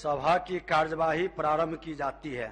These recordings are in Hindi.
सभा की कार्यवाही प्रारंभ की जाती है।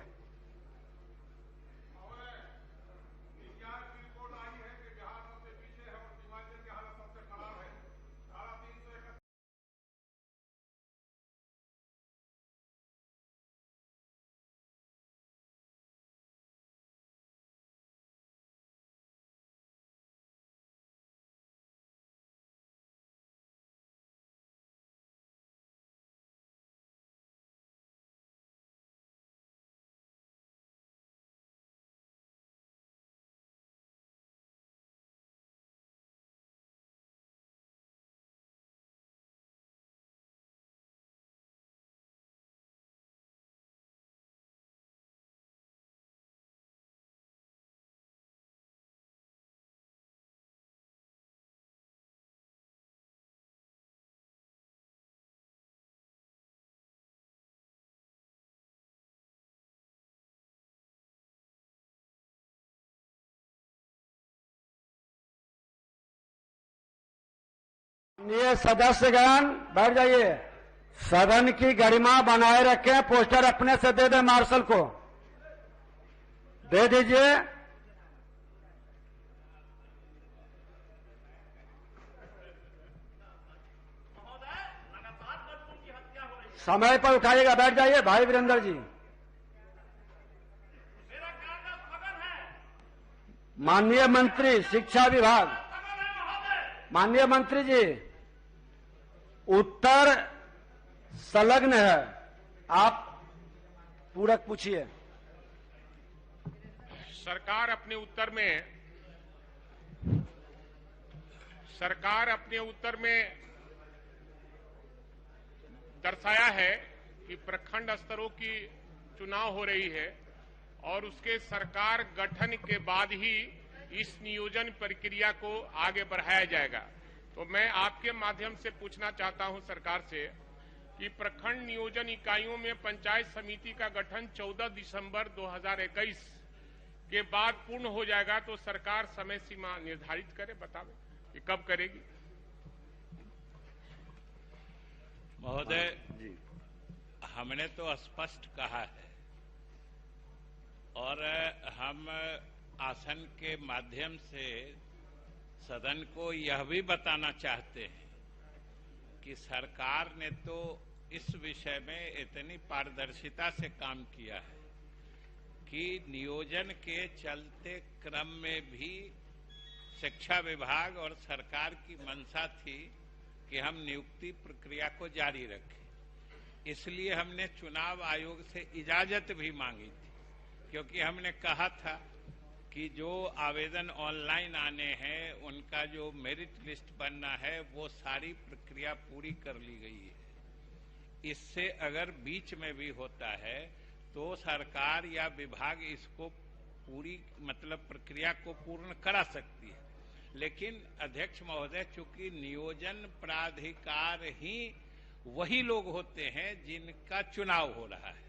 ये सदस्यगण बैठ जाइए। सदन की गरिमा बनाए रखें। पोस्टर अपने से दे दें, मार्शल को दे दीजिए। समय पर उठाइएगा। बैठ जाइए भाई वीरेंद्र जी। माननीय मंत्री शिक्षा विभाग, माननीय मंत्री जी, उत्तर संलग्न है, आप पूरक पूछिए। सरकार अपने उत्तर में दर्शाया है कि प्रखंड स्तरों की चुनाव हो रही है और उसके सरकार गठन के बाद ही इस नियोजन प्रक्रिया को आगे बढ़ाया जाएगा। तो मैं आपके माध्यम से पूछना चाहता हूं सरकार से कि प्रखंड नियोजन इकाइयों में पंचायत समिति का गठन 14 दिसंबर 2021 के बाद पूर्ण हो जाएगा, तो सरकार समय सीमा निर्धारित करे, बतावे कि कब करेगी। महोदय, हमने तो स्पष्ट कहा है और हम आसन के माध्यम से सदन को यह भी बताना चाहते हैं कि सरकार ने तो इस विषय में इतनी पारदर्शिता से काम किया है कि नियोजन के चलते क्रम में भी शिक्षा विभाग और सरकार की मंशा थी कि हम नियुक्ति प्रक्रिया को जारी रखें। इसलिए हमने चुनाव आयोग से इजाजत भी मांगी थी, क्योंकि हमने कहा था कि जो आवेदन ऑनलाइन आने हैं उनका जो मेरिट लिस्ट बनना है वो सारी प्रक्रिया पूरी कर ली गई है। इससे अगर बीच में भी होता है तो सरकार या विभाग इसको पूरी प्रक्रिया को पूर्ण करा सकती है। लेकिन अध्यक्ष महोदय, चूंकि नियोजन प्राधिकार ही वही लोग होते हैं जिनका चुनाव हो रहा है,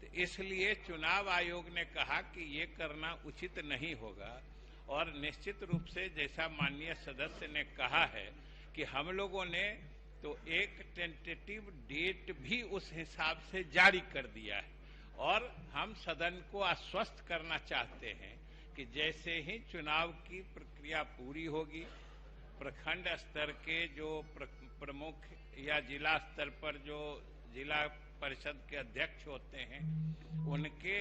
तो इसलिए चुनाव आयोग ने कहा कि ये करना उचित नहीं होगा। और निश्चित रूप से जैसा माननीय सदस्य ने कहा है कि हम लोगों ने तो एक टेंटेटिव डेट भी उस हिसाब से जारी कर दिया है और हम सदन को आश्वस्त करना चाहते हैं कि जैसे ही चुनाव की प्रक्रिया पूरी होगी, प्रखंड स्तर के जो प्रमुख या जिला स्तर पर जो जिला परिषद के अध्यक्ष होते हैं उनके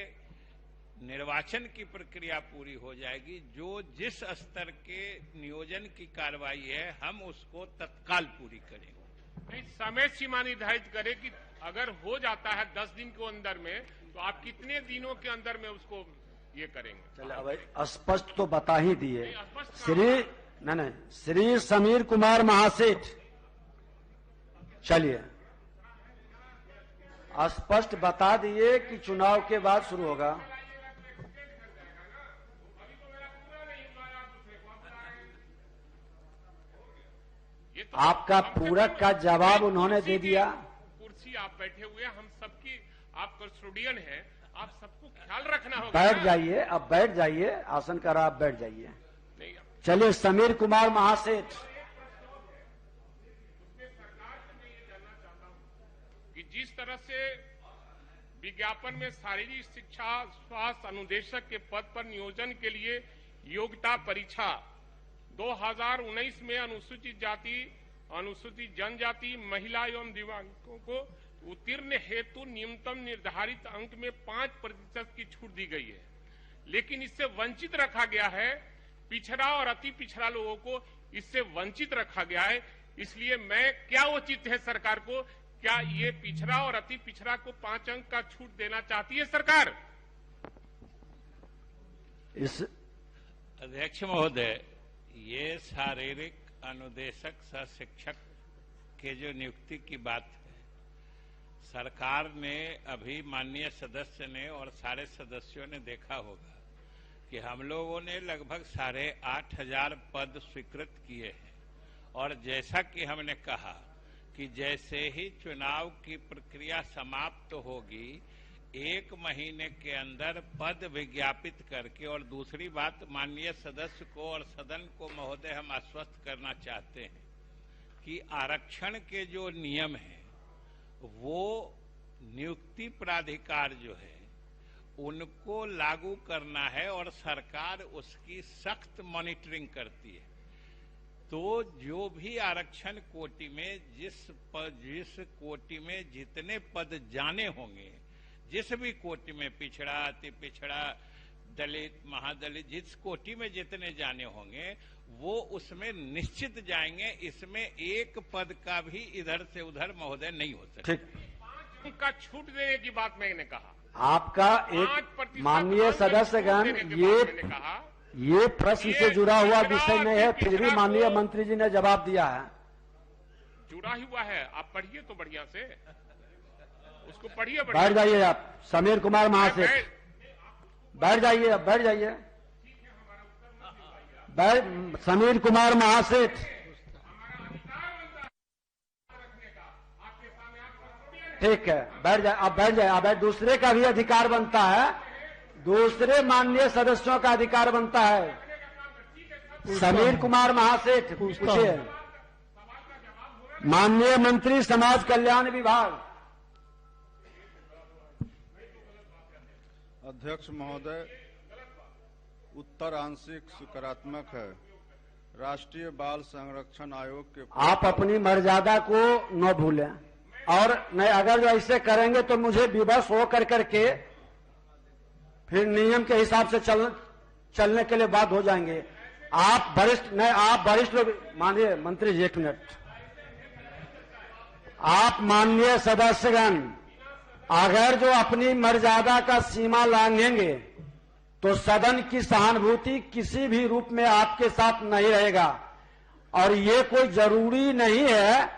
निर्वाचन की प्रक्रिया पूरी हो जाएगी। जो जिस स्तर के नियोजन की कार्रवाई है हम उसको तत्काल पूरी करेंगे। नहीं, समय सीमा निर्धारित करें कि अगर हो जाता है 10 दिन के अंदर में, तो आप कितने दिनों के अंदर में उसको ये करेंगे। चलिए, अब स्पष्ट तो बता ही दिए। श्री समीर कुमार महासेठ, चलिए स्पष्ट बता दिए कि चुनाव के बाद शुरू होगा। आपका पूरक का जवाब उन्होंने दे दिया। कुर्सी आप बैठे हुए, हम सबकी आप कस्टोडियन हैं, आप सबको ख्याल रखना होगा। बैठ जाइए, अब बैठ जाइए, आसन करा, आप बैठ जाइए। चलिए, समीर कुमार महासेठ। जिस तरह से विज्ञापन में शारीरिक शिक्षा स्वास्थ्य अनुदेशक के पद पर नियोजन के लिए योग्यता परीक्षा 2019 में अनुसूचित जाति, अनुसूचित जनजाति, महिला एवं दिव्यांगों को उत्तीर्ण हेतु न्यूनतम निर्धारित अंक में 5% की छूट दी गई है, लेकिन इससे वंचित रखा गया है। पिछड़ा और अति पिछड़ा लोगों को इससे वंचित रखा गया है। इसलिए मैं क्या उचित है सरकार को, क्या ये पिछड़ा और अति पिछड़ा को 5 अंक का छूट देना चाहती है सरकार? इस अध्यक्ष महोदय, ये शारीरिक अनुदेशक सह शिक्षक के जो नियुक्ति की बात है, सरकार ने अभी माननीय सदस्य ने और सारे सदस्यों ने देखा होगा कि हम लोगों ने लगभग 8,500 पद स्वीकृत किए हैं। और जैसा कि हमने कहा कि जैसे ही चुनाव की प्रक्रिया समाप्त होगी, 1 महीने के अंदर पद विज्ञापित करके, और दूसरी बात माननीय सदस्य को और सदन को महोदय हम आश्वस्त करना चाहते हैं कि आरक्षण के जो नियम हैं वो नियुक्ति प्राधिकार जो है उनको लागू करना है और सरकार उसकी सख्त मॉनिटरिंग करती है। तो जो भी आरक्षण कोटि में जिस कोटि में जितने पद जाने होंगे, जिस भी कोटि में पिछड़ा, अति पिछड़ा, दलित, महादलित, जिस कोटि में जितने जाने होंगे वो उसमें निश्चित जाएंगे। इसमें एक पद का भी इधर से उधर महोदय नहीं हो सकता। ठीक, का छूट देने की बात मैंने कहा। आपका एक माननीय सदस्यगण ये प्रश्न से जुड़ा हुआ विषय नहीं है, फिर भी माननीय मंत्री जी ने जवाब दिया है। जुड़ा हुआ है, आप पढ़िए तो बढ़िया से, उसको पढ़िए। बैठ जाइए आप, समीर कुमार महासेठ, बैठ जाइए, अब बैठ जाइए। समीर कुमार महासेठ, ठीक है, बैठ जाए, अब बैठ जाए। अब दूसरे का भी अधिकार बनता है, दूसरे माननीय सदस्यों का अधिकार बनता है। समीर कुमार महासेठ पूछिए। माननीय मंत्री समाज कल्याण विभाग। अध्यक्ष महोदय, उत्तर आंशिक सकारात्मक है। राष्ट्रीय बाल संरक्षण आयोग के आप अपनी मर्यादा को न भूलें, और नहीं, अगर जो ऐसे करेंगे तो मुझे विवश हो करके फिर नियम के हिसाब से चलने के लिए बाध्य हो जाएंगे। आप वरिष्ठ नहीं, आप वरिष्ठ लोग। माननीय मंत्री जी, 1 मिनट। आप माननीय सदस्यगण अगर जो अपनी मर्यादा का सीमा लांघेंगे तो सदन की सहानुभूति किसी भी रूप में आपके साथ नहीं रहेगा। और ये कोई जरूरी नहीं है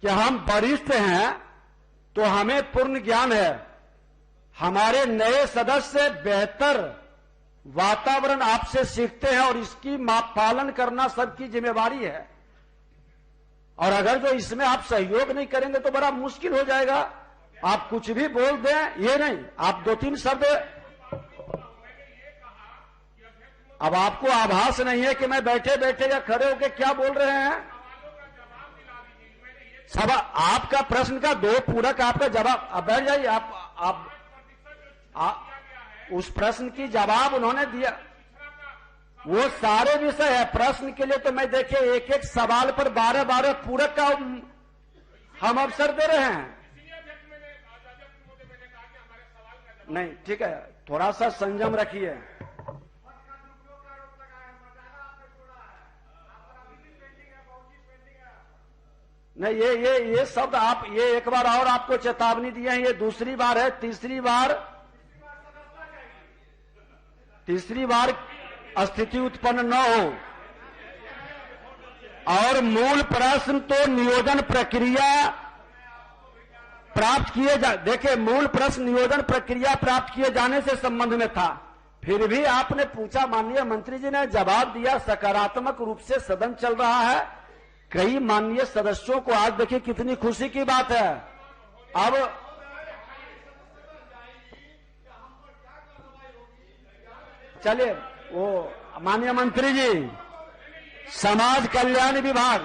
कि हम वरिष्ठ हैं तो हमें पूर्ण ज्ञान है। हमारे नए सदस्य बेहतर वातावरण आपसे सीखते हैं और इसकी पालन करना सबकी जिम्मेवारी है। और अगर जो इसमें आप सहयोग नहीं करेंगे तो बड़ा मुश्किल हो जाएगा। आप कुछ भी बोल दें, ये नहीं, आप 2-3 शब्द। अब आपको आभास नहीं है कि मैं बैठे बैठे या खड़े होकर क्या बोल रहे हैं। सब आपका प्रश्न का 2 पूरक आपका जवाब। अब बैठ जाइए आप उस प्रश्न की जवाब उन्होंने दिया, वो सारे विषय है। प्रश्न के लिए तो मैं देखिए एक सवाल पर 12 पूरक का हम अवसर दे रहे हैं। नहीं, ठीक है, थोड़ा सा संयम रखिए। नहीं, ये शब्द आप ये एक बार और आपको चेतावनी दिए हैं, ये दूसरी बार है। तीसरी बार स्थिति उत्पन्न न हो। और मूल प्रश्न तो नियोजन प्रक्रिया प्राप्त किए देखिए, मूल प्रश्न नियोजन प्रक्रिया प्राप्त किए जाने से संबंध में था। फिर भी आपने पूछा, माननीय मंत्री जी ने जवाब दिया, सकारात्मक रूप से सदन चल रहा है। कई माननीय सदस्यों को आज देखिए कितनी खुशी की बात है। अब चलिए, वो माननीय मंत्री जी, समाज कल्याण विभाग।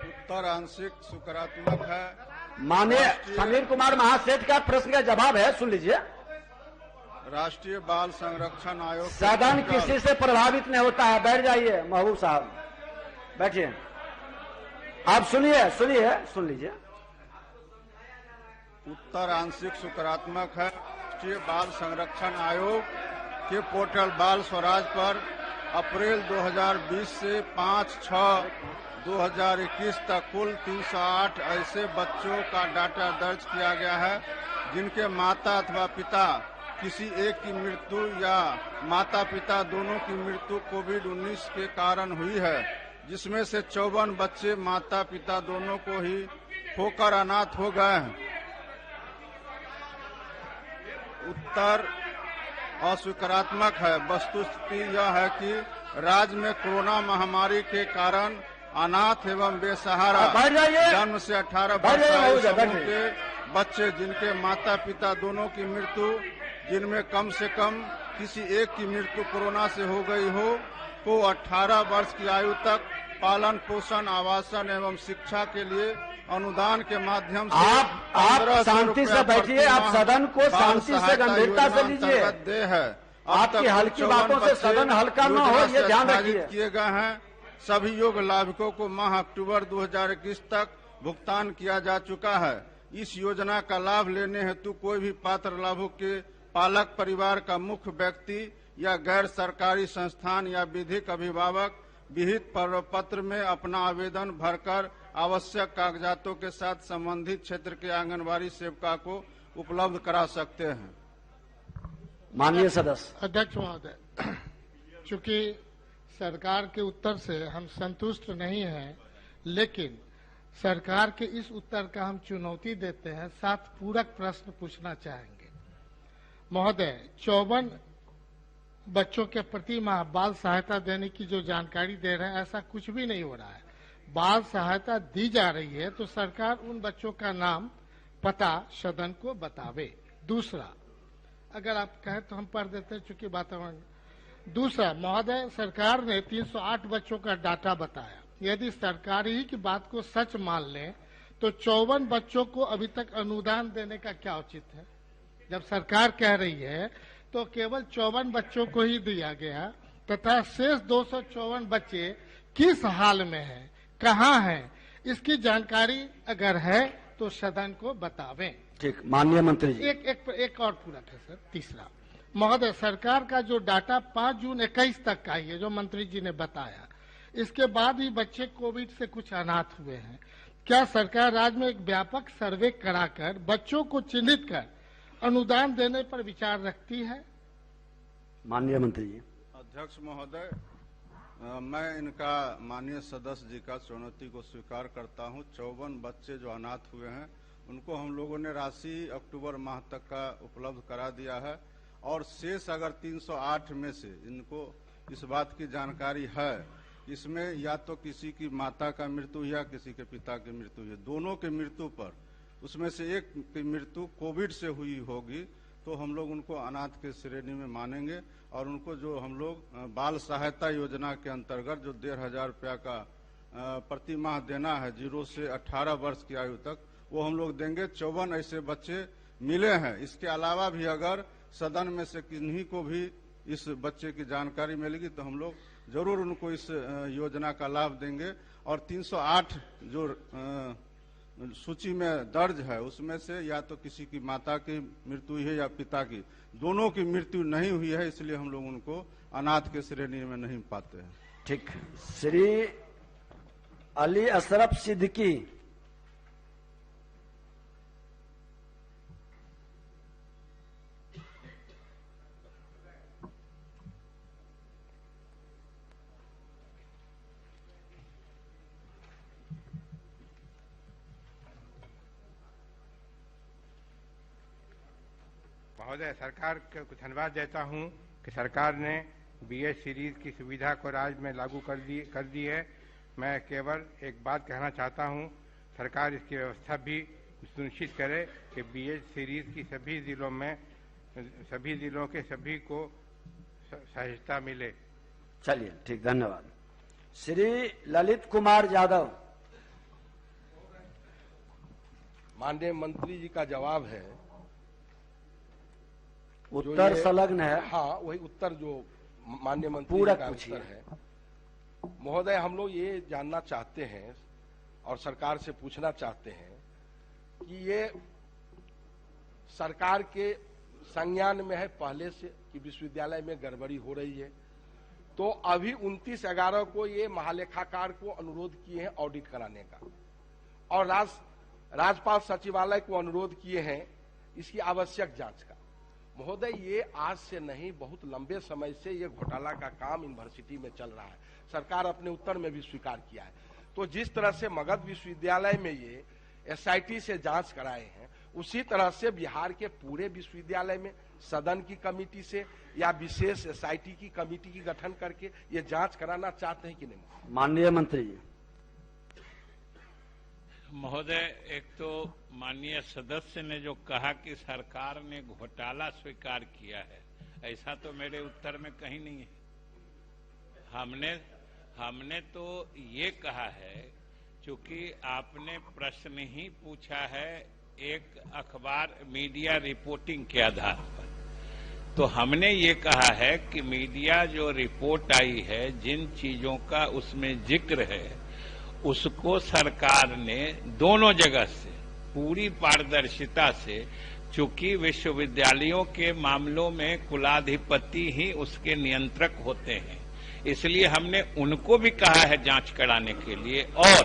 उत्तर आंशिक सकारात्मक है। माननीय समीर कुमार महासेठ का प्रश्न का जवाब है, सुन लीजिए। राष्ट्रीय बाल संरक्षण आयोग सदन किसी से प्रभावित नहीं होता है। बैठ जाइए महबूब साहब, बैठिए। आप सुनिए, सुन लीजिए। उत्तर आंशिक सकारात्मक है। राष्ट्रीय बाल संरक्षण आयोग के पोर्टल बाल स्वराज पर अप्रैल 2020 से 5/6/2021 तक कुल 308 ऐसे बच्चों का डाटा दर्ज किया गया है जिनके माता अथवा पिता किसी एक की मृत्यु या माता पिता दोनों की मृत्यु कोविड-19 के कारण हुई है, जिसमें से 54 बच्चे माता पिता दोनों को ही खोकर अनाथ हो गए हैं। उत्तर अस्वीकारात्मक है। वस्तुस्थिति यह है कि राज्य में कोरोना महामारी के कारण अनाथ एवं बेसहारा जन्म से 18 वर्ष आयु समूह के बच्चे जिनके माता पिता दोनों की मृत्यु, जिनमें कम से कम किसी एक की मृत्यु कोरोना से हो गई हो, को 18 वर्ष की आयु तक पालन पोषण आवासन एवं शिक्षा के लिए अनुदान के माध्यम से आप शांति से बैठिए। आप सदन को शांति से गंभीरता से लीजिए। आपकी हल्की बातों से सदन हल्का न हो, ये ध्यान रखिए। किए गए हैं सभी योग्य लाभुकों को माह अक्टूबर 2021 तक भुगतान किया जा चुका है। इस योजना का लाभ लेने हेतु कोई भी पात्र लाभुक के पालक परिवार का मुख्य व्यक्ति या गैर सरकारी संस्थान या विधिक अभिभावक विहित पत्र में अपना आवेदन भरकर आवश्यक कागजातों के साथ संबंधित क्षेत्र के आंगनबाड़ी सेविका को उपलब्ध करा सकते हैं। माननीय सदस्य। अध्यक्ष महोदय, चूंकि सरकार के उत्तर से हम संतुष्ट नहीं हैं, लेकिन सरकार के इस उत्तर का हम चुनौती देते हैं, साथ पूरक प्रश्न पूछना चाहेंगे। महोदय, 54 बच्चों के प्रति माह बाल सहायता देने की जो जानकारी दे रहे हैं, ऐसा कुछ भी नहीं हो रहा है। बाल सहायता दी जा रही है तो सरकार उन बच्चों का नाम पता सदन को बतावे। दूसरा, अगर आप कहें तो हम पढ़ देते हैं चूंकि वातावरण। दूसरा महोदय, सरकार ने 308 बच्चों का डाटा बताया। यदि सरकार ही की बात को सच मान लें तो 54 बच्चों को अभी तक अनुदान देने का क्या उचित है? जब सरकार कह रही है तो केवल 54 बच्चों को ही दिया गया, तथा शेष 254 बच्चे किस हाल में हैं, कहाँ हैं, इसकी जानकारी अगर है तो सदन को बतावें। ठीक, माननीय मंत्री जी। एक और पूरक है सर। तीसरा महोदय, सरकार का जो डाटा 5 जून 21 तक का ही है, जो मंत्री जी ने बताया, इसके बाद भी बच्चे कोविड से कुछ अनाथ हुए हैं। क्या सरकार राज्य में एक व्यापक सर्वे कराकर बच्चों को चिन्हित कर अनुदान देने पर विचार रखती है? माननीय मंत्री जी। अध्यक्ष महोदय, मैं इनका माननीय सदस्य जी का चुनौती को स्वीकार करता हूं। 54 बच्चे जो अनाथ हुए हैं उनको हम लोगों ने राशि अक्टूबर माह तक का उपलब्ध करा दिया है, और शेष अगर 308 में से इनको इस बात की जानकारी है, इसमें या तो किसी की माता का मृत्यु या किसी के पिता की मृत्यु है, दोनों की मृत्यु पर उसमें से एक की मृत्यु कोविड से हुई होगी, तो हम लोग उनको अनाथ के श्रेणी में मानेंगे, और उनको जो हम लोग बाल सहायता योजना के अंतर्गत जो 1,500 रुपया का प्रति माह देना है 0 से 18 वर्ष की आयु तक, वो हम लोग देंगे। 54 ऐसे बच्चे मिले हैं। इसके अलावा भी अगर सदन में से किन्हीं को भी इस बच्चे की जानकारी मिलेगी तो हम लोग जरूर उनको इस योजना का लाभ देंगे। और 308 जो सूची में दर्ज है उसमें से या तो किसी की माता की मृत्यु है या पिता की, दोनों की मृत्यु नहीं हुई है, इसलिए हम लोग उनको अनाथ के श्रेणी में नहीं पाते हैं। ठीक। श्री अली अशरफ सिद्दीकी। महोदय, सरकार को धन्यवाद देता हूं कि सरकार ने बीएड सीरीज की सुविधा को राज्य में लागू कर दी है। मैं केवल एक बात कहना चाहता हूं, सरकार इसकी व्यवस्था भी सुनिश्चित करे कि बीएड सीरीज की सभी जिलों के सभी को सहायता मिले। चलिए, ठीक, धन्यवाद। श्री ललित कुमार यादव। माननीय मंत्री जी का जवाब है, उत्तर संलग्न है। हाँ, वही उत्तर जो माननीय मंत्री पूरक जी का पूछिए। उत्तर है। महोदय, हम लोग ये जानना चाहते हैं और सरकार से पूछना चाहते हैं कि ये सरकार के संज्ञान में है पहले से कि विश्वविद्यालय में गड़बड़ी हो रही है, तो अभी 29/11 को ये महालेखाकार को अनुरोध किए हैं ऑडिट कराने का, और राज्यपाल सचिवालय को अनुरोध किए हैं इसकी आवश्यक जांच का। महोदय, ये आज से नहीं, बहुत लंबे समय से ये घोटाला का काम यूनिवर्सिटी में चल रहा है। सरकार अपने उत्तर में भी स्वीकार किया है। तो जिस तरह से मगध विश्वविद्यालय में ये SIT से जांच कराए हैं, उसी तरह से बिहार के पूरे विश्वविद्यालय में सदन की कमेटी से या विशेष SIT की कमेटी की गठन करके ये जांच कराना चाहते हैं कि नहीं? माननीय मंत्री जी। महोदय, एक तो माननीय सदस्य ने जो कहा कि सरकार ने घोटाला स्वीकार किया है, ऐसा तो मेरे उत्तर में कहीं नहीं है। हमने तो ये कहा है, चूंकि आपने प्रश्न ही पूछा है एक अखबार मीडिया रिपोर्टिंग के आधार पर, तो हमने ये कहा है कि मीडिया जो रिपोर्ट आई है, जिन चीजों का उसमें जिक्र है, उसको सरकार ने दोनों जगह से पूरी पारदर्शिता से, चूंकि विश्वविद्यालयों के मामलों में कुलाधिपति ही उसके नियंत्रक होते हैं, इसलिए हमने उनको भी कहा है जांच कराने के लिए। और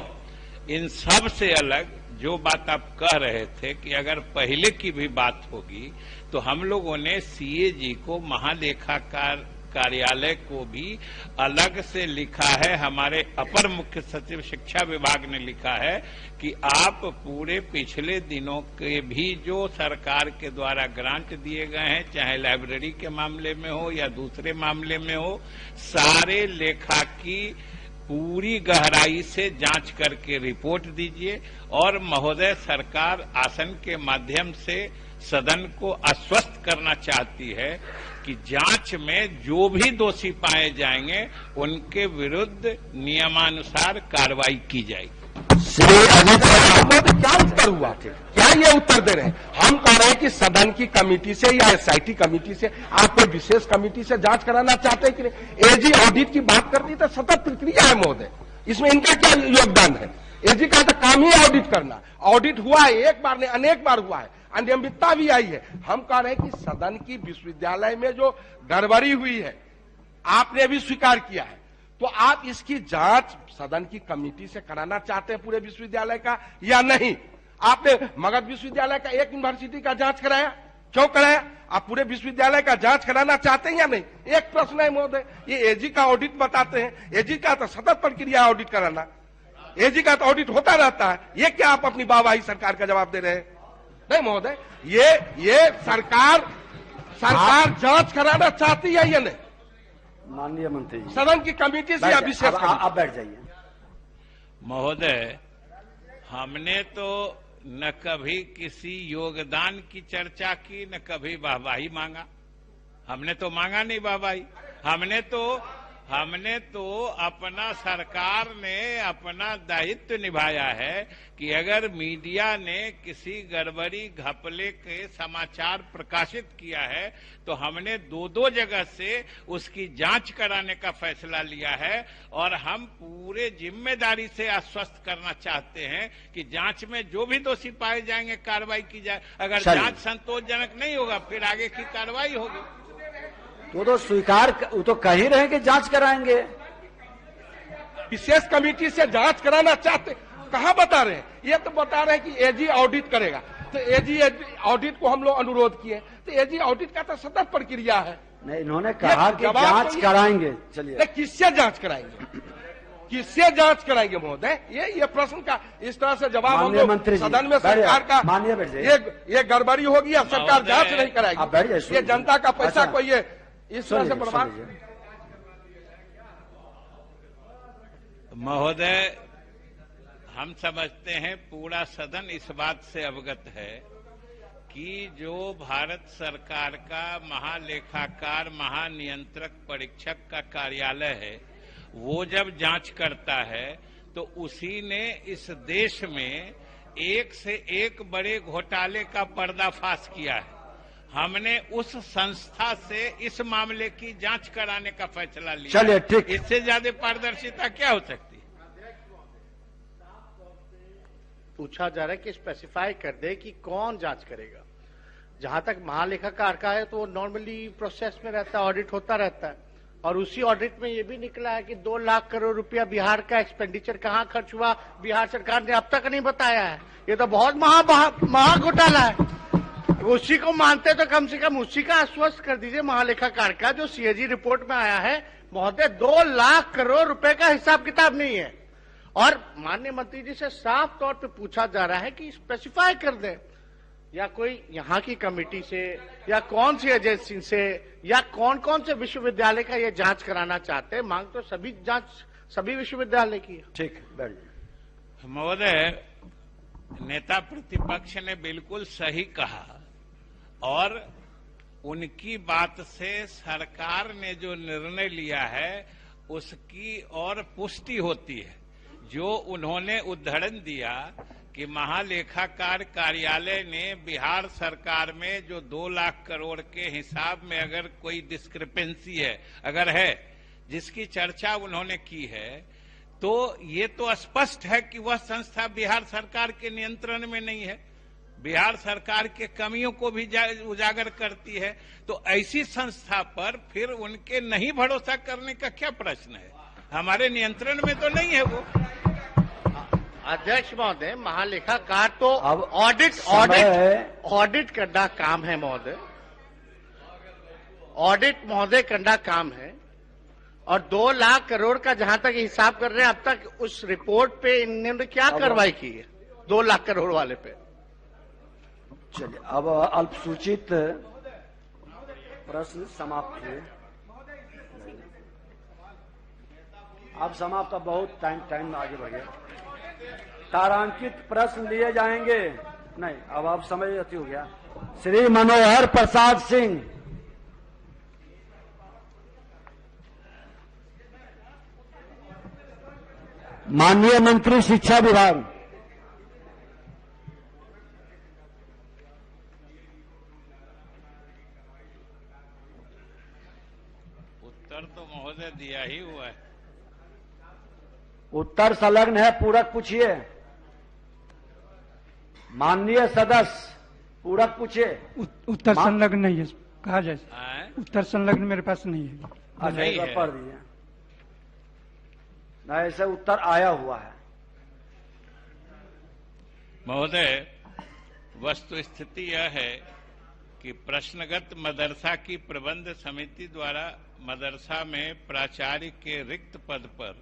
इन सब से अलग जो बात आप कह रहे थे कि अगर पहले की भी बात होगी, तो हम लोगों ने CAG को, महालेखाकार कार्यालय को भी अलग से लिखा है। हमारे अपर मुख्य सचिव शिक्षा विभाग ने लिखा है कि आप पूरे पिछले दिनों के भी जो सरकार के द्वारा ग्रांट दिए गए हैं, चाहे लाइब्रेरी के मामले में हो या दूसरे मामले में हो, सारे लेखा की पूरी गहराई से जांच करके रिपोर्ट दीजिए। और महोदय, सरकार आसन के माध्यम से सदन को आश्वस्त करना चाहती है कि जांच में जो भी दोषी पाए जाएंगे उनके विरुद्ध नियमानुसार कार्रवाई की जाएगी। श्री अजीत क्या उत्तर हुआ? क्या ये उत्तर दे रहे हैं? हम कह रहे हैं कि सदन की कमेटी से या SIT कमेटी से, आप कोई विशेष कमेटी से जांच कराना चाहते हैं कि नहीं? AG ऑडिट की बात करनी तो सतत प्रक्रिया है महोदय, इसमें इनका क्या योगदान है? AG का तो काम ही ऑडिट करना। ऑडिट हुआ है, एक बार नहीं अनेक बार हुआ है, अनियमितता भी आई है। हम कह रहे हैं कि सदन की विश्वविद्यालय में जो गड़बड़ी हुई है, आपने भी स्वीकार किया है, तो आप इसकी जांच सदन की कमेटी से कराना चाहते हैं पूरे विश्वविद्यालय का या नहीं? आपने मगध विश्वविद्यालय का एक यूनिवर्सिटी का जांच कराया, क्यों कराया? आप पूरे विश्वविद्यालय का जांच कराना चाहते हैं या नहीं? एक प्रश्न है महोदय। ये AG का ऑडिट बताते हैं, AG का तो सतत प्रक्रिया ऑडिट कराना, AG का तो ऑडिट होता रहता है। ये क्या आप अपनी वाहवाही सरकार का जवाब दे रहे हैं? नहीं महोदय, ये सरकार जांच कराना चाहती है या नहीं? माननीय मंत्री जी, सदन की कमेटी से या विशेष आप बैठ जाइए। महोदय, हमने तो न कभी किसी योगदान की चर्चा की, न कभी वाहवाही मांगा। हमने तो मांगा नहीं वाहवाही। हमने तो अपना, सरकार ने अपना दायित्व निभाया है कि अगर मीडिया ने किसी गड़बड़ी घपले के समाचार प्रकाशित किया है, तो हमने दो जगह से उसकी जांच कराने का फैसला लिया है। और हम पूरे जिम्मेदारी से आश्वस्त करना चाहते हैं कि जांच में जो भी दोषी पाए जाएंगे कार्रवाई की जाए। अगर जांच संतोषजनक नहीं होगा, फिर आगे की कार्रवाई होगी। तो स्वीकार, वो तो कह ही रहे हैं कि जांच कराएंगे। विशेष कमेटी से जांच कराना चाहते, कहां बता रहे हैं? ये तो बता रहे हैं कि AG ऑडिट करेगा। तो AG ऑडिट को हम लोग अनुरोध किए, तो AG ऑडिट का तो सतत प्रक्रिया है। नहीं, इन्होंने कहा कि जांच कराएंगे। चलिए, किससे जांच कराएंगे? किससे जांच कराएंगे महोदय? ये प्रश्न का इस तरह से जवाब हम लोग सदन में सरकार का, माननीय ये गड़बड़ी होगी या सरकार जांच नहीं कराएगी? ये जनता का पैसा कोई ये इस तरह से बर्बाद। महोदय, हम समझते हैं पूरा सदन इस बात से अवगत है कि जो भारत सरकार का महालेखाकार, महानियंत्रक परीक्षक का कार्यालय है, वो जब जांच करता है तो उसी ने इस देश में एक से एक बड़े घोटाले का पर्दाफाश किया है। हमने उस संस्था से इस मामले की जांच कराने का फैसला लिया। चलिए, ठीक। इससे ज्यादा पारदर्शिता क्या हो सकती है? पूछा जा रहा है कि स्पेसिफाई कर दे कि कौन जांच करेगा। जहां तक महालेखाकार का है तो वो नॉर्मली प्रोसेस में रहता है, ऑडिट होता रहता है, और उसी ऑडिट में ये भी निकला है कि 2 लाख करोड़ रुपया बिहार का एक्सपेंडिचर कहां खर्च हुआ बिहार सरकार ने अब तक नहीं बताया है। ये तो बहुत महा घोटाला है। उसी को मानते तो कम से कम उसी का आश्वस्त कर दीजिए महालेखाकार का, जो सीएजी रिपोर्ट में आया है महोदय 2 लाख करोड़ रुपए का हिसाब किताब नहीं है। और माननीय मंत्री जी से साफ तौर पे पूछा जा रहा है कि स्पेसिफाई कर दें, या कोई यहाँ की कमेटी से या कौन सी एजेंसी से या कौन कौन से विश्वविद्यालय का ये जांच कराना चाहते हैं। मांग तो सभी विश्वविद्यालय की है। ठीक, बैठ जाइए। महोदय, नेता प्रतिपक्ष ने बिल्कुल सही कहा, और उनकी बात से सरकार ने जो निर्णय लिया है उसकी और पुष्टि होती है। जो उन्होंने उदाहरण दिया कि महालेखाकार कार्यालय ने बिहार सरकार में जो 2 लाख करोड़ के हिसाब में अगर कोई डिस्क्रिपेंसी है, अगर है, जिसकी चर्चा उन्होंने की है, तो ये तो स्पष्ट है कि वह संस्था बिहार सरकार के नियंत्रण में नहीं है, बिहार सरकार के कमियों को भी उजागर करती है। तो ऐसी संस्था पर फिर उनके नहीं भरोसा करने का क्या प्रश्न है? हमारे नियंत्रण में तो नहीं है वो। अध्यक्ष महोदय, महालेखाकार तो अब ऑडिट करना काम है महोदय, ऑडिट महोदय करना काम है। और 2 लाख करोड़ का जहां तक हिसाब कर रहे हैं, अब तक उस रिपोर्ट पे इन्होंने क्या कार्रवाई की है 2 लाख करोड़ वाले पे? चलिए, अब अल्पसूचित प्रश्न समाप्त हुए। अब समाप्त, अब बहुत टाइम आगे बढ़ गया। तारांकित प्रश्न लिए जाएंगे। नहीं, अब समय अति हो गया। श्री मनोहर प्रसाद सिंह, माननीय मंत्री शिक्षा विभाग। उत्तर तो महोदय दिया ही हुआ है। उत्तर संलग्न है, पूरक पूछिए। माननीय सदस्य, पूरक पूछिए। उत्तर संलग्न नहीं है, कहा जाए। उत्तर संलग्न मेरे पास नहीं है। अच्छा, एक बार पढ़ दीजिए। नहीं, ऐसे उत्तर आया हुआ है। महोदय, वस्तु स्थिति यह है कि प्रश्नगत मदरसा की प्रबंध समिति द्वारा मदरसा में प्राचार्य के रिक्त पद पर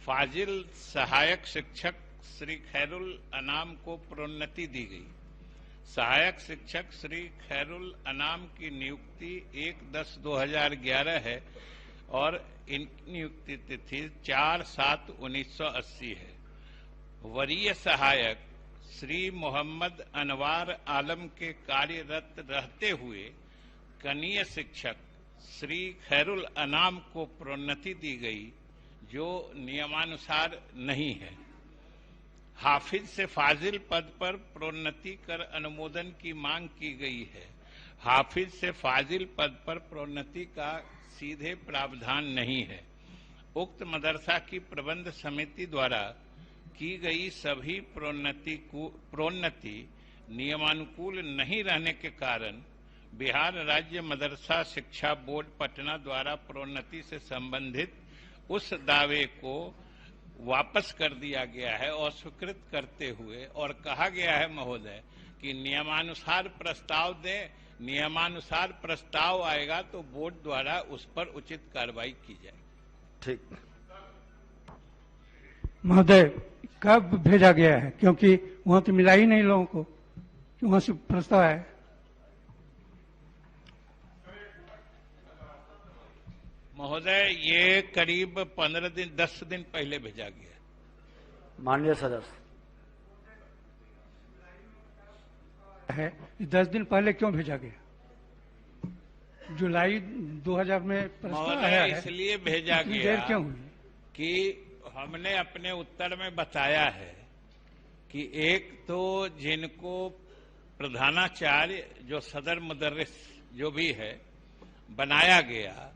फाजिल सहायक शिक्षक श्री खैरुल अनाम को प्रोन्नति दी गई। सहायक शिक्षक श्री खैरुल अनाम की नियुक्ति 1/10/2011 है और इनकी नियुक्ति तिथि 4/7/1980 है। वरीय सहायक श्री मोहम्मद अनवार आलम के कार्यरत रहते हुए कनीय शिक्षक श्री खैरुल अनाम को प्रोन्नति दी गई, जो नियमानुसार नहीं है। हाफिज से फाजिल पद पर प्रोन्नति कर अनुमोदन की मांग की गई है। हाफिज से फाजिल पद पर प्रोन्नति का सीधे प्रावधान नहीं है। उक्त मदरसा की प्रबंध समिति द्वारा की गई सभी प्रोन्नति नियमानुकूल नहीं रहने के कारण बिहार राज्य मदरसा शिक्षा बोर्ड पटना द्वारा प्रोन्नति से संबंधित उस दावे को वापस कर दिया गया है और स्वीकृत करते हुए और कहा गया है महोदय कि नियमानुसार प्रस्ताव दें। नियमानुसार प्रस्ताव आएगा तो बोर्ड द्वारा उस पर उचित कार्रवाई की जाए। ठीक महोदय, कब भेजा गया है? क्योंकि वहां तो मिला ही नहीं लोगों को, वहां से प्रस्ताव है। महोदय, ये करीब 10 दिन पहले भेजा गया। माननीय सदस्य है 10 दिन पहले क्यों भेजा गया? जुलाई 2000 में प्रस्ताव आया है, इसलिए भेजा गया देर क्यों हुई? कि हमने अपने उत्तर में बताया है कि एक तो जिनको प्रधानाचार्य जो सदर मदरस जो भी है बनाया गया,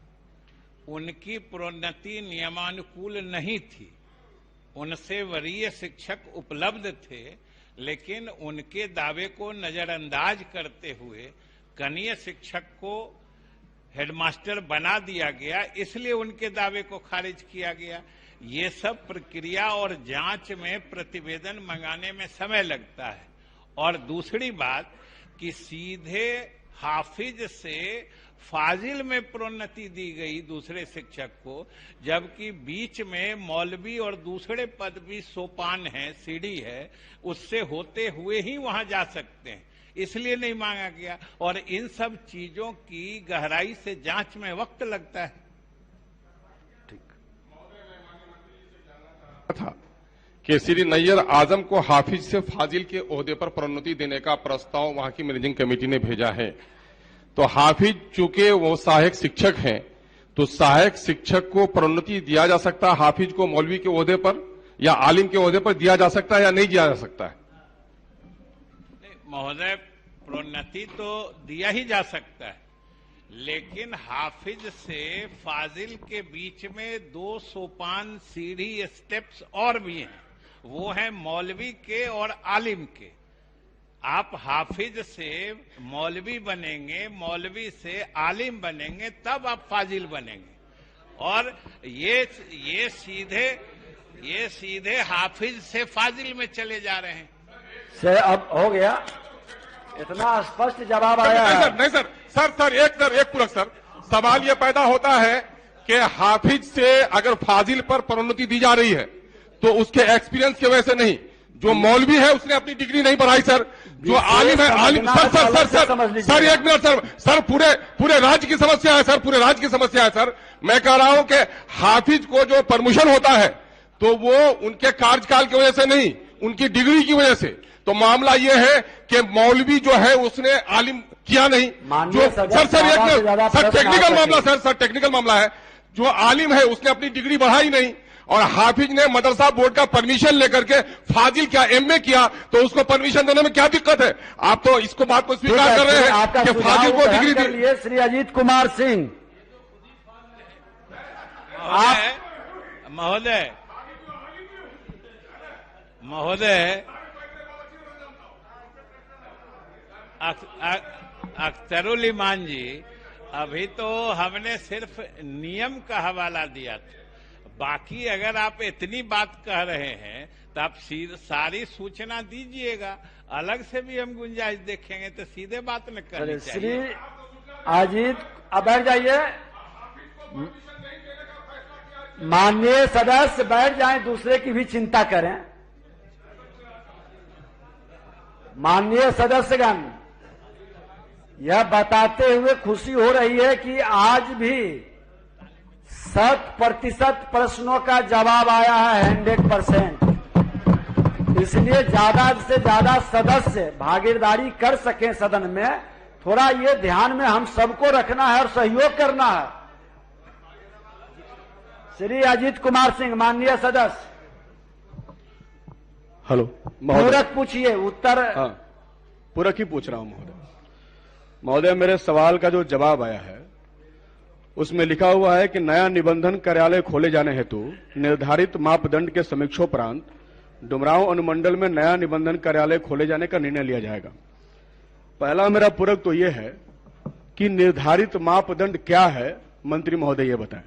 उनकी प्रोन्नति नियमानुकूल नहीं थी। उनसे वरीय शिक्षक उपलब्ध थे, लेकिन उनके दावे को नजरअंदाज करते हुए कनीय शिक्षक को हेडमास्टर बना दिया गया, इसलिए उनके दावे को खारिज किया गया। ये सब प्रक्रिया और जांच में प्रतिवेदन मंगाने में समय लगता है। और दूसरी बात कि सीधे हाफिज से फाजिल में प्रोन्नति दी गई दूसरे शिक्षक को, जबकि बीच में मौलवी और दूसरे पद भी सोपान है, सीढ़ी है, उससे होते हुए ही वहां जा सकते हैं, इसलिए नहीं मांगा गया। और इन सब चीजों की गहराई से जांच में वक्त लगता है। था कि श्री नैयर आजम को हाफिज से फाजिल के ओहदे पर प्रोन्नति देने का प्रस्ताव वहां की मैनेजिंग कमेटी ने भेजा है। तो हाफिज चूंकि वो सहायक शिक्षक हैं, तो सहायक शिक्षक को प्रोन्नति दिया जा सकता है, हाफिज को मौलवी के ओहदे पर या आलिम के ओहदे पर दिया जा सकता है या नहीं दिया जा सकता है? महोदय, प्रोन्नति तो दिया ही जा सकता है, लेकिन हाफिज से फाजिल के बीच में 2 सोपान सीढ़ी स्टेप्स और भी हैं, वो हैं मौलवी के और आलिम के। आप हाफिज से मौलवी बनेंगे, मौलवी से आलिम बनेंगे, तब आप फाजिल बनेंगे। और ये सीधे हाफिज से फाजिल में चले जा रहे हैं। से अब हो गया, इतना स्पष्ट जवाब आया है। नहीं सर, एक पूरक सर, सवाल ये पैदा होता है कि हाफिज से अगर फाजिल पर प्रोन्नति दी जा रही है तो उसके एक्सपीरियंस की वजह से नहीं, जो मौलवी है उसने अपनी डिग्री नहीं बढ़ाई सर, जो आलिम है आलिम। सर एक मिनट सर, पूरे राज्य की समस्या है सर, पूरे राज्य की समस्या है सर। मैं कह रहा हूं कि हाफिज को जो परमिशन होता है तो वो उनके कार्यकाल की वजह से नहीं, उनकी डिग्री की वजह से। तो मामला ये है कि मौलवी जो है उसने आलिम किया नहीं, जो सर एक मिनट सर, टेक्निकल मामला सर टेक्निकल मामला है, जो आलिम है उसने अपनी डिग्री बढ़ाई नहीं, और हाफिज ने मदरसा बोर्ड का परमिशन लेकर के फाजिल क्या एमए किया, तो उसको परमिशन देने में क्या दिक्कत है? आप तो इसको बात को स्वीकार कर रहे हैं कि फाजिल को डिग्री दी। लिए श्री अजीत कुमार सिंह। महोदय अख्तरुल ईमान जी, अभी तो हमने सिर्फ नियम का हवाला दिया था। बाकी अगर आप इतनी बात कह रहे हैं तो आप सारी सूचना दीजिएगा, अलग से भी हम गुंजाइश देखेंगे, तो सीधे बात न करनी चाहिए। श्री अजीत, अब बैठ जाइए, माननीय सदस्य बैठ जाएं, दूसरे की भी चिंता करें। माननीय सदस्यगण, यह बताते हुए खुशी हो रही है कि आज भी 100% प्रश्नों का जवाब आया है, 100%। इसलिए ज्यादा से ज्यादा सदस्य भागीदारी कर सकें सदन में, थोड़ा ये ध्यान में हम सबको रखना है और सहयोग करना है। श्री अजीत कुमार सिंह, माननीय सदस्य। हेलो पूरक पूछिए, उत्तर। हाँ, पूरक ही पूछ रहा हूं महोदय। मेरे सवाल का जो जवाब आया है उसमें लिखा हुआ है कि नया निबंधन कार्यालय खोले जाने हेतु निर्धारित मापदंड के समीक्षोपरांत डुमरांव अनुमंडल में नया निबंधन कार्यालय खोले जाने का निर्णय लिया जाएगा। पहला मेरा पूरक तो यह है कि निर्धारित मापदंड क्या है, मंत्री महोदय ये बताएं।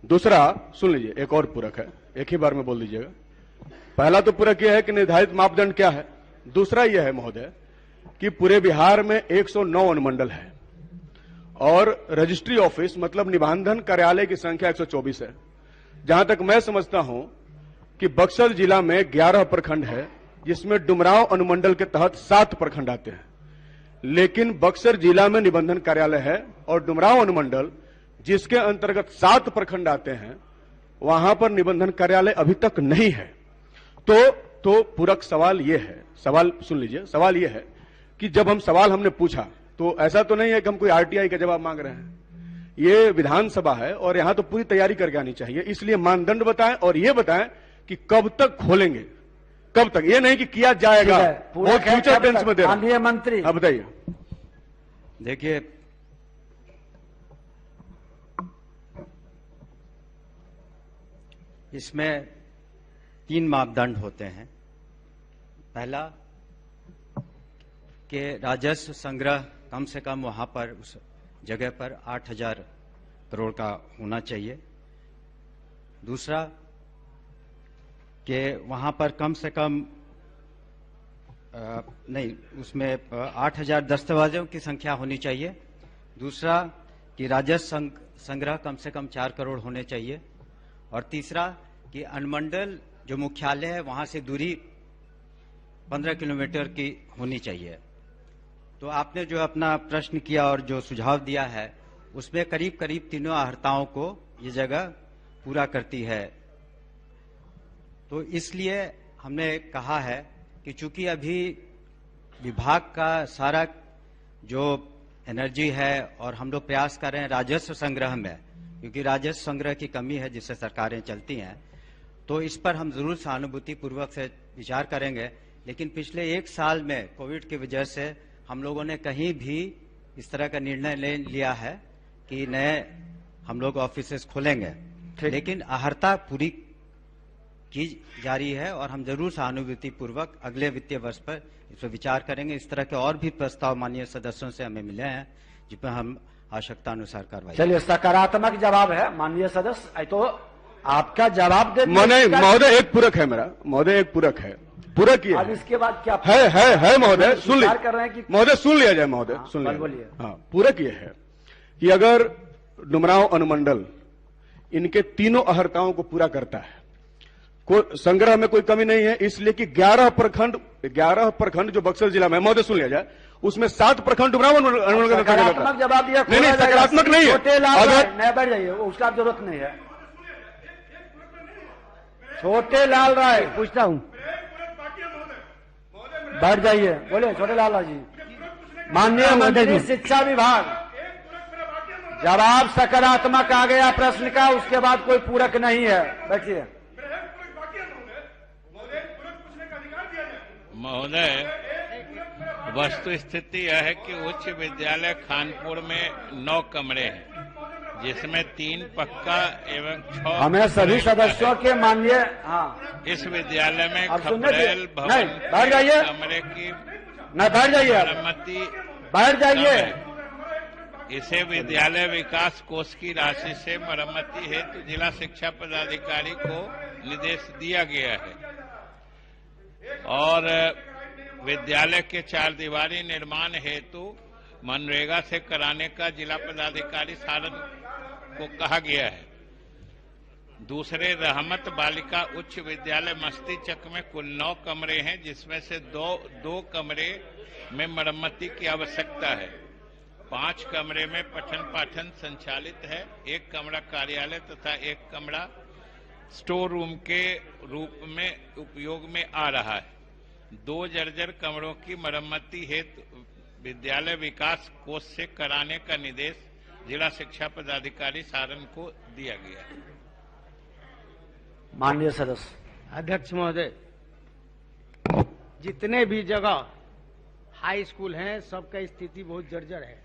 दूसरा सुन लीजिए, एक और पूरक है, एक ही बार में बोल दीजिएगा। पहला तो पूरक यह है कि निर्धारित मापदंड क्या है। दूसरा यह है महोदय कि पूरे बिहार में 109 अनुमंडल है और रजिस्ट्री ऑफिस मतलब निबंधन कार्यालय की संख्या 124 है। जहां तक मैं समझता हूं कि बक्सर जिला में 11 प्रखंड है, जिसमें डुमरांव अनुमंडल के तहत 7 प्रखंड आते हैं, लेकिन बक्सर जिला में निबंधन कार्यालय है और डुमरांव अनुमंडल जिसके अंतर्गत 7 प्रखंड आते हैं वहां पर निबंधन कार्यालय अभी तक नहीं है। तो पूरक सवाल यह है, सवाल सुन लीजिए, सवाल यह है कि जब हम सवाल हमने पूछा तो ऐसा तो नहीं है कि हम कोई आरटीआई का जवाब मांग रहे हैं। ये विधानसभा है और यहां तो पूरी तैयारी करके आनी चाहिए, इसलिए मानदंड बताएं और ये बताएं कि कब तक खोलेंगे। कब तक? ये नहीं कि किया जाएगा, वो फ्यूचर टेंस में दे रहा है। माननीय मंत्री, अब बताइए। देखिए, इसमें 3 मापदंड होते हैं। पहला कि राजस्व संग्रह कम से कम वहां पर उस जगह पर 8,000 करोड़ का होना चाहिए। दूसरा कि वहां पर कम से कम उसमें 8,000 दस्तावेजों की संख्या होनी चाहिए। दूसरा कि राजस्व संग्रह कम से कम 4 करोड़ होने चाहिए। और तीसरा कि अनुमंडल जो मुख्यालय है वहां से दूरी 15 किलोमीटर की होनी चाहिए। तो आपने जो अपना प्रश्न किया और जो सुझाव दिया है उसमें करीब करीब तीनों अहर्ताओं को ये जगह पूरा करती है। तो इसलिए हमने कहा है कि चूंकि अभी विभाग का सारा जो एनर्जी है और हम लोग प्रयास कर रहे हैं राजस्व संग्रह में, क्योंकि राजस्व संग्रह की कमी है जिससे सरकारें चलती हैं, तो इस पर हम जरूर सहानुभूति पूर्वक से विचार करेंगे। लेकिन पिछले 1 साल में कोविड की वजह से हम लोगों ने कहीं भी इस तरह का निर्णय ले लिया है कि नए हम लोग ऑफिसेस खोलेंगे, लेकिन अहर्ता पूरी की जा रही है और हम जरूर सहानुभूति पूर्वक अगले वित्तीय वर्ष पर इस पर विचार करेंगे। इस तरह के और भी प्रस्ताव माननीय सदस्यों से हमें मिले हैं जिस पर हम आवश्यकता अनुसार कार्रवाई। चलिए, सकारात्मक जवाब है माननीय सदस्य। तो आपका जवाब दे महोदय एक पूरक है मेरा, महोदय एक पूरक है, पूरक ये अब इसके बाद क्या है महोदय, सुन लीजिए, कर रहे हैं कि महोदय सुन लिया जाए, महोदय सुन लिया। हाँ, पूरक ये है कि अगर डुमरांव अनुमंडल इनके तीनों अहर्ताओं को पूरा करता है, संग्रह में कोई कमी नहीं है, इसलिए कि 11 प्रखंड जो बक्सर जिला में, महोदय सुन लिया जाए, उसमें 7 प्रखंड डुमरांव अनुमंडल का सकारात्मक जवाब दिया। नहीं, सकारात्मक नहीं है। अगर बैठ जाइए, उसका जरूरत नहीं है। छोटे लाल राय पूछता हूं, बैठ जाइए, बोले छोटे लाल राय जी। माननीय मंत्री शिक्षा विभाग, जवाब सकारात्मक आ गया प्रश्न का, उसके बाद कोई पूरक नहीं है। बैठिए। महोदय, वस्तु स्थिति यह है कि उच्च विद्यालय खानपुर में 9 कमरे हैं, जिसमें 3 पक्का एवं 6 हमें सभी सदस्यों के माननीय इस विद्यालय में खपरेल भवन बैठ जाइए, कमरे की न बैठ जाइए, मरम्मती बैठ जाइए। इसे विद्यालय विकास कोष की राशि से मरम्मती हेतु जिला शिक्षा पदाधिकारी को निर्देश दिया गया है और विद्यालय के 4 दीवारी निर्माण हेतु मनरेगा से कराने का जिला पदाधिकारी सारण को कहा गया है। दूसरे रहमत बालिका उच्च विद्यालय मस्तीचक में कुल 9 कमरे हैं, जिसमें से दो कमरे में मरम्मती की आवश्यकता है। 5 कमरे में पठन पाठन संचालित है, 1 कमरा कार्यालय तथा 1 कमरा स्टोर रूम के रूप में उपयोग में आ रहा है। 2 जर्जर कमरों की मरम्मती हेतु विद्यालय विकास कोष से कराने का निर्देश जिला शिक्षा पदाधिकारी सारण को दिया गया है। माननीय सदस्य। अध्यक्ष महोदय, जितने भी जगह हाई स्कूल हैं सबका स्थिति बहुत जर्जर है।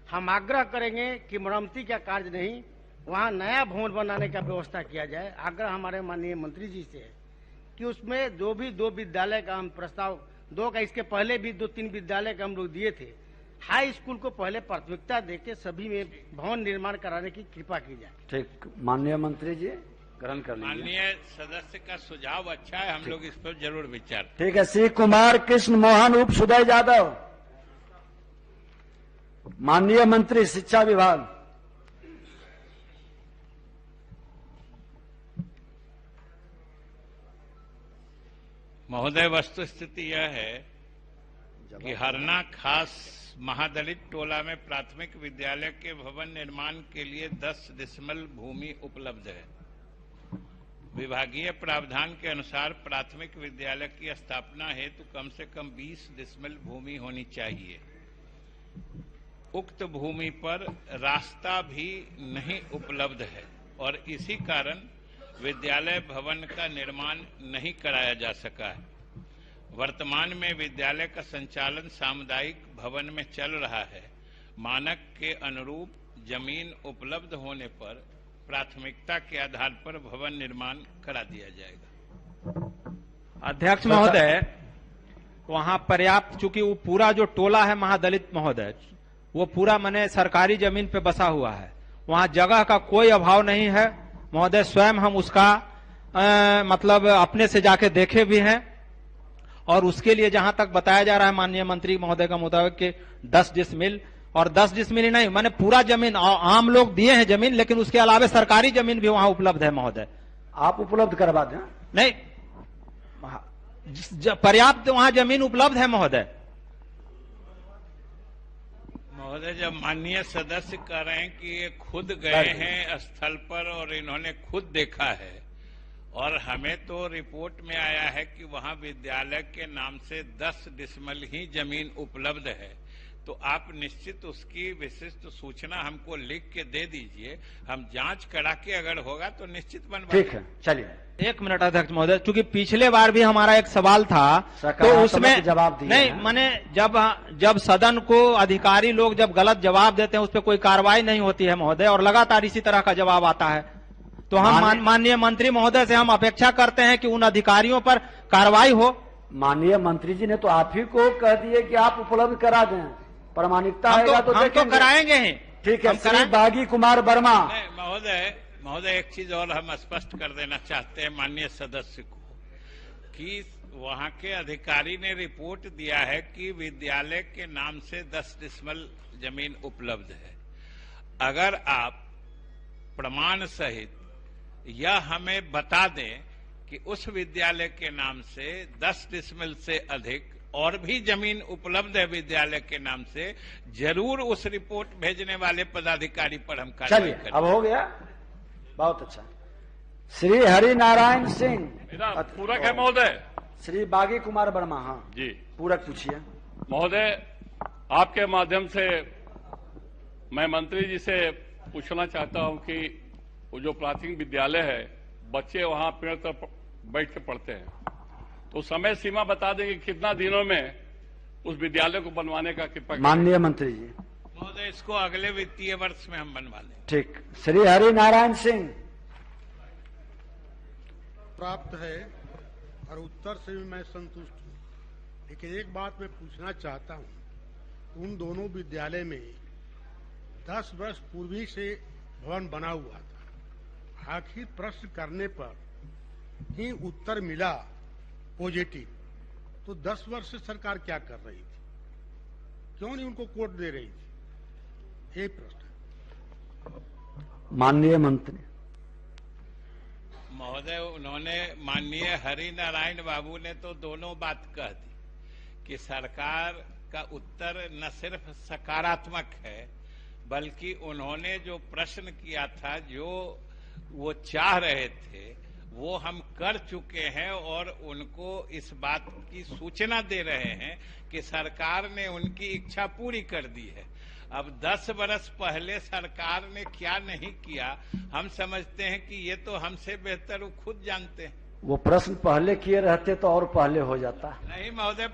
हम आग्रह करेंगे कि मरम्मती का कार्य नहीं, वहां नया भवन बनाने का व्यवस्था किया जाए। आग्रह हमारे माननीय मंत्री जी से है कि उसमें जो भी 2 विद्यालय का हम प्रस्ताव 2 का, इसके पहले भी 2-3 विद्यालय का हम लोग दिए थे, हाई स्कूल को पहले प्राथमिकता देके सभी में भवन निर्माण कराने की कृपा की जाए। ठीक, माननीय मंत्री जी ग्रहण कर लीजिए। माननीय सदस्य का सुझाव अच्छा है, हम लोग इस पर जरूर विचार। ठीक है। श्री कुमार कृष्ण मोहन उप सुदय यादव, माननीय मंत्री शिक्षा विभाग। महोदय, वस्तु स्थिति यह है कि हरना खास महादलित टोला में प्राथमिक विद्यालय के भवन निर्माण के लिए 10 डिसमल भूमि उपलब्ध है। विभागीय प्रावधान के अनुसार प्राथमिक विद्यालय की स्थापना हेतु कम से कम 20 डिसमल भूमि होनी चाहिए। उक्त भूमि पर रास्ता भी नहीं उपलब्ध है और इसी कारण विद्यालय भवन का निर्माण नहीं कराया जा सका है। वर्तमान में विद्यालय का संचालन सामुदायिक भवन में चल रहा है। मानक के अनुरूप जमीन उपलब्ध होने पर प्राथमिकता के आधार पर भवन निर्माण करा दिया जाएगा। अध्यक्ष महोदय, वहां पर्याप्त, चूंकि वो पूरा जो टोला है महादलित महोदय, वो पूरा माने सरकारी जमीन पे बसा हुआ है, वहां जगह का कोई अभाव नहीं है महोदय। स्वयं हम उसका मतलब अपने से जाके देखे भी हैं, और उसके लिए जहां तक बताया जा रहा है माननीय मंत्री महोदय का मुताबिक कि 10 डिसमिल, और 10 डिसमिल नहीं माने पूरा जमीन, आम लोग दिए हैं जमीन, लेकिन उसके अलावा सरकारी जमीन भी वहां उपलब्ध है महोदय। आप उपलब्ध करवा दें? नहीं, पर्याप्त वहां जमीन उपलब्ध है महोदय। महोदय, जब माननीय सदस्य कह रहे हैं कि ये खुद गए हैं स्थल पर और इन्होंने खुद देखा है, और हमें तो रिपोर्ट में आया है कि वहां विद्यालय के नाम से 10 डिसमिल ही जमीन उपलब्ध है, तो आप निश्चित उसकी विशिष्ट सूचना हमको लिख के दे दीजिए। हम जांच करा के अगर होगा तो निश्चित बनवा। ठीक है, चलिए। 1 मिनट अध्यक्ष महोदय, चूंकि पिछले बार भी हमारा एक सवाल था तो उसमें जवाब दिया नहीं, माने जब सदन को अधिकारी लोग जब गलत जवाब देते हैं उस पर कोई कार्रवाई नहीं होती है महोदय, और लगातार इसी तरह का जवाब आता है, तो हम माननीय मंत्री महोदय से हम अपेक्षा करते हैं कि उन अधिकारियों पर कार्रवाई हो। माननीय मंत्री जी ने तो आप ही को कह दिए कि आप उपलब्ध करा दें, प्रामाणिकता आएगा तो हम तो कराएंगे ही। ठीक है, श्री बागी कुमार वर्मा। महोदय, एक चीज और हम स्पष्ट कर देना चाहते हैं माननीय सदस्य को कि वहां के अधिकारी ने रिपोर्ट दिया है कि विद्यालय के नाम से 10 डिसमिल जमीन उपलब्ध है। अगर आप प्रमाण सहित यह हमें बता दें कि उस विद्यालय के नाम से 10 डिसमिल से अधिक और भी जमीन उपलब्ध है विद्यालय के नाम से, जरूर उस रिपोर्ट भेजने वाले पदाधिकारी पर हम कार्रवाई करेंगे। अब हो गया, बहुत अच्छा। श्री हरि नारायण सिंह पूरक है महोदय। श्री बागी कुमार वर्मा। हाँ जी, पूरक पूछिए महोदय। आपके माध्यम से मैं मंत्री जी से पूछना चाहता हूं कि वो जो प्राथमिक विद्यालय है, बच्चे वहां पेड़ पर बैठ के पढ़ते हैं, तो समय सीमा बता देंगे कितना दिनों में उस विद्यालय को बनवाने का कृपा। माननीय मंत्री जी। महोदय, इसको अगले वित्तीय वर्ष में हम बनवा लें। ठीक। श्री हरि नारायण सिंह। प्राप्त है और उत्तर से भी मैं संतुष्ट हूँ, लेकिन एक बात मैं पूछना चाहता हूँ, उन दोनों विद्यालय में 10 वर्ष पूर्वी से भवन बना हुआ था, आखिर प्रश्न करने पर ही उत्तर मिला पॉजिटिव, तो 10 वर्ष से सरकार क्या कर रही थी, क्यों नहीं उनको कोर्ट दे रही थी? ये प्रश्न। माननीय मंत्री महोदय, उन्होंने माननीय हरि नारायण बाबू ने तो दोनों बात कह दी कि सरकार का उत्तर न सिर्फ सकारात्मक है, बल्कि उन्होंने जो प्रश्न किया था, जो वो चाह रहे थे, वो हम कर चुके हैं और उनको इस बात की सूचना दे रहे हैं कि सरकार ने उनकी इच्छा पूरी कर दी है। अब 10 वर्ष पहले सरकार ने क्या नहीं किया, हम समझते हैं कि ये तो हमसे बेहतर वो खुद जानते हैं। वो प्रश्न पहले किए रहते तो और पहले हो जाता। नहीं महोदय,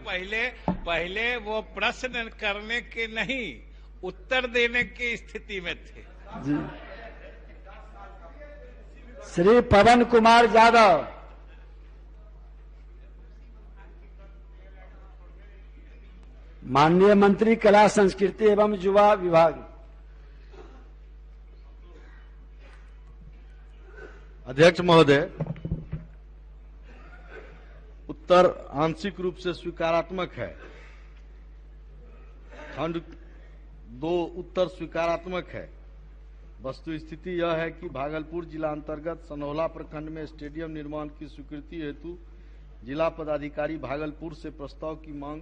पहले वो प्रश्न करने के नहीं, उत्तर देने की स्थिति में थे। जी। श्री पवन कुमार यादव। माननीय मंत्री कला संस्कृति एवं युवा विभाग। अध्यक्ष महोदय, उत्तर आंशिक रूप से स्वीकारात्मक है। खंड 2 उत्तर स्वीकारात्मक है। वस्तु स्थिति यह है कि भागलपुर जिला अंतर्गत सनौला प्रखंड में स्टेडियम निर्माण की स्वीकृति हेतु जिला पदाधिकारी भागलपुर से प्रस्ताव की मांग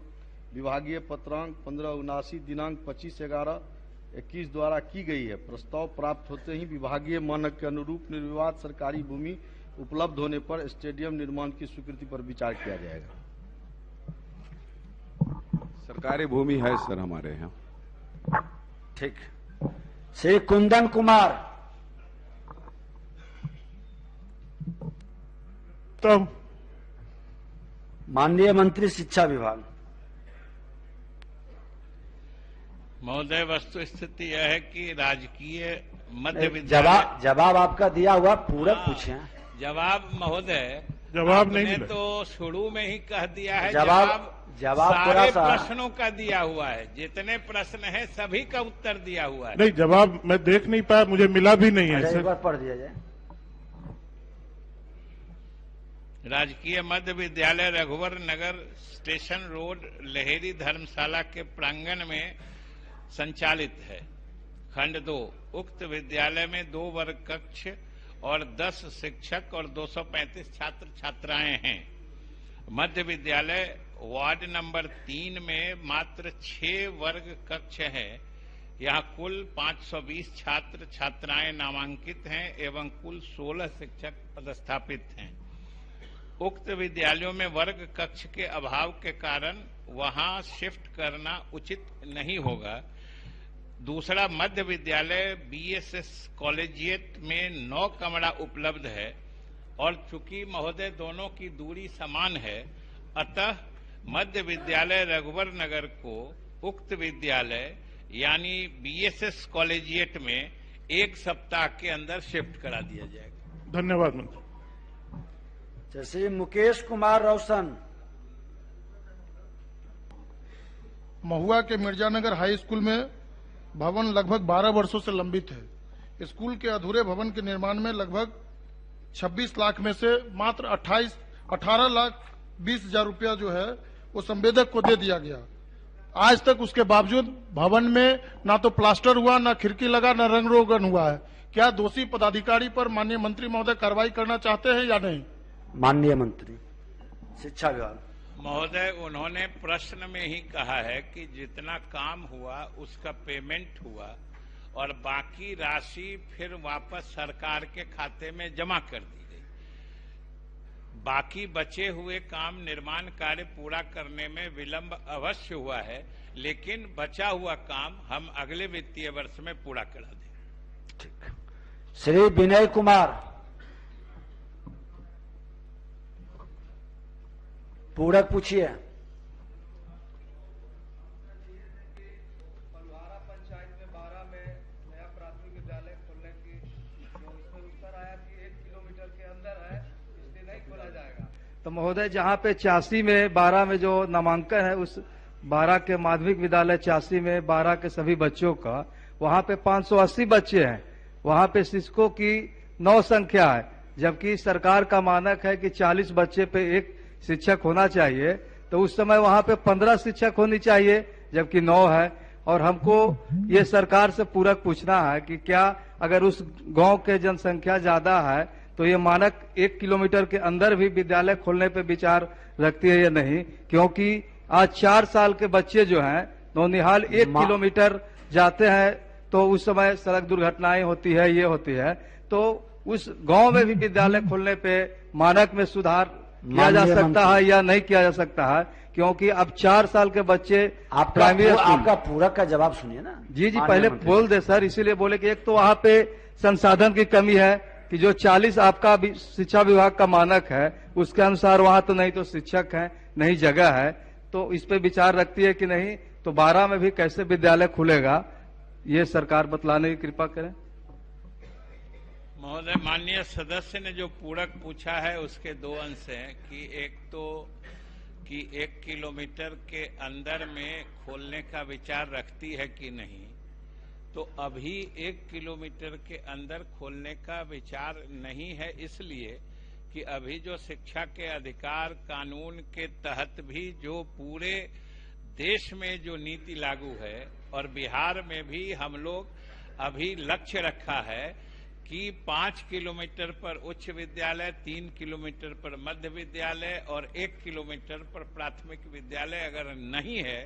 विभागीय पत्रांक 1579 दिनांक 25/11/21 द्वारा की गई है। प्रस्ताव प्राप्त होते ही विभागीय मानक के अनुरूप निर्विवाद सरकारी भूमि उपलब्ध होने पर स्टेडियम निर्माण की स्वीकृति पर विचार किया जाएगा। सरकारी भूमि है सर हमारे यहाँ। ठीक। श्री कुंदन कुमार। माननीय मंत्री शिक्षा विभाग। महोदय, वस्तु स्थिति यह है कि राजकीय मध्य विद्यालय जवाब आपका दिया हुआ, पूरक पूछे। जवाब महोदय, जवाब नहीं आपने तो शुरू में ही कह दिया है। जवाब सारे प्रश्नों का दिया हुआ है, जितने प्रश्न है सभी का उत्तर दिया हुआ है। नहीं, जवाब मैं देख नहीं पाया, मुझे मिला भी नहीं है। एक बार पढ़ दिया जाए। राजकीय मध्य विद्यालय रघुवर नगर स्टेशन रोड लहेरी धर्मशाला के प्रांगण में संचालित है। खंड 2, उक्त विद्यालय में 2 वर्ग कक्ष और 10 शिक्षक और 235 छात्र छात्राएं हैं। मध्य विद्यालय वार्ड नंबर 3 में मात्र 6 वर्ग कक्ष है। यहाँ कुल 520 छात्र छात्राएं नामांकित हैं एवं कुल 16 शिक्षक पदस्थापित हैं। उक्त विद्यालयों में वर्ग कक्ष के अभाव के कारण वहां शिफ्ट करना उचित नहीं होगा। दूसरा, मध्य विद्यालय बीएसएस कॉलेजिएट में 9 कमरा उपलब्ध है और चूंकि महोदय दोनों की दूरी समान है, अतः मध्य विद्यालय रघुवर नगर को उक्त विद्यालय यानी बीएसएस कॉलेजिएट में 1 सप्ताह के अंदर शिफ्ट करा दिया जाएगा। धन्यवाद मंत्री। श्री मुकेश कुमार रोशन। महुआ के मिर्जानगर हाई स्कूल में भवन लगभग 12 वर्षों से लंबित है। स्कूल के अधूरे भवन के निर्माण में लगभग 26 लाख में से मात्र 18 लाख 20 हजार रुपया जो है वो संवेदक को दे दिया गया। आज तक उसके बावजूद भवन में ना तो प्लास्टर हुआ, ना खिड़की लगा, ना रंग रोगन हुआ है। क्या दोषी पदाधिकारी पर माननीय मंत्री महोदय कार्रवाई करना चाहते हैं या नहीं? माननीय मंत्री शिक्षा विभाग। महोदय, उन्होंने प्रश्न में ही कहा है कि जितना काम हुआ उसका पेमेंट हुआ और बाकी राशि फिर वापस सरकार के खाते में जमा कर दी गई। बाकी बचे हुए काम निर्माण कार्य पूरा करने में विलंब अवश्य हुआ है, लेकिन बचा हुआ काम हम अगले वित्तीय वर्ष में पूरा करा देंगे। ठीक। श्री विनय कुमार। पूरक पूछिए। पंचायत में 12 में नया प्राथमिक विद्यालय खोलने की जो इसमें उत्तर आया कि 1 किलोमीटर के अंदर है, इसलिए नहीं खोला जाएगा। तो महोदय, जहाँ पे 86 में 12 में जो नामांकन है, उस 12 के माध्यमिक विद्यालय 86 में 12 के सभी बच्चों का, वहाँ पे 580 बच्चे हैं। वहाँ पे शिक्षकों की 9 संख्या है, जबकि सरकार का मानक है कि 40 बच्चे पे 1 शिक्षक होना चाहिए। तो उस समय वहां पे 15 शिक्षक होनी चाहिए, जबकि 9 है। और हमको ये सरकार से पूरक पूछना है कि क्या अगर उस गांव के जनसंख्या ज्यादा है तो ये मानक 1 किलोमीटर के अंदर भी विद्यालय खोलने पे विचार रखती है या नहीं? क्योंकि आज 4 साल के बच्चे जो हैं नौनिहाल 1 किलोमीटर जाते हैं तो उस समय सड़क दुर्घटनाएं होती है, ये होती है। तो उस गांव में भी विद्यालय खोलने पे मानक में सुधार किया जा सकता है या नहीं किया जा सकता है? क्योंकि अब 4 साल के बच्चे आपका पूरक का जवाब सुनिए ना। जी पहले बोल दे सर, इसीलिए बोले कि एक तो वहाँ पे संसाधन की कमी है कि जो 40 आपका शिक्षा विभाग का मानक है उसके अनुसार वहाँ तो नहीं तो शिक्षक है, नहीं जगह है। तो इस पे विचार रखती है कि नहीं? तो 12 में भी कैसे विद्यालय खुलेगा, ये सरकार बतलाने की कृपा करें। महोदय, माननीय सदस्य ने जो पूरक पूछा है उसके 2 अंश हैं कि एक तो कि 1 किलोमीटर के अंदर में खोलने का विचार रखती है कि नहीं। तो अभी 1 किलोमीटर के अंदर खोलने का विचार नहीं है, इसलिए कि अभी जो शिक्षा के अधिकार कानून के तहत भी जो पूरे देश में जो नीति लागू है और बिहार में भी हम लोग अभी लक्ष्य रखा है कि 5 किलोमीटर पर उच्च विद्यालय, 3 किलोमीटर पर मध्य विद्यालय और 1 किलोमीटर पर प्राथमिक विद्यालय अगर नहीं है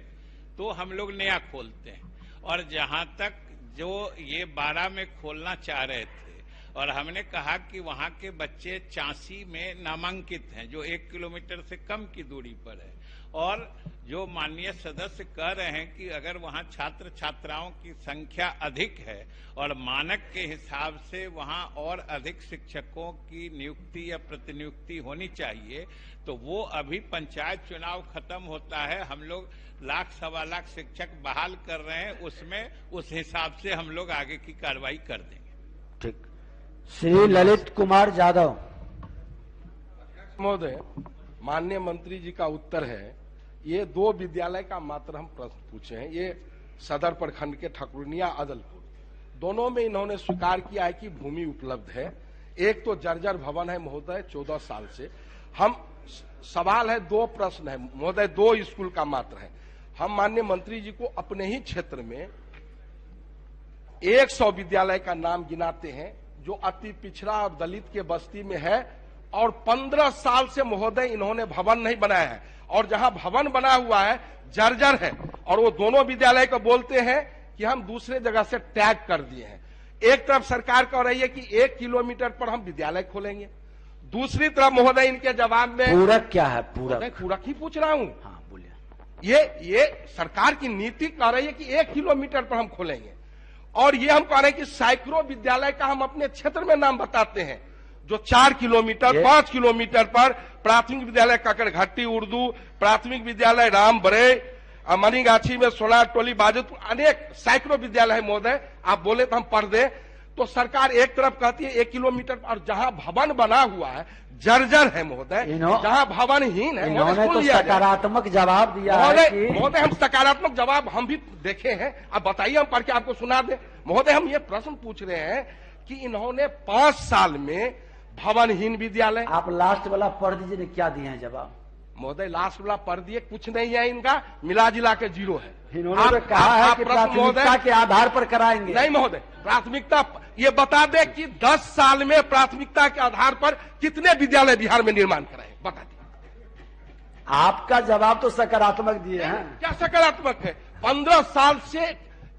तो हम लोग नया खोलते हैं। और जहां तक जो ये 12 में खोलना चाह रहे थे और हमने कहा कि वहां के बच्चे 84 में नामांकित हैं जो 1 किलोमीटर से कम की दूरी पर है, और जो माननीय सदस्य कह रहे हैं कि अगर वहां छात्र छात्राओं की संख्या अधिक है और मानक के हिसाब से वहां और अधिक शिक्षकों की नियुक्ति या प्रतिनियुक्ति होनी चाहिए, तो वो अभी पंचायत चुनाव खत्म होता है, हम लोग 1 सवा लाख शिक्षक बहाल कर रहे हैं, उसमें उस हिसाब से हम लोग आगे की कार्रवाई कर देंगे। ठीक। श्री ललित कुमार यादव। महोदय, माननीय मंत्री जी का उत्तर है, ये 2 विद्यालय का मात्र हम प्रश्न पूछे हैं। ये सदर प्रखंड के ठकुरनिया अदलपुर, दोनों में इन्होंने स्वीकार किया है कि भूमि उपलब्ध है। एक तो जर्जर भवन है महोदय 14 साल से। हम सवाल है, 2 प्रश्न है महोदय, 2 स्कूल का मात्र है। हम माननीय मंत्री जी को अपने ही क्षेत्र में 100 विद्यालय का नाम गिनाते हैं जो अति पिछड़ा और दलित के बस्ती में है, और 15 साल से महोदय इन्होंने भवन नहीं बनाया है, और जहां भवन बना हुआ है जर्जर है, और वो दोनों विद्यालय को बोलते हैं कि हम दूसरे जगह से टैग कर दिए हैं। एक तरफ सरकार कह रही है कि 1 किलोमीटर पर हम विद्यालय खोलेंगे, दूसरी तरफ महोदय इनके जवाब में पूरक क्या है? पूरक ही पूछ रहा हूं। हाँ बोलिए। ये सरकार की नीति कह रही है कि 1 किलोमीटर पर हम खोलेंगे, और ये हम कह रहे हैं कि सैकड़ों विद्यालय का हम अपने क्षेत्र में नाम बताते हैं जो 4 किलोमीटर 5 किलोमीटर पर प्राथमिक विद्यालय ककड़घट्टी उर्दू, प्राथमिक विद्यालय राम बरे, मनीगाछी में सोनार टोली बाजतपुर, अनेक सैकड़ों विद्यालय है महोदय। आप बोले तो हम पढ़ दें, तो सरकार एक तरफ कहती है 1 किलोमीटर, और जहां भवन बना हुआ है जर्जर है महोदय, जहां भवनहीन है। इन्होंने तो सकारात्मक जवाब दिया है कि महोदय हम सकारात्मक जवाब हम भी देखे हैं, अब बताइए, हम पढ़ के आपको सुना दें। महोदय हम ये प्रश्न पूछ रहे हैं कि इन्होंने 5 साल में भवनहीन विद्यालय, आप लास्ट वाला पढ़ दीजिए ने क्या दिए हैं जवाब। महोदय लास्ट वाला पढ़ दिए, कुछ नहीं है इनका, मिला जिला के 0 है। इन्होंने तो कहा है कि प्राथमिकता के आधार पर कराएंगे। नहीं महोदय, प्राथमिकता ये बता दे कि 10 साल में प्राथमिकता के आधार पर कितने विद्यालय बिहार में निर्माण कराए, बता दिए। आपका जवाब तो सकारात्मक दिए हैं। क्या सकारात्मक है? 15 साल से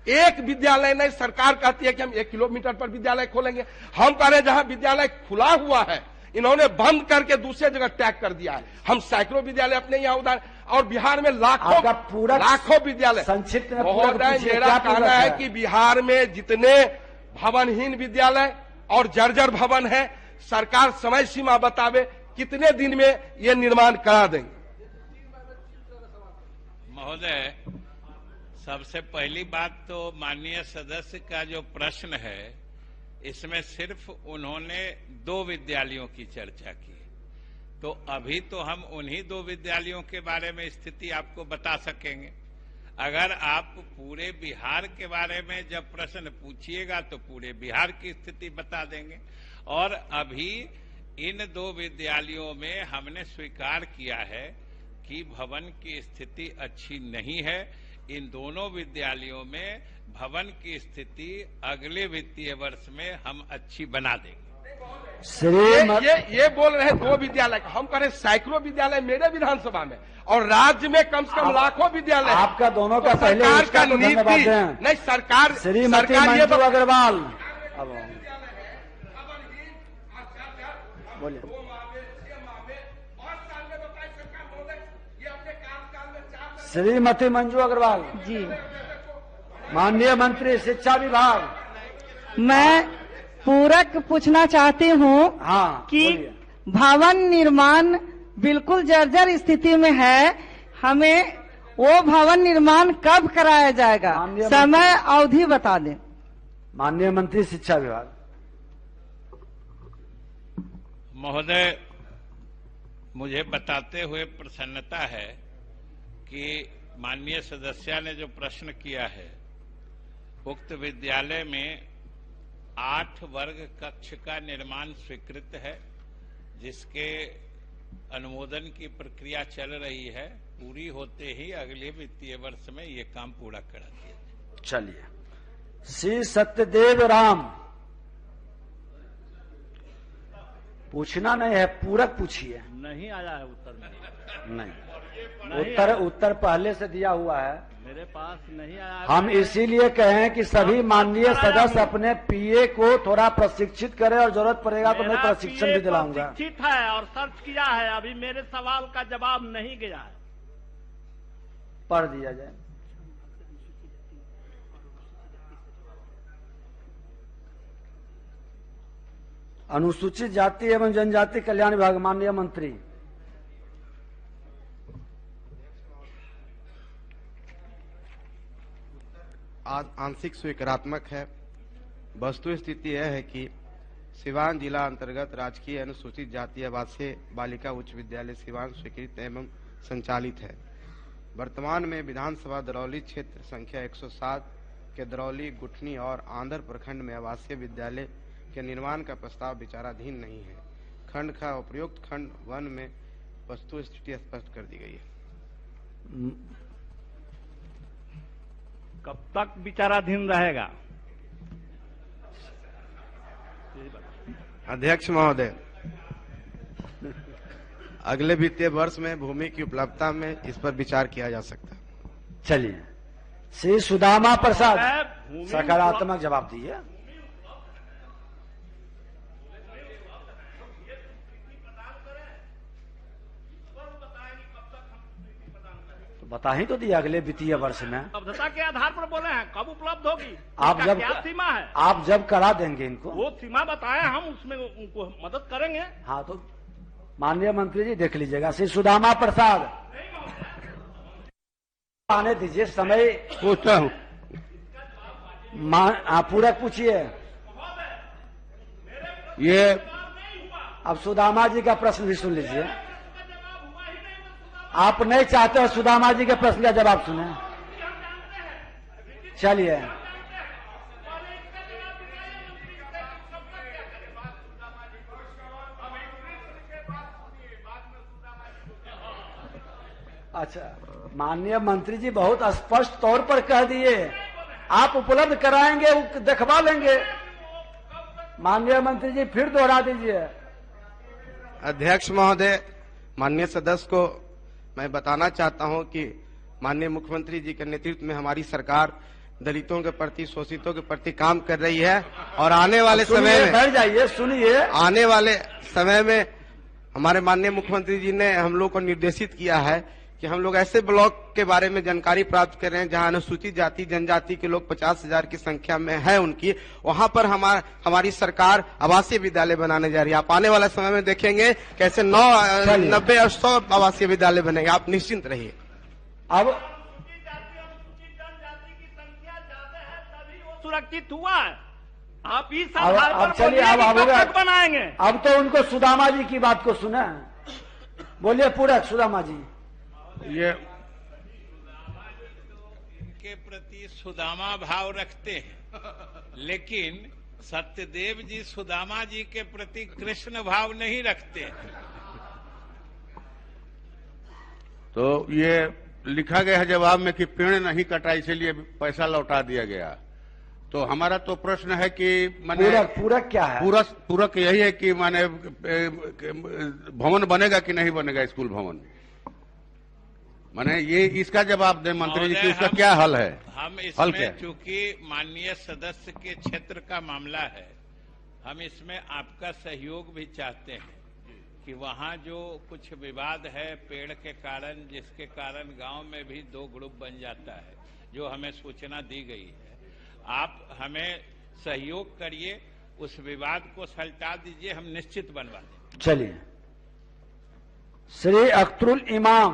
एक विद्यालय नहीं, सरकार कहती है कि हम 1 किलोमीटर पर विद्यालय खोलेंगे। हम कह रहे हैं जहां विद्यालय खुला हुआ है इन्होंने बंद करके दूसरे जगह टैग कर दिया है। हम सैकड़ों विद्यालय अपने यहाँ उदाहरण, और बिहार में लाखों विद्यालय। संक्षिप्त में मेरा कहना है कि बिहार में जितने भवनहीन विद्यालय और जर्जर भवन है, सरकार समय सीमा बतावे कितने दिन में ये निर्माण करा देंगे। महोदय, सबसे पहली बात तो माननीय सदस्य का जो प्रश्न है, इसमें सिर्फ उन्होंने 2 विद्यालयों की चर्चा की, तो अभी तो हम उन्हीं 2 विद्यालयों के बारे में स्थिति आपको बता सकेंगे। अगर आप पूरे बिहार के बारे में जब प्रश्न पूछिएगा तो पूरे बिहार की स्थिति बता देंगे। और अभी इन 2 विद्यालयों में हमने स्वीकार किया है कि भवन की स्थिति अच्छी नहीं है। इन दोनों विद्यालयों में भवन की स्थिति अगले वित्तीय वर्ष में हम अच्छी बना देंगे। ये बोल रहे हैं 2 विद्यालय का, हम कह रहे सैकड़ों विद्यालय मेरे विधानसभा में, और राज्य में कम से कम लाखों विद्यालय। आपका दोनों का पहले सरकार का नीति नहीं, सरकार श्रीमती मंजू अग्रवाल बोलिए। श्रीमती मंजू अग्रवाल जी, माननीय मंत्री शिक्षा विभाग, मैं पूरक पूछना चाहती हूँ कि भवन निर्माण बिल्कुल जर्जर स्थिति में है, हमें वो भवन निर्माण कब कराया जाएगा, समय अवधि बता दें। माननीय मंत्री शिक्षा विभाग। महोदय, मुझे बताते हुए प्रसन्नता है कि माननीय सदस्य ने जो प्रश्न किया है, उक्त विद्यालय में 8 वर्ग कक्ष का निर्माण स्वीकृत है, जिसके अनुमोदन की प्रक्रिया चल रही है। पूरी होते ही अगले वित्तीय वर्ष में ये काम पूरा करा दिया जाए। चलिए, श्री सत्यदेव राम, पूछना नहीं है, पूरक पूछिए। नहीं आया है उत्तर में। नहीं, उत्तर पहले से दिया हुआ है, मेरे पास नहीं आया है। हम इसीलिए कहें कि सभी माननीय सदस्य अपने पीए को थोड़ा प्रशिक्षित करें, और जरूरत पड़ेगा तो मैं प्रशिक्षण भी दिलाऊंगा। प्रशिक्षित है और सर्च किया है, अभी मेरे सवाल का जवाब नहीं गया है। पढ़ दिया जाए। अनुसूचित जाति एवं जनजाति कल्याण विभाग, माननीय मंत्री। आज आंशिक स्वीकारात्मक है। वस्तु स्थिति यह है कि सिवान जिला अंतर्गत राजकीय अनुसूचित जाति आवासीय बालिका उच्च विद्यालय सिवान स्वीकृत एवं संचालित है। वर्तमान में विधानसभा दरौली क्षेत्र संख्या 107 के दरौली, गुठनी और आंध्र प्रखंड में आवासीय विद्यालय के निर्माण का प्रस्ताव विचाराधीन नहीं है। खंड का उपयुक्त खंड 1 में वस्तु स्थिति स्पष्ट कर दी गई है। कब तक विचाराधीन रहेगा? अध्यक्ष महोदय, अगले वित्तीय वर्ष में भूमि की उपलब्धता में इस पर विचार किया जा सकता है। चलिए, श्री सुदामा प्रसाद सकारात्मक जवाब दिए। बता ही तो दिया, अगले वित्तीय वर्ष में। उपलब्धता के आधार पर बोले हैं, कब उपलब्ध होगी? आप जब क्या सीमा है? आप जब करा देंगे इनको, वो सीमा बताएं, हम उसमें उनको मदद करेंगे। हाँ, तो माननीय मंत्री जी देख लीजिएगा। श्री सुदामा प्रसाद आने दीजिए, समय पूछता हूँ। पूरक पूछिए। ये अब सुदामा जी का प्रश्न भी सुन लीजिए। आप नहीं चाहते हो सुदामा जी के प्रश्न का जवाब सुने? चलिए, अच्छा, माननीय मंत्री जी बहुत स्पष्ट तौर पर कह दिए, आप उपलब्ध कराएंगे, दिखवा लेंगे। माननीय मंत्री जी फिर दोहरा दीजिए। अध्यक्ष महोदय, माननीय सदस्य को मैं बताना चाहता हूं कि माननीय मुख्यमंत्री जी के नेतृत्व में हमारी सरकार दलितों के प्रति, शोषितों के प्रति काम कर रही है और आने वाले समय में, बैठ जाइए, सुनिए, आने वाले समय में हमारे माननीय मुख्यमंत्री जी ने हम लोग को निर्देशित किया है कि हम लोग ऐसे ब्लॉक के बारे में जानकारी प्राप्त कर रहे हैं जहां अनुसूचित जाति जनजाति के लोग 50,000 की संख्या में है उनकी, वहां पर हमारी सरकार आवासीय विद्यालय बनाने जा रही है। आप आने वाले समय में देखेंगे कैसे 90 और 100 आवासीय विद्यालय बनेंगे, आप निश्चिंत रहिए। अब सुरक्षित हुआ है, आप इस अब चलिए, अब बनाएंगे। अब तो उनको सुदामा जी की बात को सुना। बोलिए पूरक सुदामा जी। ये के प्रति सुदामा भाव रखते हैं, लेकिन सत्यदेव जी सुदामा जी के प्रति कृष्ण भाव नहीं रखते हैं। तो ये लिखा गया है जवाब में कि पेड़ नहीं कटा इसलिए पैसा लौटा दिया गया। तो हमारा तो प्रश्न है कि माने पूरक क्या है? पूरक यही है कि माने भवन बनेगा कि नहीं बनेगा, स्कूल भवन। माने ये इसका जवाब दे मंत्री जी कि उसका क्या हल है? हम इसमें चूंकि माननीय सदस्य के क्षेत्र का मामला है, हम इसमें आपका सहयोग भी चाहते हैं कि वहाँ जो कुछ विवाद है पेड़ के कारण, जिसके कारण गांव में भी 2 ग्रुप बन जाता है, जो हमें सूचना दी गई है, आप हमें सहयोग करिए, उस विवाद को सलटा दीजिए, हम निश्चित बनवा देंगे। चलिए, श्री अख्तरुल इमाम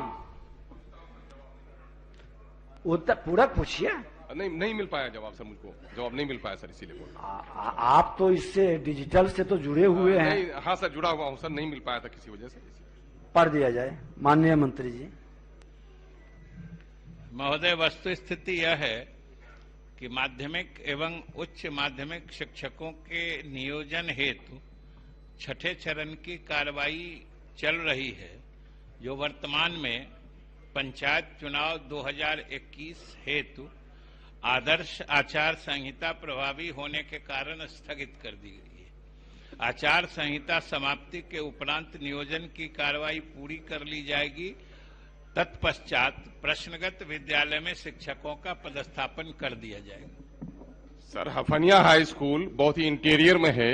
उत्तर पूरक पूछिए। नहीं मिल पाया जवाब सर, मुझको जवाब नहीं मिल पाया सर, इसीलिए बोल रहा हूं। आप तो इससे डिजिटल से तो जुड़े हुए हैं। हाँ सर, जुड़ा हुआ हूं सर, नहीं मिल पाया था किसी वजह से। पढ़ दिया जाए माननीय मंत्री जी। महोदय, वस्तु स्थिति यह है कि माध्यमिक एवं उच्च माध्यमिक शिक्षकों के नियोजन हेतु 6ठे चरण की कार्रवाई चल रही है, जो वर्तमान में पंचायत चुनाव 2021 हेतु आदर्श आचार संहिता प्रभावी होने के कारण स्थगित कर दी गई है। आचार संहिता समाप्ति के उपरांत नियोजन की कार्रवाई पूरी कर ली जाएगी। तत्पश्चात प्रश्नगत विद्यालय में शिक्षकों का पदस्थापन कर दिया जाएगा। सर, हफनिया हाई स्कूल बहुत ही इंटीरियर में है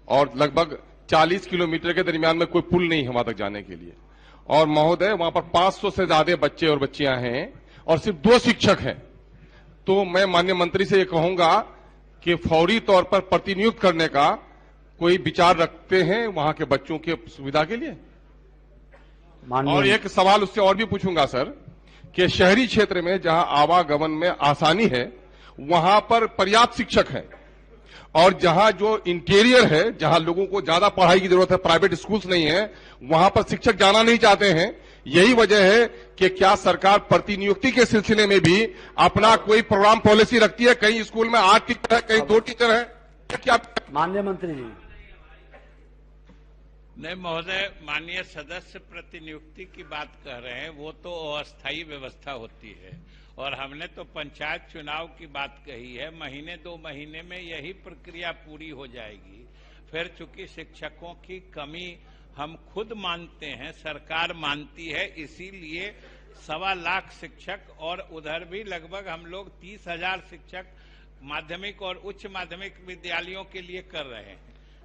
और लगभग 40 किलोमीटर के दरमियान में कोई पुल नहीं है वहां तक जाने के लिए। और महोदय, वहां पर 500 से ज्यादा बच्चे और बच्चियां हैं। और सिर्फ 2 शिक्षक हैं, तो मैं माननीय मंत्री से ये कहूंगा कि फौरी तौर पर प्रतिनियुक्त करने का कोई विचार रखते हैं वहां के बच्चों की सुविधा के लिए। और एक सवाल उससे और भी पूछूंगा सर कि शहरी क्षेत्र में जहां आवागमन में आसानी है वहां पर पर्याप्त शिक्षक हैं, और जहां जो इंटीरियर है, जहां लोगों को ज्यादा पढ़ाई की जरूरत है, प्राइवेट स्कूल्स नहीं है, वहां पर शिक्षक जाना नहीं चाहते हैं। यही वजह है कि क्या सरकार प्रतिनियुक्ति के सिलसिले में भी अपना कोई प्रोग्राम पॉलिसी रखती है? कहीं स्कूल में 8 टीचर है, कहीं 2 टीचर है, क्या? माननीय मंत्री जी। नहीं महोदय, माननीय सदस्य प्रतिनियुक्ति की बात कर रहे हैं, वो तो अस्थायी व्यवस्था होती है, और हमने तो पंचायत चुनाव की बात कही है। महीने 2 महीने में यही प्रक्रिया पूरी हो जाएगी। फिर चूंकि शिक्षकों की कमी हम खुद मानते हैं, सरकार मानती है, इसीलिए 1.25 लाख शिक्षक, और उधर भी लगभग हम लोग 30,000 शिक्षक माध्यमिक और उच्च माध्यमिक विद्यालयों के लिए कर रहे हैं।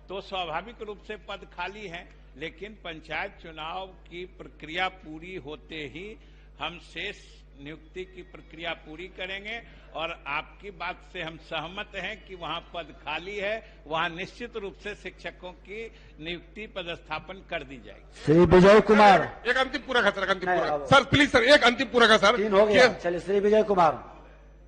तो स्वाभाविक रूप से पद खाली हैं, लेकिन पंचायत चुनाव की प्रक्रिया पूरी होते ही हम शेष नियुक्ति की प्रक्रिया पूरी करेंगे। और आपकी बात से हम सहमत हैं कि वहां पद खाली है, वहां निश्चित रूप से शिक्षकों की नियुक्ति पदस्थापन कर दी जाएगी। श्री विजय कुमार। एक अंतिम पूरा सर, अंतिम पूरा सर, प्लीज सर, एक अंतिम पूरा सर। 3 हो गया। चलिए श्री विजय कुमार।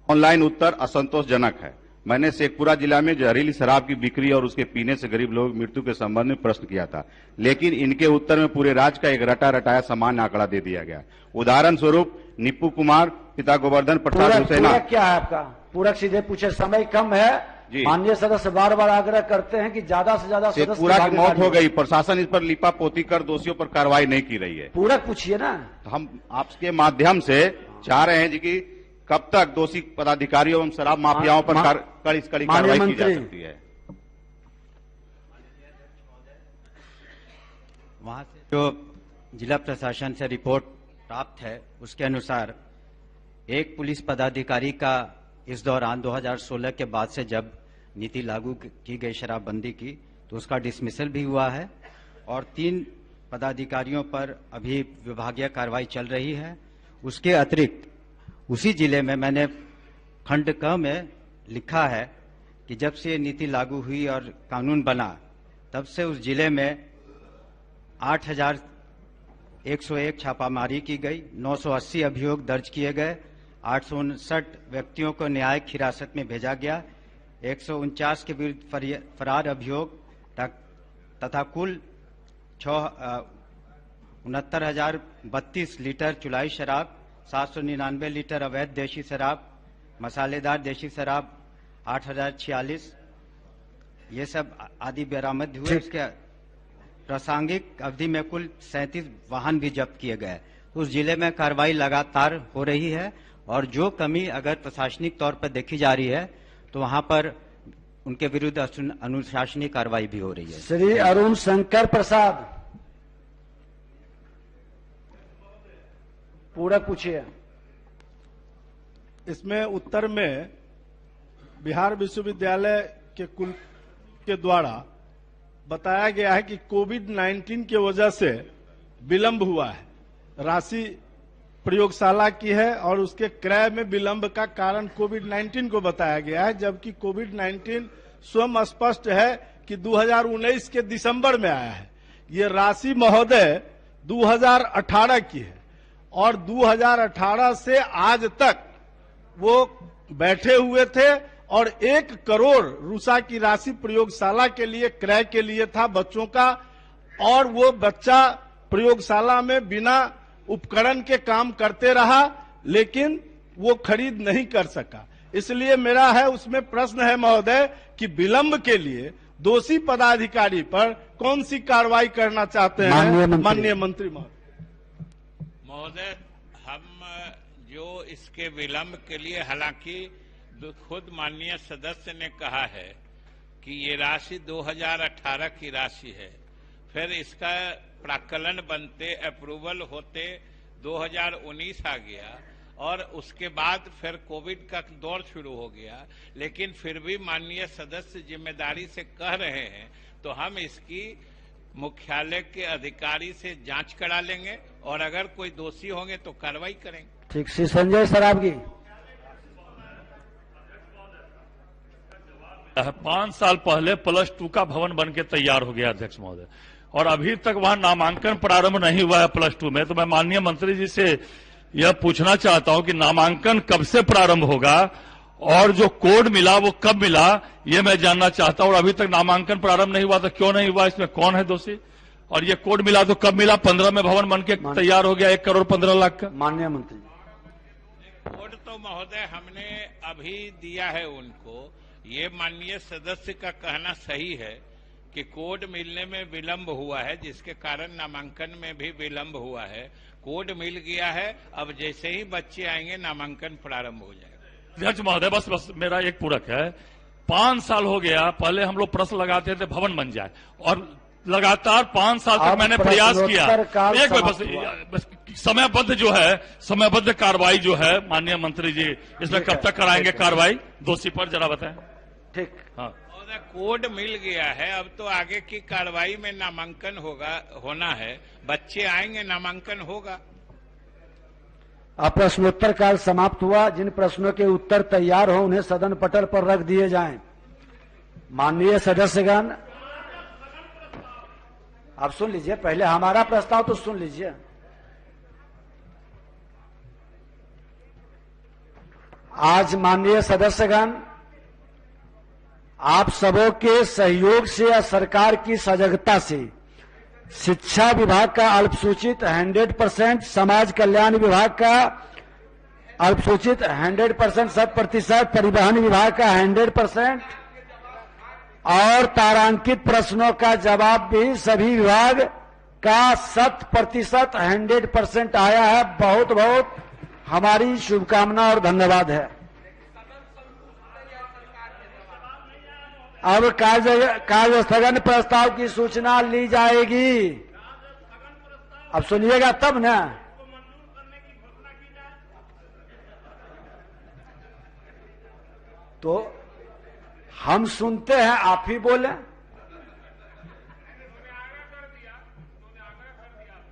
ऑनलाइन उत्तर असंतोषजनक है। मैंने शेखपुरा जिला में जहरीली शराब की बिक्री और उसके पीने से गरीब लोग मृत्यु के संबंध में प्रश्न किया था, लेकिन इनके उत्तर में पूरे राज्य का एक रटा रटाया सामान्य आंकड़ा दे दिया गया। उदाहरण स्वरूप निप्पू कुमार, पिता गोवर्धन प्रसाद हुसैना। पूरक क्या है आपका? पूरक सीधे पूछे, समय कम है। माननीय सदस्य बार बार आग्रह करते हैं कि ज्यादा से ज्यादा सदस्य। शेखपुरा की मौत हो गई, प्रशासन इस पर लिपा पोती कर दोषियों पर कार्रवाई नहीं की रही है। पूरक पूछिए ना। हम आपके माध्यम से चाह रहे हैं जी कि कब तक दोषी पदाधिकारियों एवं शराब माफियाओं पर कड़ी कार्रवाई की जा सकती है? वहां से जो जिला प्रशासन से रिपोर्ट प्राप्त है उसके अनुसार एक पुलिस पदाधिकारी का इस दौरान 2016 के बाद से जब नीति लागू की गई शराबबंदी की, तो उसका डिसमिसल भी हुआ है, और 3 पदाधिकारियों पर अभी विभागीय कार्रवाई चल रही है। उसके अतिरिक्त उसी जिले में मैंने खंड क में लिखा है कि जब से ये नीति लागू हुई और कानून बना, तब से उस जिले में 8,101 छापामारी की गई, 980 अभियोग दर्ज किए गए, 859 व्यक्तियों को न्यायिक हिरासत में भेजा गया, 149 के विरुद्ध फरार अभियोग तथा कुल 69,032 लीटर चुलाई शराब, 799 लीटर अवैध देशी शराब, मसालेदार देशी शराब 8,046, ये सब आदि बरामद हुए। इसके प्रासंगिक अवधि में कुल 37 वाहन भी जब्त किए गए। उस जिले में कार्रवाई लगातार हो रही है, और जो कमी अगर प्रशासनिक तौर पर देखी जा रही है तो वहां पर उनके विरुद्ध अनुशासनिक कार्रवाई भी हो रही है। श्री अरुण शंकर प्रसाद, पूरा पूछिए। इसमें उत्तर में बिहार विश्वविद्यालय के कुल के द्वारा बताया गया है कि कोविड-19 की वजह से विलंब हुआ है। राशि प्रयोगशाला की है और उसके क्रय में विलंब का कारण कोविड-19 को बताया गया है, जबकि कोविड-19 स्वयं स्पष्ट है कि 2019 के दिसंबर में आया है। ये राशि महोदय 2018 की है, और 2018 से आज तक वो बैठे हुए थे, और 1 करोड़ रूसा की राशि प्रयोगशाला के लिए क्रय के लिए था बच्चों का, और वो बच्चा प्रयोगशाला में बिना उपकरण के काम करते रहा, लेकिन वो खरीद नहीं कर सका। इसलिए मेरा है उसमें प्रश्न है महोदय कि विलंब के लिए दोषी पदाधिकारी पर कौन सी कार्रवाई करना चाहते हैं माननीय मंत्री महोदय? हम जो इसके विलंब के लिए, हालांकि खुद माननीय सदस्य ने कहा है कि ये राशि 2018 की राशि है, फिर इसका प्राक्कलन बनते, अप्रूवल होते 2019 आ गया, और उसके बाद फिर कोविड का दौर शुरू हो गया। लेकिन फिर भी माननीय सदस्य जिम्मेदारी से कह रहे हैं, तो हम इसकी मुख्यालय के अधिकारी से जांच करा लेंगे, और अगर कोई दोषी होंगे तो कार्रवाई करेंगे। ठीक, श्री संजय सरावगी। 5 साल पहले +2 का भवन बन के तैयार हो गया अध्यक्ष महोदय, और अभी तक वहां नामांकन प्रारंभ नहीं हुआ है +2 में। तो मैं माननीय मंत्री जी से यह पूछना चाहता हूं कि नामांकन कब से प्रारंभ होगा और जो कोड मिला वो कब मिला, ये मैं जानना चाहता हूं। और अभी तक नामांकन प्रारंभ नहीं हुआ तो क्यों नहीं हुआ, इसमें कौन है दोषी? और ये कोड मिला तो कब मिला? 15 में भवन बन के तैयार हो गया 1,15,00,000 का। माननीय मंत्री, कोड तो महोदय हमने अभी दिया है उनको। ये माननीय सदस्य का कहना सही है कि कोड मिलने में विलंब हुआ है, जिसके कारण नामांकन में भी विलंब हुआ है। कोड मिल गया है, अब जैसे ही बच्चे आएंगे नामांकन प्रारंभ हो जाएगा। अध्यक्ष महोदय, बस मेरा एक पूरक है। 5 साल हो गया, पहले हम लोग प्रश्न लगाते थे भवन बन जाए, और लगातार 5 साल तक मैंने प्रयास किया। एक बस समयबद्ध जो है, समयबद्ध कार्रवाई जो है माननीय मंत्री जी, इसमें कब तक कराएंगे कार्रवाई दोषी पर, जरा बताएं। ठीक, हाँ, कोड मिल गया है, अब तो आगे की कार्रवाई में नामांकन होना है। बच्चे आएंगे, नामांकन होगा। अब प्रश्नोत्तर काल समाप्त हुआ। जिन प्रश्नों के उत्तर तैयार हो उन्हें सदन पटल पर रख दिए जाएं। माननीय सदस्यगण, आप सुन लीजिए, पहले हमारा प्रस्ताव तो सुन लीजिए। आज माननीय सदस्यगण, आप सबों के सहयोग से या सरकार की सजगता से शिक्षा विभाग का अल्पसूचित 100%, समाज कल्याण विभाग का अल्पसूचित 100%, 100%, परिवहन विभाग का 100% और तारांकित प्रश्नों का जवाब भी सभी विभाग का 100% 100% आया है। बहुत बहुत हमारी शुभकामना और धन्यवाद है। अब कार्य स्थगन प्रस्ताव की सूचना ली जाएगी। अब सुनिएगा तब ना। तो हम सुनते हैं, आप ही बोले।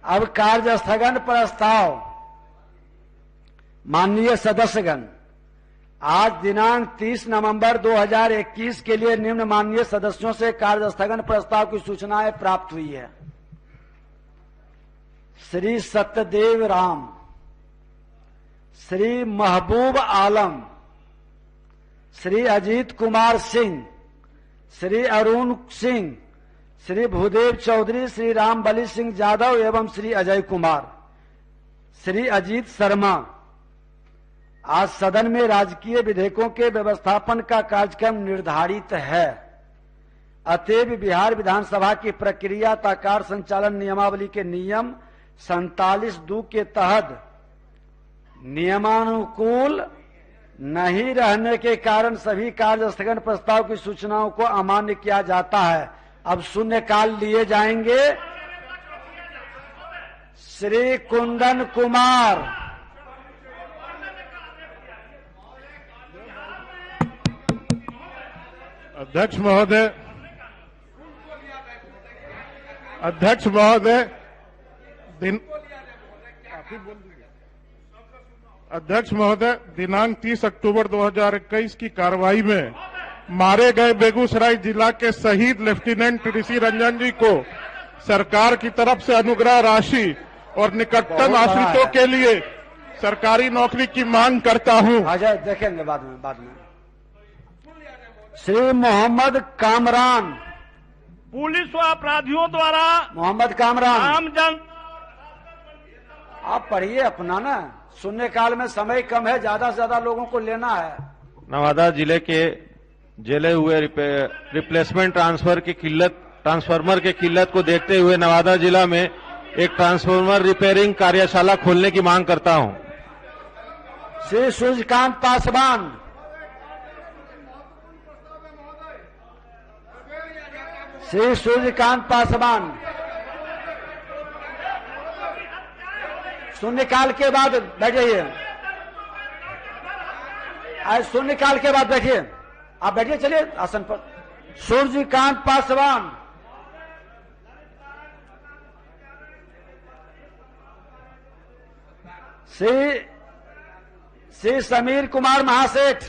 अब कार्य स्थगन प्रस्ताव, माननीय सदस्यगण, आज दिनांक 30 नवंबर 2021 के लिए निम्न माननीय सदस्यों से कार्य स्थगन प्रस्ताव की सूचनाएं प्राप्त हुई है। श्री सत्यदेव राम, श्री महबूब आलम, श्री अजीत कुमार सिंह, श्री अरुण सिंह, श्री भूदेव चौधरी, श्री रामबली सिंह यादव एवं श्री अजय कुमार, श्री अजीत शर्मा। आज सदन में राजकीय विधेयकों के व्यवस्थापन का कार्यक्रम निर्धारित है। अतएव बिहार विधानसभा की प्रक्रिया ताकार संचालन नियमावली के नियम 47(2) के तहत नियमानुकूल नहीं रहने के कारण सभी कार्य स्थगन प्रस्ताव की सूचनाओं को अमान्य किया जाता है। अब शून्यकाल लिए जाएंगे। श्री कुंदन कुमार, अध्यक्ष महोदय, अध्यक्ष महोदय, अध्यक्ष महोदय, दिनांक 30 अक्टूबर 2021 की कार्रवाई में मारे गए बेगूसराय जिला के शहीद लेफ्टिनेंट ऋषि रंजन जी को सरकार की तरफ से अनुग्रह राशि और निकटतम आश्रितों के लिए सरकारी नौकरी की मांग करता हूं। देखेंगे बाद में। श्री मोहम्मद कामरान, पुलिस व अपराधियों द्वारा मोहम्मद कामरान, आम जन, आप पढ़िए अपना ना। शून्यकाल में समय कम है, ज्यादा से ज्यादा लोगों को लेना है। नवादा जिले के जले हुए रिप्लेसमेंट ट्रांसफार्मर की किल्लत को देखते हुए नवादा जिला में एक ट्रांसफार्मर रिपेयरिंग कार्यशाला खोलने की मांग करता हूं। श्री सूर्यकांत पासवान, श्री सूर्यकांत पासवान, शून्यकाल के बाद बैठिए। आज शून्यकाल के बाद बैठिए, आप बैठिए, चलिए आसन पर। सूर्यकांत पासवान, श्री श्री समीर कुमार महासेठ।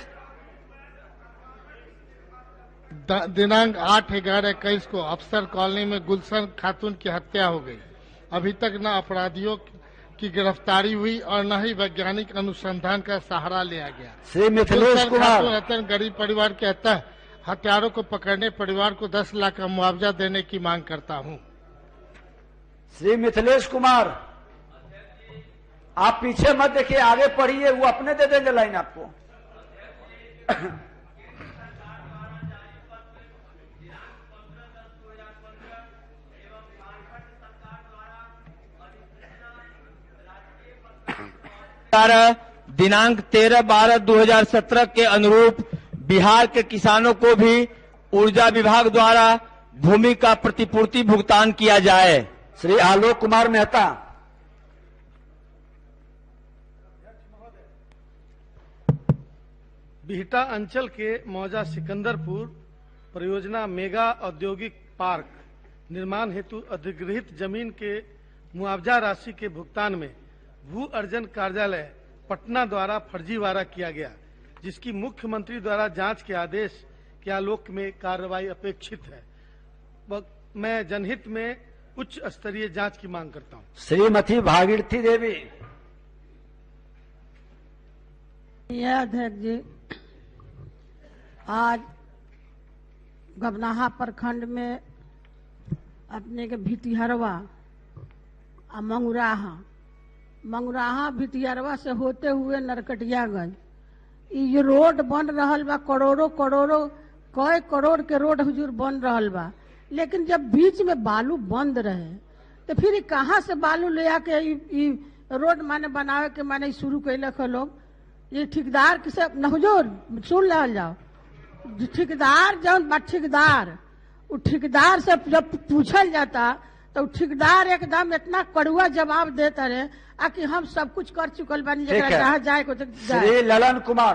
दिनांक 8/11/21 को अफसर कॉलोनी में गुलशन खातून की हत्या हो गई। अभी तक न अपराधियों की गिरफ्तारी हुई और न ही वैज्ञानिक अनुसंधान का सहारा लिया गया। श्री मिथिलेश कुमार। खातून गरीब परिवार के हत्यारों को पकड़ने परिवार को 10 लाख का मुआवजा देने की मांग करता हूं। श्री मिथिलेश कुमार, आप पीछे मत देखिए, आगे पढ़िए, वो अपने दे देंगे लाइन आपको। दिनांक 13/12/2017 के अनुरूप बिहार के किसानों को भी ऊर्जा विभाग द्वारा भूमि का प्रतिपूर्ति भुगतान किया जाए। श्री आलोक कुमार मेहता। बिहटा अंचल के मौजा सिकंदरपुर परियोजना मेगा औद्योगिक पार्क निर्माण हेतु अधिग्रहित जमीन के मुआवजा राशि के भुगतान में भू अर्जन कार्यालय पटना द्वारा फर्जीवाड़ा किया गया, जिसकी मुख्यमंत्री द्वारा जांच के आदेश के आलोक में कार्रवाई अपेक्षित है। मैं जनहित में उच्च स्तरीय जांच की मांग करता हूं। श्रीमती भागीरथी देवी। अध्यक्ष जी, आज गबनाहा प्रखंड में अपने के भितिहरवा और मंगुराहा भितिहरवा से होते हुए नरकटियागंज ये रोड बन रहल बा। करोड़ों कई करोड़ के रोड हुजूर बन रहल बा, लेकिन जब बीच में बालू बंद रहे तो फिर कहाँ से बालू ले आके रोड माने बनावे के माने शुरू कैलक लोग। ये ठेकेदार किसे न हुजूर सुन ले जाओ, ठेकेदार जौन बा ठेकेदार, वो ठेकेदार से जब पूछल जाता तो ठेकेदार एकदम इतना कड़ुआ जवाब देता रहे कि हम सब कुछ कर चुकल बानी, जहाँ जाए को श्री ललन कुमार।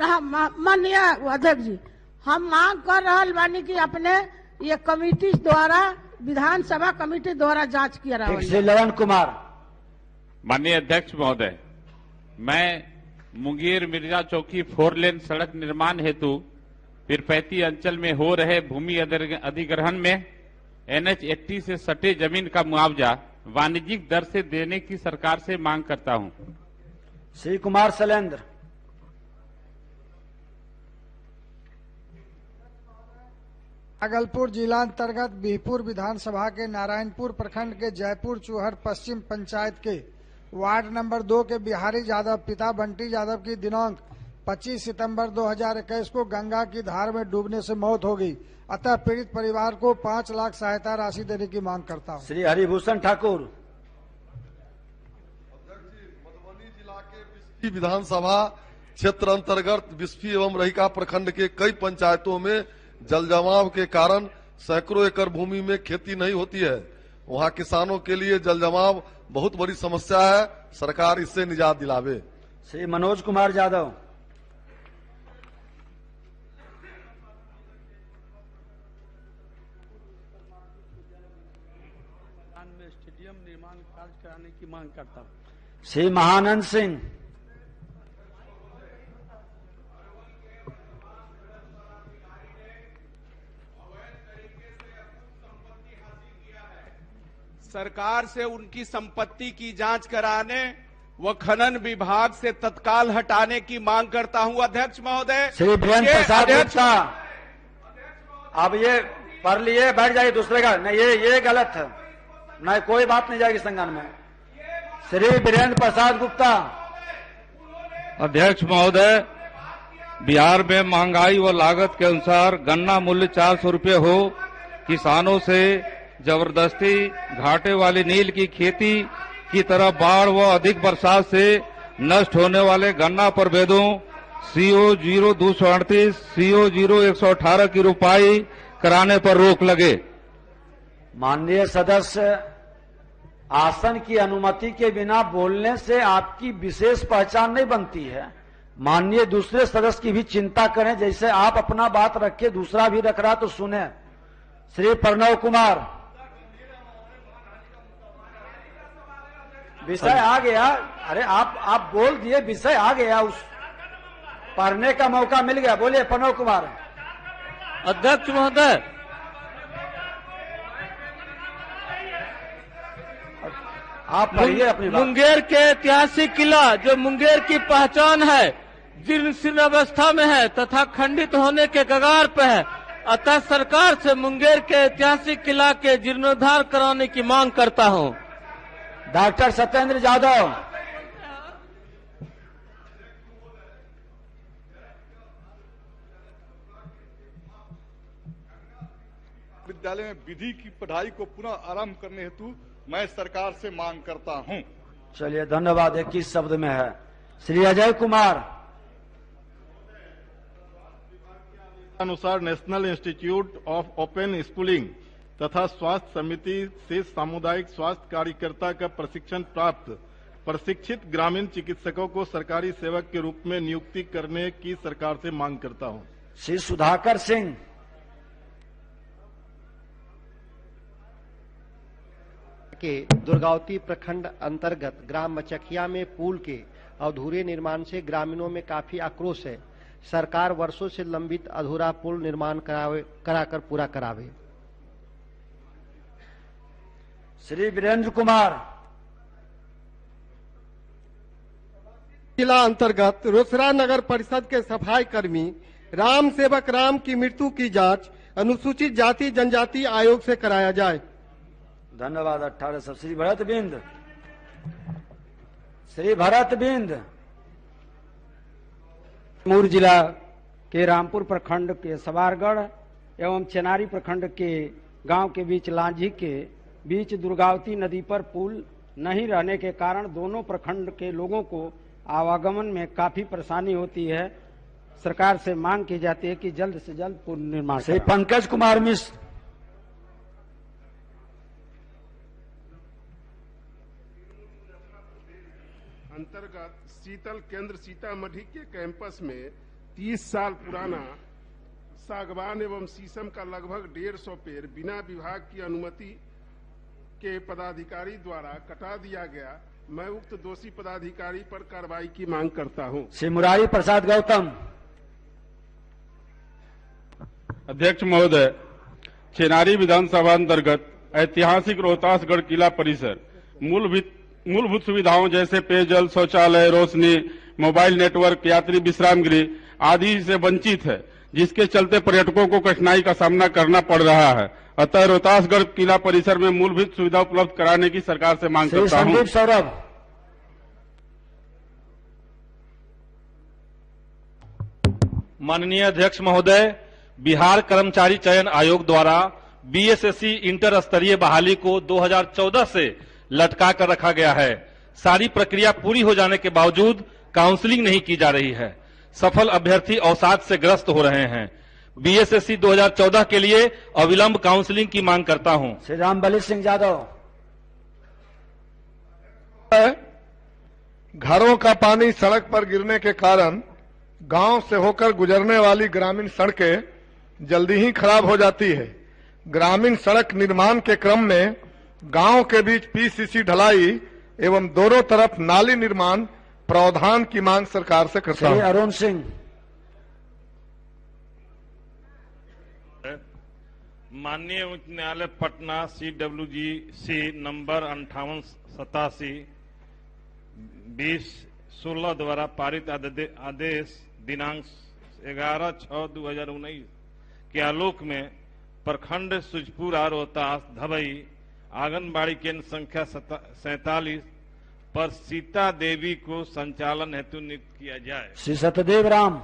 हम माननीय अध्यक्ष जी, हम मांग कर रहल बानी कि अपने ये कमेटी द्वारा विधानसभा कमेटी द्वारा जांच किया रहा। श्री ललन कुमार। माननीय अध्यक्ष महोदय, मैं मुंगेर मिर्जा चौकी 4 लेन सड़क निर्माण हेतु पीरपैती अंचल में हो रहे भूमि अधिग्रहण में NH 80 से सटे जमीन का मुआवजा वाणिज्यिक दर से देने की सरकार से मांग करता हूं। श्री कुमार शैलेंद्र। भागलपुर जिला अंतर्गत बिहपुर विधानसभा के नारायणपुर प्रखंड के जयपुर चूहर पश्चिम पंचायत के वार्ड नंबर 2 के बिहारी यादव पिता बंटी यादव की दिनांक 25 सितंबर 2021 को गंगा की धार में डूबने से मौत हो गई। अतः पीड़ित परिवार को 5 लाख सहायता राशि देने की मांग करता हूं। श्री हरिभूषण ठाकुर। मधुबनी जिला के बिस्फी विधानसभा क्षेत्र अंतर्गत बिस्फी एवं रहिका प्रखंड के कई पंचायतों में जल जमाव के कारण सैकड़ों एकड़ भूमि में खेती नहीं होती है। वहां किसानों के लिए जल जमाव बहुत बड़ी समस्या है, सरकार इससे निजात दिलावे। श्री मनोज कुमार यादव। स्टेडियम निर्माण कार्य कराने की मांग करता हूं। श्री महानंद सिंह। सरकार से उनकी संपत्ति की जांच कराने व खनन विभाग से तत्काल हटाने की मांग करता हूं अध्यक्ष महोदय। श्री वीरेंद्र प्रसाद गुप्ता। अब ये पढ़ लिए बैठ जाइए दूसरे का, नहीं ये गलत है, नहीं कोई बात नहीं जाएगी संज्ञान में। श्री वीरेंद्र प्रसाद गुप्ता। अध्यक्ष महोदय, बिहार में महंगाई व लागत के अनुसार गन्ना मूल्य 400 रुपये हो, किसानों से जबरदस्ती घाटे वाली नील की खेती की तरह बाढ़ व अधिक बरसात से नष्ट होने वाले गन्ना प्रभेदों CO 0238, CO 0118 की रुपाई कराने पर रोक लगे। माननीय सदस्य, आसन की अनुमति के बिना बोलने से आपकी विशेष पहचान नहीं बनती है। माननीय दूसरे सदस्य की भी चिंता करें, जैसे आप अपना बात रखे दूसरा भी रख रहा तो सुने। श्री प्रणव कुमार। विषय आ गया, अरे आप बोल दिए, विषय आ गया, उस पढ़ने का मौका मिल गया। बोलिए प्रणव कुमार। अध्यक्ष महोदय, आप पढ़िए अपनी बात। मुंगेर के ऐतिहासिक किला जो मुंगेर की पहचान है, जीर्ण अवस्था में है तथा खंडित होने के कगार पर है। अतः सरकार से मुंगेर के ऐतिहासिक किला के जीर्णोद्धार कराने की मांग करता हूं। डॉक्टर सत्येंद्र यादव। विद्यालय में विधि की पढ़ाई को पुनः आरंभ करने हेतु मैं सरकार से मांग करता हूं। चलिए धन्यवाद। 21 शब्द में है श्री अजय कुमार। अनुसार national institute of open schooling तथा स्वास्थ्य समिति से सामुदायिक स्वास्थ्य कार्यकर्ता का प्रशिक्षण प्राप्त प्रशिक्षित ग्रामीण चिकित्सकों को सरकारी सेवक के रूप में नियुक्ति करने की सरकार से मांग करता हूं। श्री सुधाकर सिंह। के दुर्गावती प्रखंड अंतर्गत ग्राम मचखिया में पुल के अधूरे निर्माण से ग्रामीणों में काफी आक्रोश है। सरकार वर्षों से लंबित अधूरा पुल निर्माण कराकर पूरा करावे। श्री वीरेंद्र कुमार। जिला अंतर्गत रोसड़ा नगर परिषद के सफाई कर्मी राम सेवक राम की मृत्यु की जांच अनुसूचित जाति जनजाति आयोग से कराया जाए। धन्यवाद। 1800। श्री भरत बिंद। श्री भरत बिंद। कैमूर जिला के रामपुर प्रखंड के सवारगढ़ एवं चेनारी प्रखंड के गांव के बीच लांझी के बीच दुर्गावती नदी पर पुल नहीं रहने के कारण दोनों प्रखंड के लोगों को आवागमन में काफी परेशानी होती है। सरकार से मांग की जाती है कि जल्द से जल्द पुल निर्माण। श्री पंकज कुमार मिश्र। अंतर्गत शीतल केंद्र सीतामढ़ी के कैंपस में 30 साल पुराना सागवान एवं शीशम का लगभग 150 पेड़ बिना विभाग की अनुमति के पदाधिकारी द्वारा कटा दिया गया। मैं उक्त दोषी पदाधिकारी पर कार्रवाई की मांग करता हूं। श्री मुरारी प्रसाद गौतम। अध्यक्ष महोदय, चेनारी विधानसभा अंतर्गत ऐतिहासिक रोहतासगढ़ किला परिसर मूलभूत सुविधाओं जैसे पेयजल, शौचालय, रोशनी, मोबाइल नेटवर्क, यात्री विश्राम गृह आदि से वंचित है, जिसके चलते पर्यटकों को कठिनाई का सामना करना पड़ रहा है। अतः रोहतासगढ़ किला परिसर में मूलभूत सुविधा उपलब्ध कराने की सरकार से मांग करता हूं। सौरभ। माननीय अध्यक्ष महोदय, बिहार कर्मचारी चयन आयोग द्वारा बीएसएससी इंटर स्तरीय बहाली को 2014 से लटका कर रखा गया है। सारी प्रक्रिया पूरी हो जाने के बावजूद काउंसलिंग नहीं की जा रही है। सफल अभ्यर्थी अवसाद से ग्रस्त हो रहे हैं। बीएसएससी 2014 के लिए अविलंब काउंसलिंग की मांग करता हूं। श्री रामबली सिंह यादव। घरों का पानी सड़क पर गिरने के कारण गांव से होकर गुजरने वाली ग्रामीण सड़कें जल्दी ही खराब हो जाती है। ग्रामीण सड़क निर्माण के क्रम में गांव के बीच पीसीसी ढलाई एवं दोनों तरफ नाली निर्माण प्रावधान की मांग सरकार से करता हूं। अरुण सिंह। माननीय उच्च न्यायालय पटना CWG नंबर 5887/2016 द्वारा पारित आदेश दिनांक 11/6/2019 के आलोक में प्रखंड सुजपुरा, रोहतास, धबई आंगनबाड़ी केंद्र संख्या 47 पर सीता देवी को संचालन हेतु नियुक्त किया जाए। श्री सत्यदेव राम।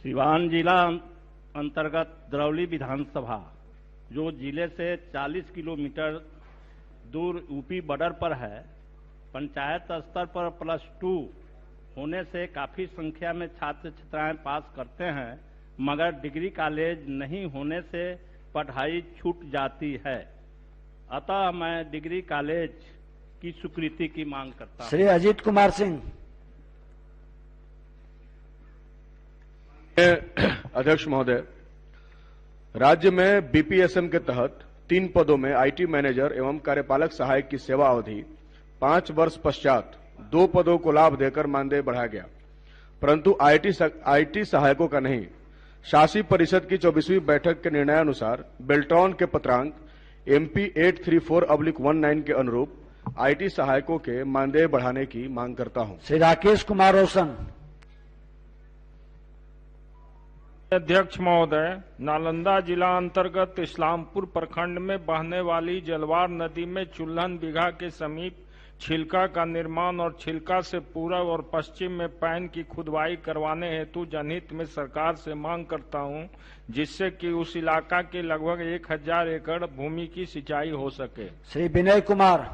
सिवान जिला अंतर्गत दरौली विधानसभा जो जिले से 40 किलोमीटर दूर यूपी बॉर्डर पर है, पंचायत स्तर पर +2 होने से काफी संख्या में छात्र छात्राएं पास करते हैं, मगर डिग्री कॉलेज नहीं होने से पढ़ाई छूट जाती है। अतः मैं डिग्री कॉलेज की स्वीकृति की मांग करता हूं। श्री अजीत कुमार सिंह। अध्यक्ष महोदय, राज्य में बीपीएसएम के तहत 3 पदों में आईटी मैनेजर एवं कार्यपालक सहायक की सेवा अवधि 5 वर्ष पश्चात 2 पदों को लाभ देकर मानदेय बढ़ाया गया, परंतु आईटी सहायकों का नहीं। शासी परिषद की 24वीं बैठक के निर्णयानुसार बेल्ट्रॉन के पत्रांक MP 834/19 के अनुरूप आईटी सहायकों के मानदेय बढ़ाने की मांग करता हूं। श्री राकेश कुमार रोशन। अध्यक्ष महोदय, नालंदा जिला अंतर्गत इस्लामपुर प्रखंड में बहने वाली जलवार नदी में चुल्हन बीघा के समीप छिलका का निर्माण और छिलका से पूर्व और पश्चिम में पैन की खुदवाई करवाने हेतु जनहित में सरकार से मांग करता हूं, जिससे कि उस इलाका के लगभग 1000 एकड़ भूमि की सिंचाई हो सके। श्री विनय कुमार।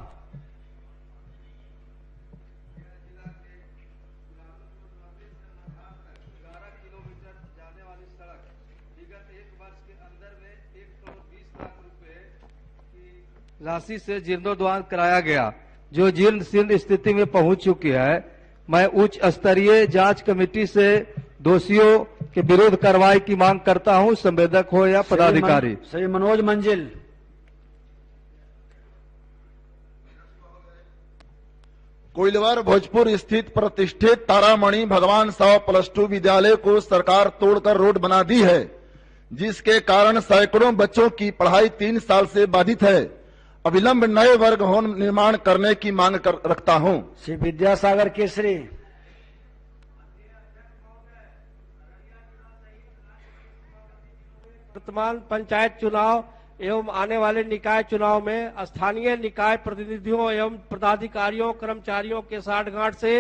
राशि से जीर्णोद्धार कराया गया, जो जीर्ण शीर्ण स्थिति में पहुंच चुकी है। मैं उच्च स्तरीय जांच कमेटी से दोषियों के विरुद्ध कार्रवाई की मांग करता हूं, संवेदक हो या पदाधिकारी। श्री मनोज मंजिल। कोइलवर भोजपुर स्थित प्रतिष्ठित तारामणि भगवान साव +2 विद्यालय को सरकार तोड़कर रोड बना दी है, जिसके कारण सैकड़ों बच्चों की पढ़ाई 3 साल से बाधित है। अविलंब नए वर्ग भवन निर्माण करने की मांग रखता हूं। श्री विद्यासागर केसरी। वर्तमान पंचायत चुनाव एवं आने वाले निकाय चुनाव में स्थानीय निकाय प्रतिनिधियों एवं पदाधिकारियों कर्मचारियों के साठगांठ से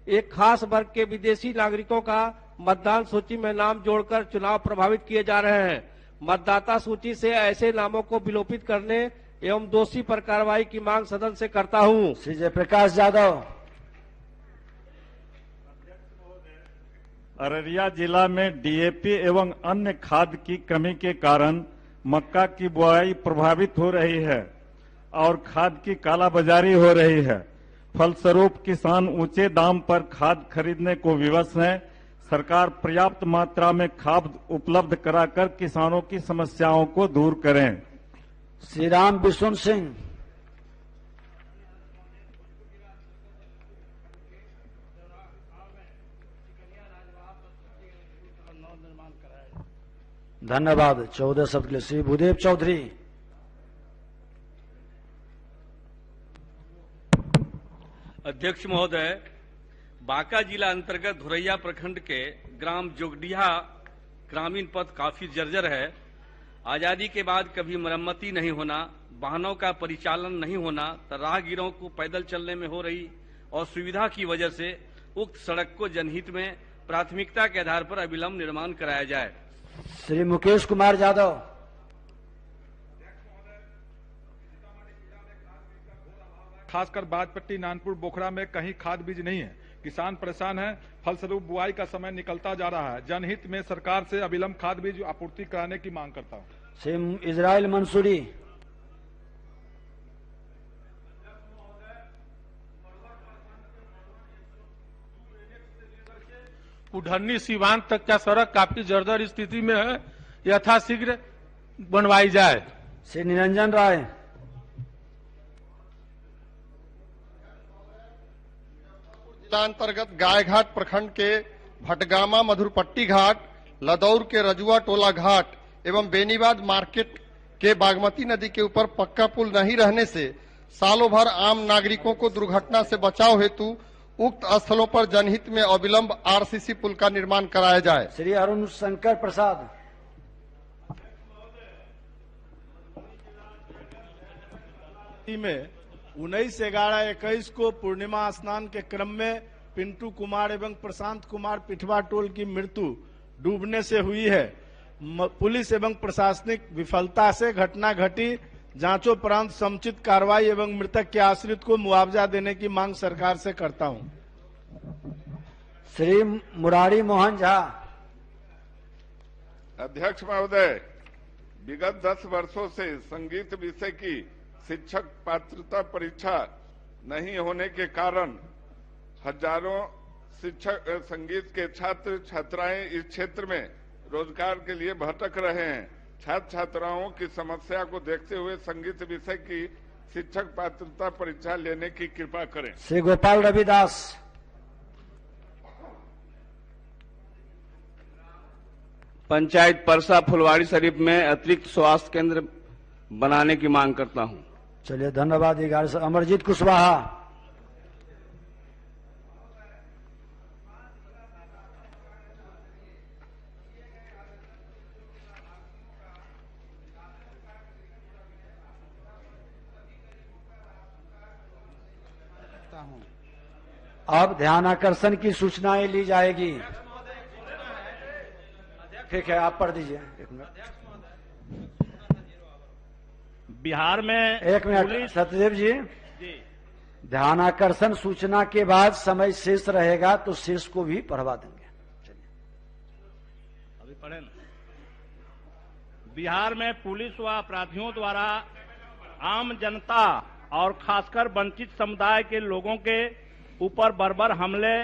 एक खास वर्ग के विदेशी नागरिकों का मतदान सूची में नाम जोड़कर चुनाव प्रभावित किए जा रहे हैं। मतदाता सूची से ऐसे नामों को विलोपित करने एवं दोषी पर कार्रवाई की मांग सदन से करता हूं। श्री जयप्रकाश यादव। अररिया जिला में डीएपी एवं अन्य खाद की कमी के कारण मक्का की बुआई प्रभावित हो रही है और खाद की कालाबाजारी हो रही है। फलस्वरूप किसान ऊंचे दाम पर खाद खरीदने को विवश हैं। सरकार पर्याप्त मात्रा में खाद उपलब्ध कराकर किसानों की समस्याओं को दूर करें। श्री राम बिशुन सिंह। धन्यवाद। 14 शब्द के लिए श्री भूदेव चौधरी। अध्यक्ष महोदय, बांका जिला अंतर्गत धुरैया प्रखंड के ग्राम जोगडिहा ग्रामीण पथ काफी जर्जर है। आजादी के बाद कभी मरम्मती नहीं होना, वाहनों का परिचालन नहीं होना, तो राहगीरों को पैदल चलने में हो रही असुविधा की वजह से उक्त सड़क को जनहित में प्राथमिकता के आधार पर अविलंब निर्माण कराया जाए। श्री मुकेश कुमार यादव। खासकर बाजपट्टी, नानपुर, बोखरा में कहीं खाद बीज नहीं है। किसान परेशान है, फलस्वरूप बुआई का समय निकलता जा रहा है। जनहित में सरकार से अविलंब खाद बीज आपूर्ति कराने की मांग करता हूं। श्री इजराइल मंसूरी। कुढ़नी सीवान तक का सड़क काफी जर्जर स्थिति में है, यथाशीघ्र बनवाई जाए। श्री निरंजन राय। जिला अंतर्गत गायघाट प्रखंड के भटगामा मधुरपट्टी घाट, लदौर के रजुआ टोला घाट एवं बेनीबाद मार्केट के बागमती नदी के ऊपर पक्का पुल नहीं रहने से सालों भर आम नागरिकों को दुर्घटना से बचाव हेतु उक्त स्थलों पर जनहित में अविलंब आरसीसी पुल का निर्माण कराया जाए। श्री अरुण शंकर प्रसाद। में 19/11/21 को पूर्णिमा स्नान के क्रम में पिंटू कुमार एवं प्रशांत कुमार पिठवा टोल की मृत्यु डूबने से हुई है। पुलिस एवं प्रशासनिक विफलता से घटना घटी। जांचों उपरांत समुचित कार्रवाई एवं मृतक के आश्रित को मुआवजा देने की मांग सरकार से करता हूं। श्री मुरारी मोहन झा। अध्यक्ष महोदय, विगत 10 वर्षों से संगीत विषय की शिक्षक पात्रता परीक्षा नहीं होने के कारण हजारों शिक्षक संगीत के छात्र छात्राएं इस क्षेत्र में रोजगार के लिए भटक रहे हैं। छात्र छात्राओं की समस्या को देखते हुए संगीत विषय की शिक्षक पात्रता परीक्षा लेने की कृपा करें। श्री गोपाल रविदास। पंचायत परसा फुलवाड़ी शरीफ में अतिरिक्त स्वास्थ्य केंद्र बनाने की मांग करता हूं। चलिए धन्यवाद। 11 से अमरजीत कुशवाहा। अब ध्यान आकर्षण की सूचनाएं ली जाएगी। ठीक है, आप पढ़ दीजिए। एक मिनट। बिहार में एक मिनट सत्यदेव जी, ध्यान आकर्षण सूचना के बाद समय शेष रहेगा तो शेष को भी पढ़वा देंगे। चलिए अभी पढ़े ना। बिहार में पुलिस व अपराधियों द्वारा आम जनता और खासकर वंचित समुदाय के लोगों के ऊपर बर्बर हमले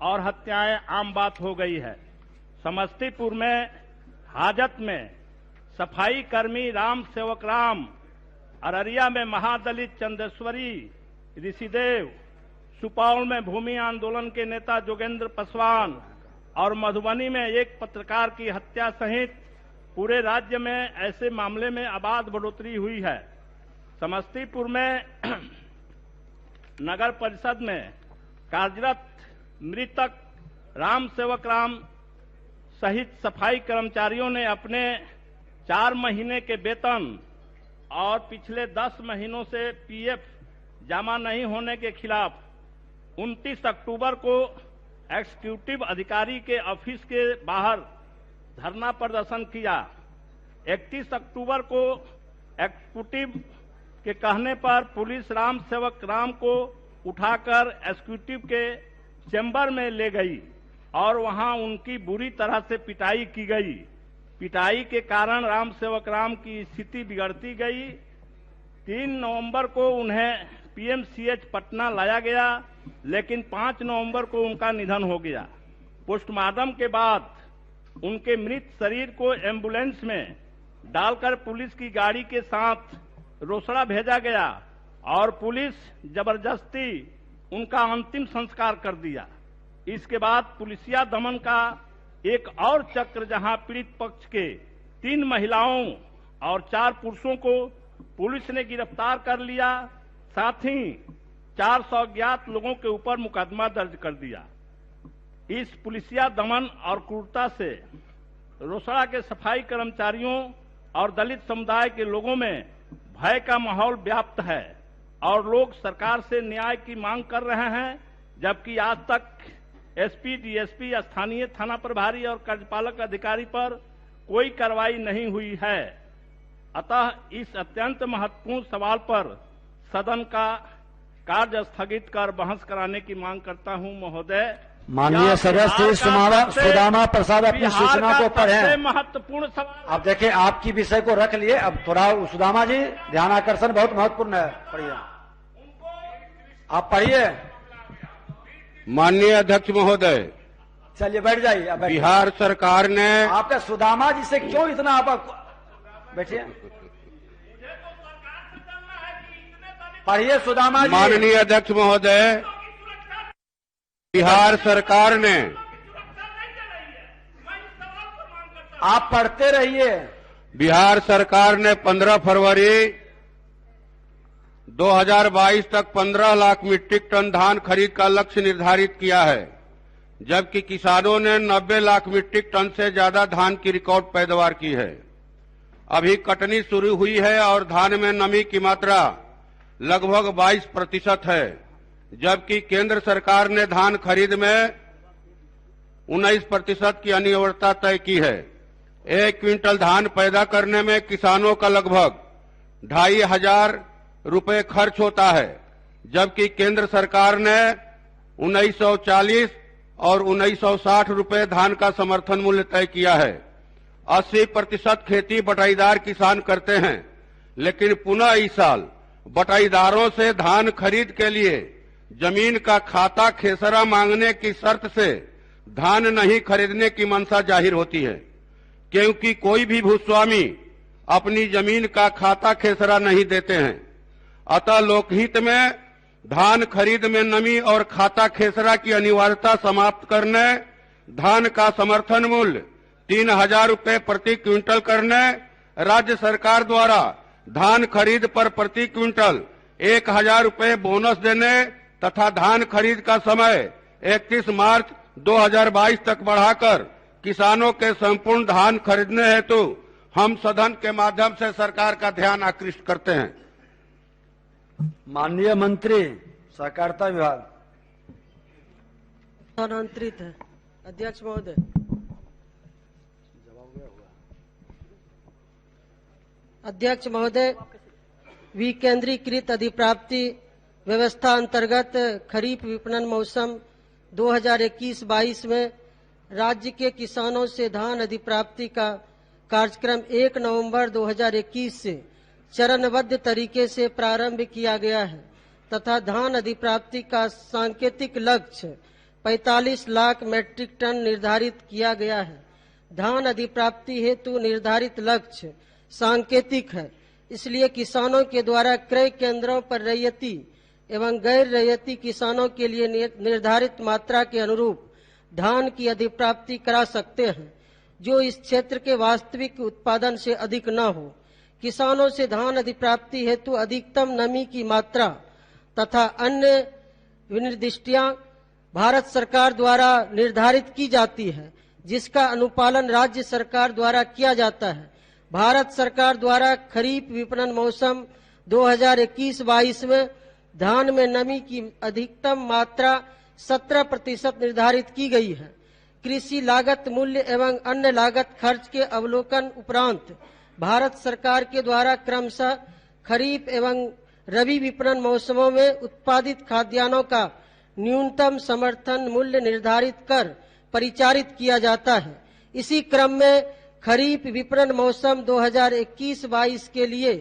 और हत्याएं आम बात हो गई है। समस्तीपुर में हाजत में सफाई कर्मी राम सेवक राम, अररिया में महादलित चंदेश्वरी ऋषिदेव, सुपौल में भूमि आंदोलन के नेता जोगेंद्र पासवान और मधुबनी में एक पत्रकार की हत्या सहित पूरे राज्य में ऐसे मामले में आबाद बढ़ोतरी हुई है। समस्तीपुर में नगर परिषद में कार्यरत मृतक राम सेवक राम सहित सफाई कर्मचारियों ने अपने 4 महीने के वेतन और पिछले 10 महीनों से पीएफ जमा नहीं होने के खिलाफ 29 अक्टूबर को एग्जीक्यूटिव अधिकारी के ऑफिस के बाहर धरना प्रदर्शन किया। 31 अक्टूबर को एग्जीक्यूटिव के कहने पर पुलिस राम सेवक राम को उठाकर एग्जीक्यूटिव के चेंबर में ले गई और वहां उनकी बुरी तरह से पिटाई की गई। पिटाई के कारण राम सेवक राम की स्थिति बिगड़ती गई। 3 नवंबर को उन्हें पीएमसीएच पटना लाया गया, लेकिन 5 नवंबर को उनका निधन हो गया। पोस्टमार्टम के बाद उनके मृत शरीर को एम्बुलेंस में डालकर पुलिस की गाड़ी के साथ रोसड़ा भेजा गया और पुलिस जबरदस्ती उनका अंतिम संस्कार कर दिया। इसके बाद पुलिसिया दमन का एक और चक्र, जहां पीड़ित पक्ष के 3 महिलाओं और 4 पुरुषों को पुलिस ने गिरफ्तार कर लिया, साथ ही 400 अज्ञात लोगों के ऊपर मुकदमा दर्ज कर दिया। इस पुलिसिया दमन और क्रूरता से रोसड़ा के सफाई कर्मचारियों और दलित समुदाय के लोगों में भय का माहौल व्याप्त है और लोग सरकार से न्याय की मांग कर रहे हैं, जबकि आज तक एसपी, डीएसपी, स्थानीय थाना प्रभारी और कार्यपालक अधिकारी पर कोई कार्रवाई नहीं हुई है। अतः इस अत्यंत महत्वपूर्ण सवाल पर सदन का कार्य स्थगित कर बहस कराने की मांग करता हूं महोदय। माननीय सदस्य सुदामा प्रसाद अपनी सूचना को पढ़ें। महत्वपूर्ण सवाल। अब देखिए, आपकी विषय को रख लिए, अब थोड़ा सुदामा जी ध्यान आकर्षण बहुत महत्वपूर्ण है, पढ़िए, आप पढ़िए। माननीय अध्यक्ष महोदय, चलिए बैठ जाइए। बिहार सरकार ने आपका सुदामा जी से क्यों इतना आप बैठिए, पढ़िए सुदामा जी। माननीय अध्यक्ष महोदय, बिहार सरकार ने, आप पढ़ते रहिए। बिहार सरकार ने 15 फरवरी 2022 तक 15 लाख मीट्रिक टन धान खरीद का लक्ष्य निर्धारित किया है, जबकि किसानों ने 90 लाख मीट्रिक टन से ज्यादा धान की रिकॉर्ड पैदावार की है। अभी कटनी शुरू हुई है और धान में नमी की मात्रा लगभग 22% है, जबकि केंद्र सरकार ने धान खरीद में 19% की अनिवार्यता तय की है। 1 क्विंटल धान पैदा करने में किसानों का लगभग 2500 रुपए खर्च होता है, जबकि केंद्र सरकार ने 1940 और 1960 रुपए धान का समर्थन मूल्य तय किया है। 80% खेती बटाईदार किसान करते हैं, लेकिन पुनः इस साल बटाईदारों से धान खरीद के लिए जमीन का खाता खेसरा मांगने की शर्त से धान नहीं खरीदने की मंशा जाहिर होती है, क्योंकि कोई भी भूस्वामी अपनी जमीन का खाता खेसरा नहीं देते हैं। अतः लोकहित में धान खरीद में नमी और खाता खेसरा की अनिवार्यता समाप्त करने, धान का समर्थन मूल्य 3,000 रुपये प्रति क्विंटल करने, राज्य सरकार द्वारा धान खरीद पर प्रति क्विंटल 1,000 रुपये बोनस देने तथा धान खरीद का समय 31 मार्च 2022 तक बढ़ाकर किसानों के संपूर्ण धान खरीदने हेतु हम सदन के माध्यम से सरकार का ध्यान आकृष्ट करते हैं। माननीय मंत्री सहकारिता विभाग। स्थानांतरित है। अध्यक्ष महोदय, अध्यक्ष महोदय, विकेंद्रीकृत अधिप्राप्ति व्यवस्था अंतर्गत खरीफ विपणन मौसम 2021-22 में राज्य के किसानों से धान अधिप्राप्ति का कार्यक्रम 1 नवंबर 2021 से चरणबद्ध तरीके से प्रारंभ किया गया है तथा धान अधिप्राप्ति का सांकेतिक लक्ष्य 45 लाख मीट्रिक टन निर्धारित किया गया है। धान अधिप्राप्ति हेतु निर्धारित लक्ष्य सांकेतिक है, इसलिए किसानों के द्वारा क्रय केंद्रों पर रैयती एवं गैर रैयती किसानों के लिए निर्धारित मात्रा के अनुरूप धान की अधिप्राप्ति करा सकते हैं, जो इस क्षेत्र के वास्तविक उत्पादन से अधिक न हो। किसानों से धान अधिप्राप्ति हेतु अधिकतम नमी की मात्रा तथा अन्य विनिर्दिष्टियां भारत सरकार द्वारा निर्धारित की जाती है, जिसका अनुपालन राज्य सरकार द्वारा किया जाता है। भारत सरकार द्वारा खरीफ विपणन मौसम 2021-22 में धान में नमी की अधिकतम मात्रा 17% निर्धारित की गई है। कृषि लागत मूल्य एवं अन्य लागत खर्च के अवलोकन उपरांत भारत सरकार के द्वारा क्रमशः खरीफ एवं रबी विपणन मौसमों में उत्पादित खाद्यान्नों का न्यूनतम समर्थन मूल्य निर्धारित कर परिचारित किया जाता है। इसी क्रम में खरीफ विपणन मौसम 2021-22 के लिए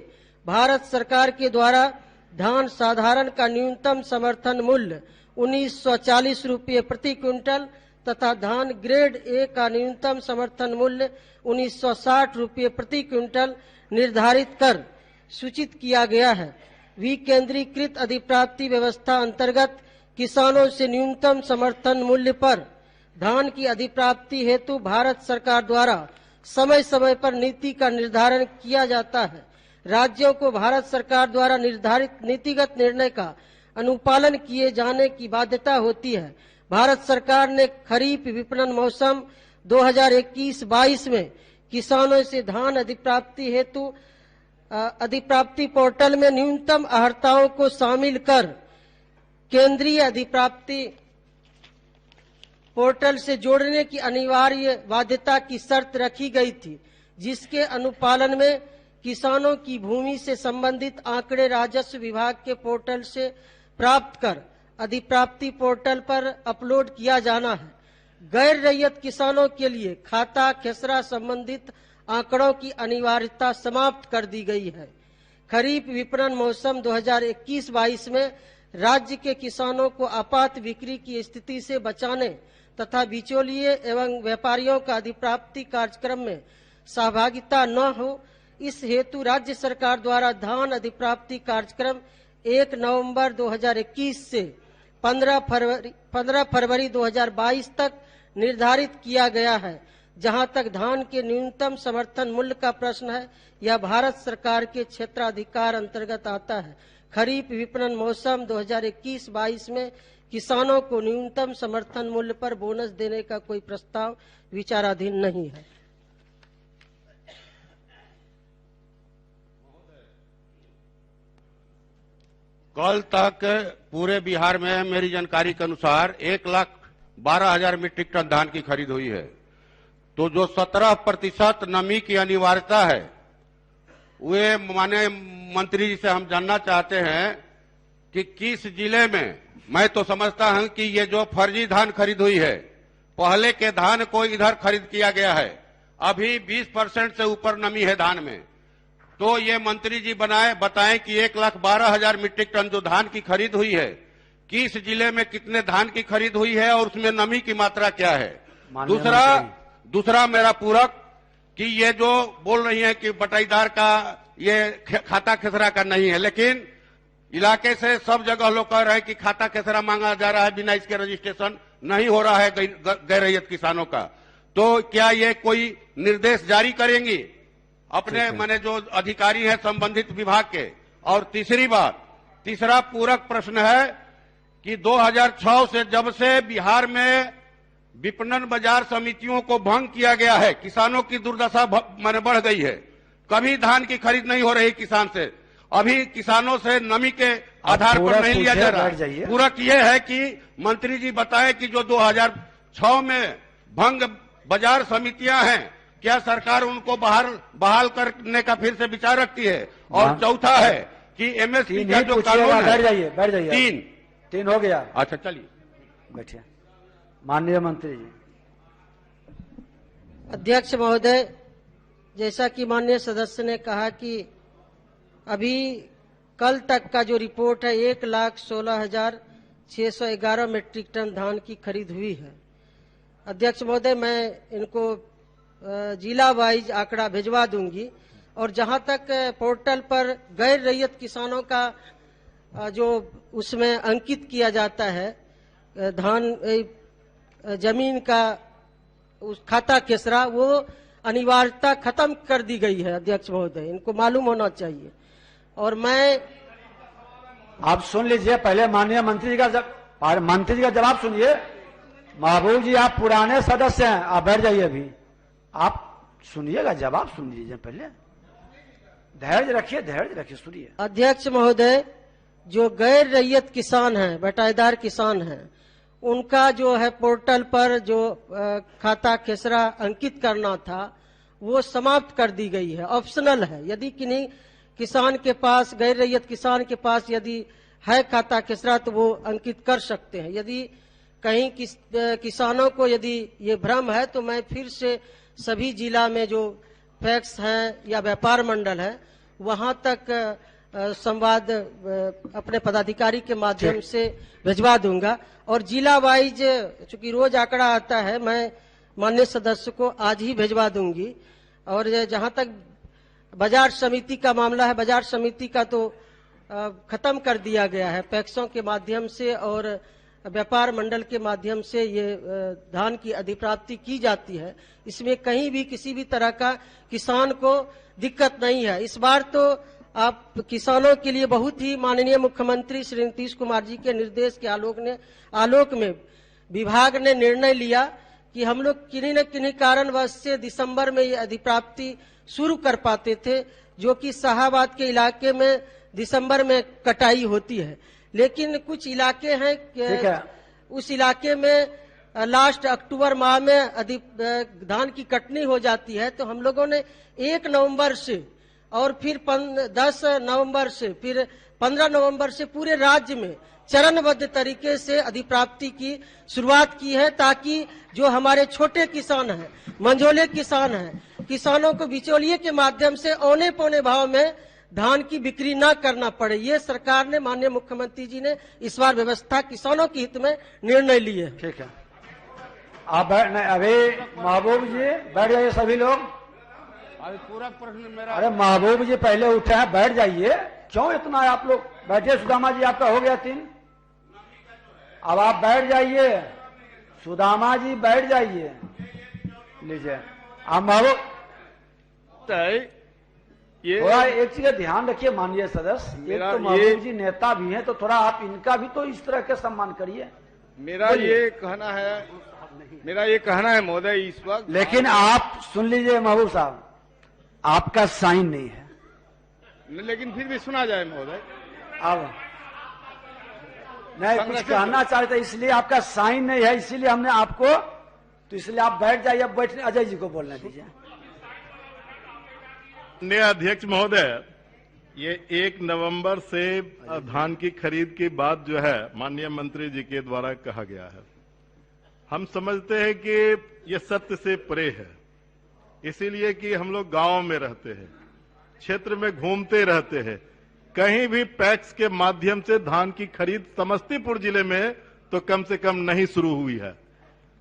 भारत सरकार के द्वारा धान साधारण का न्यूनतम समर्थन मूल्य 1940 रुपये प्रति क्विंटल तथा धान ग्रेड ए का न्यूनतम समर्थन मूल्य 1960 रुपये प्रति क्विंटल निर्धारित कर सूचित किया गया है। विकेंद्रीकृत अधिप्राप्ति व्यवस्था अंतर्गत किसानों से न्यूनतम समर्थन मूल्य पर धान की अधिप्राप्ति हेतु भारत सरकार द्वारा समय समय पर नीति का निर्धारण किया जाता है। राज्यों को भारत सरकार द्वारा निर्धारित नीतिगत निर्णय का अनुपालन किए जाने की बाध्यता होती है। भारत सरकार ने खरीफ विपणन मौसम 2021-22 में किसानों से धान अधिप्राप्ति हेतु अधिप्राप्ति पोर्टल में न्यूनतम अर्हताओं को शामिल कर केंद्रीय अधिप्राप्ति पोर्टल से जोड़ने की अनिवार्य बाध्यता की शर्त रखी गई थी, जिसके अनुपालन में किसानों की भूमि से संबंधित आंकड़े राजस्व विभाग के पोर्टल से प्राप्त कर अधिप्राप्ति पोर्टल पर अपलोड किया जाना है। गैर रैयत किसानों के लिए खाता खेसरा संबंधित आंकड़ों की अनिवार्यता समाप्त कर दी गई है। खरीफ विपणन मौसम 2021-22 में राज्य के किसानों को आपात बिक्री की स्थिति से बचाने तथा बिचौलिए एवं व्यापारियों का अधिप्राप्ति कार्यक्रम में सहभागिता न हो, इस हेतु राज्य सरकार द्वारा धान अधिप्राप्ति कार्यक्रम 1 नवंबर 2021 से 15 फरवरी 2022 तक निर्धारित किया गया है। जहां तक धान के न्यूनतम समर्थन मूल्य का प्रश्न है, यह भारत सरकार के क्षेत्राधिकार अंतर्गत आता है। खरीफ विपणन मौसम 2021-22 में किसानों को न्यूनतम समर्थन मूल्य पर बोनस देने का कोई प्रस्ताव विचाराधीन नहीं है। कल तक पूरे बिहार में मेरी जानकारी के अनुसार 1,12,000 मीट्रिक टन धान की खरीद हुई है। तो जो 17% नमी की अनिवार्यता है, वे माननीय मंत्री जी से हम जानना चाहते हैं कि किस जिले में, मैं तो समझता हूं कि ये जो फर्जी धान खरीद हुई है, पहले के धान को इधर खरीद किया गया है, अभी 20% से ऊपर नमी है धान में। तो ये मंत्री जी बताएं कि 1,12,000 मीट्रिक टन जो धान की खरीद हुई है, किस जिले में कितने धान की खरीद हुई है और उसमें नमी की मात्रा क्या है। दूसरा मेरा पूरक कि ये जो बोल रही है कि बटाईदार का ये खाता खेसरा का नहीं है, लेकिन इलाके से सब जगह लोग कह रहे हैं कि खाता खेसरा मांगा जा रहा है, बिना इसके रजिस्ट्रेशन नहीं हो रहा है गैर रैयत किसानों का। तो क्या ये कोई निर्देश जारी करेंगी अपने माने जो अधिकारी हैं संबंधित विभाग के? और तीसरा पूरक प्रश्न है कि 2006 से जब से बिहार में विपणन बाजार समितियों को भंग किया गया है, किसानों की दुर्दशा माने बढ़ गई है। कभी धान की खरीद नहीं हो रही किसान से, अभी किसानों से नमी के आधार पर नहीं लिया जा रहा है। पूरक ये है कि मंत्री जी बताए कि जो 2006 में भंग बाजार समितियां हैं, क्या सरकार उनको बहाल करने का फिर से विचार रखती है? और चौथा है कि एमएसपी का जो कानून है, बैठ जाइए तीन हो गया। अच्छा चलिए बैठिए। माननीय मंत्री जी। अध्यक्ष महोदय, जैसा कि माननीय सदस्य ने कहा कि अभी कल तक का जो रिपोर्ट है 1,16,611 मीट्रिक टन धान की खरीद हुई है। अध्यक्ष महोदय, मैं इनको जिला वाइज आंकड़ा भिजवा दूंगी। और जहां तक पोर्टल पर गैर रैयत किसानों का जो उसमें अंकित किया जाता है धान जमीन का उस खाता केसरा, वो अनिवार्यता खत्म कर दी गई है। अध्यक्ष महोदय, इनको मालूम होना चाहिए। और मैं आप सुन लीजिए पहले माननीय मंत्री जी का जवाब सुनिए। महबूब जी आप पुराने सदस्य हैं, आप बैठ जाइए। अभी आप सुनिएगा, जवाब सुन लीजिए पहले। धैर्य रखिए सुनिए। अध्यक्ष महोदय, जो गैर रैयत किसान हैं, बटाईदार किसान हैं, उनका जो है पोर्टल पर जो खाता खेसरा अंकित करना था वो समाप्त कर दी गई है, ऑप्शनल है। यदि किन्हीं किसान के पास, गैर रैयत किसान के पास यदि है खाता खेसरा तो वो अंकित कर सकते हैं। यदि कहीं किसानों को यदि ये भ्रम है तो मैं फिर से सभी जिला में जो फैक्स हैं या व्यापार मंडल है वहां तक संवाद अपने पदाधिकारी के माध्यम से भिजवा दूंगा। और जिला वाइज चूंकि रोज आंकड़ा आता है, मैं माननीय सदस्य को आज ही भिजवा दूंगी। और जहां तक बाजार समिति का मामला है, बाजार समिति का तो खत्म कर दिया गया है। पैक्सों के माध्यम से और व्यापार मंडल के माध्यम से ये धान की अधिप्राप्ति की जाती है। इसमें कहीं भी किसी भी तरह का किसान को दिक्कत नहीं है। इस बार तो आप किसानों के लिए बहुत ही माननीय मुख्यमंत्री श्री नीतीश कुमार जी के निर्देश के आलोक में विभाग ने निर्णय लिया कि हम लोग किन्हीं न किन्हीं कारणवश से दिसंबर में ये अधिप्राप्ति शुरू कर पाते थे, जो कि शाहाबाद के इलाके में दिसंबर में कटाई होती है। लेकिन कुछ इलाके हैं उस इलाके में लास्ट अक्टूबर माह में धान की कटनी हो जाती है। तो हम लोगों ने 1 नवंबर से और फिर 10 नवंबर से फिर 15 नवंबर से पूरे राज्य में चरणबद्ध तरीके से अधिप्राप्ति की शुरुआत की है, ताकि जो हमारे छोटे किसान हैं, मंझोले किसान हैं, किसानों को बिचौलिए के माध्यम से औने पौने भाव में धान की बिक्री न करना पड़े। ये सरकार ने, माननीय मुख्यमंत्री जी ने इस बार व्यवस्था किसानों के हित में निर्णय लिए। ठीक है, आप अभी महबूब जी बैठ जाइए। सभी लोग अभी पूरा प्रश्न मेरा। अरे महबूब जी पहले उठे हैं, बैठ जाइए। क्यों इतना आप लोग बैठिए। सुदामा जी आपका हो गया 3, अब आप बैठ जाइए। सुदामा जी बैठ जाइए, लीजिए। आप महबूब थोड़ा एक चीज ध्यान रखिए माननीय सदस्य, एक तो महबूब जी नेता भी हैं, तो थोड़ा आप इनका भी तो इस तरह के सम्मान करिए। मेरा ये कहना है महोदय इस वक्त। लेकिन आप सुन लीजिए महबूब साहब, आपका साइन नहीं है। लेकिन फिर भी सुना जाए महोदय। अब नहीं कुछ कहना चाहते, इसलिए आपका साइन नहीं है, इसीलिए हमने आपको, तो इसलिए आप बैठ जाइए। अब बैठने अजय जी को बोलने दीजिए। माननीय अध्यक्ष महोदय, ये 1 नवंबर से धान की खरीद की बात जो है माननीय मंत्री जी के द्वारा कहा गया है, हम समझते हैं कि ये सत्य से परे है। इसीलिए कि हम लोग गांव में रहते हैं, क्षेत्र में घूमते रहते हैं। कहीं भी पैक्स के माध्यम से धान की खरीद समस्तीपुर जिले में तो कम से कम नहीं शुरू हुई है।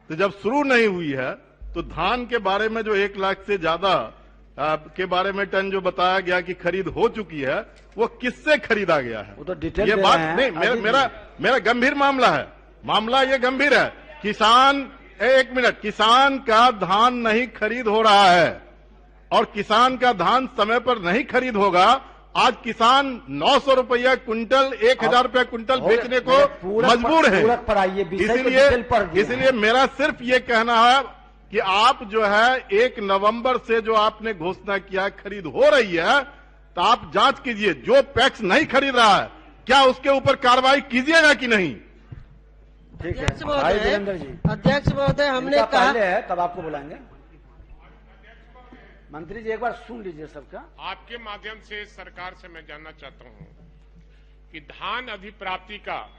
तो जब शुरू नहीं हुई है तो धान के बारे में जो 1 लाख से ज्यादा के बारे में टन जो बताया गया कि खरीद हो चुकी है, वो किससे खरीदा गया है? वो तो डिटेल ये बात नहीं, मेरा गंभीर मामला है। मामला ये गंभीर है। किसान का धान नहीं खरीद हो रहा है और किसान का धान समय पर नहीं खरीद होगा। आज किसान 900 रुपया क्विंटल, 1000 रुपया क्विंटल बेचने को मजबूर है। इसलिए मेरा सिर्फ ये कहना है कि आप जो है 1 नवंबर से जो आपने घोषणा किया खरीद हो रही है, तो आप जांच कीजिए। जो पैक्स नहीं खरीद रहा है, क्या उसके ऊपर कार्रवाई कीजिएगा कि नहीं? ठीक है अध्यक्ष महोदय, हमने कहा है, तब आपको बुलाएंगे। मंत्री जी एक बार सुन लीजिए सबका। आपके माध्यम से सरकार से मैं जानना चाहता हूं कि धान अधिप्राप्ति का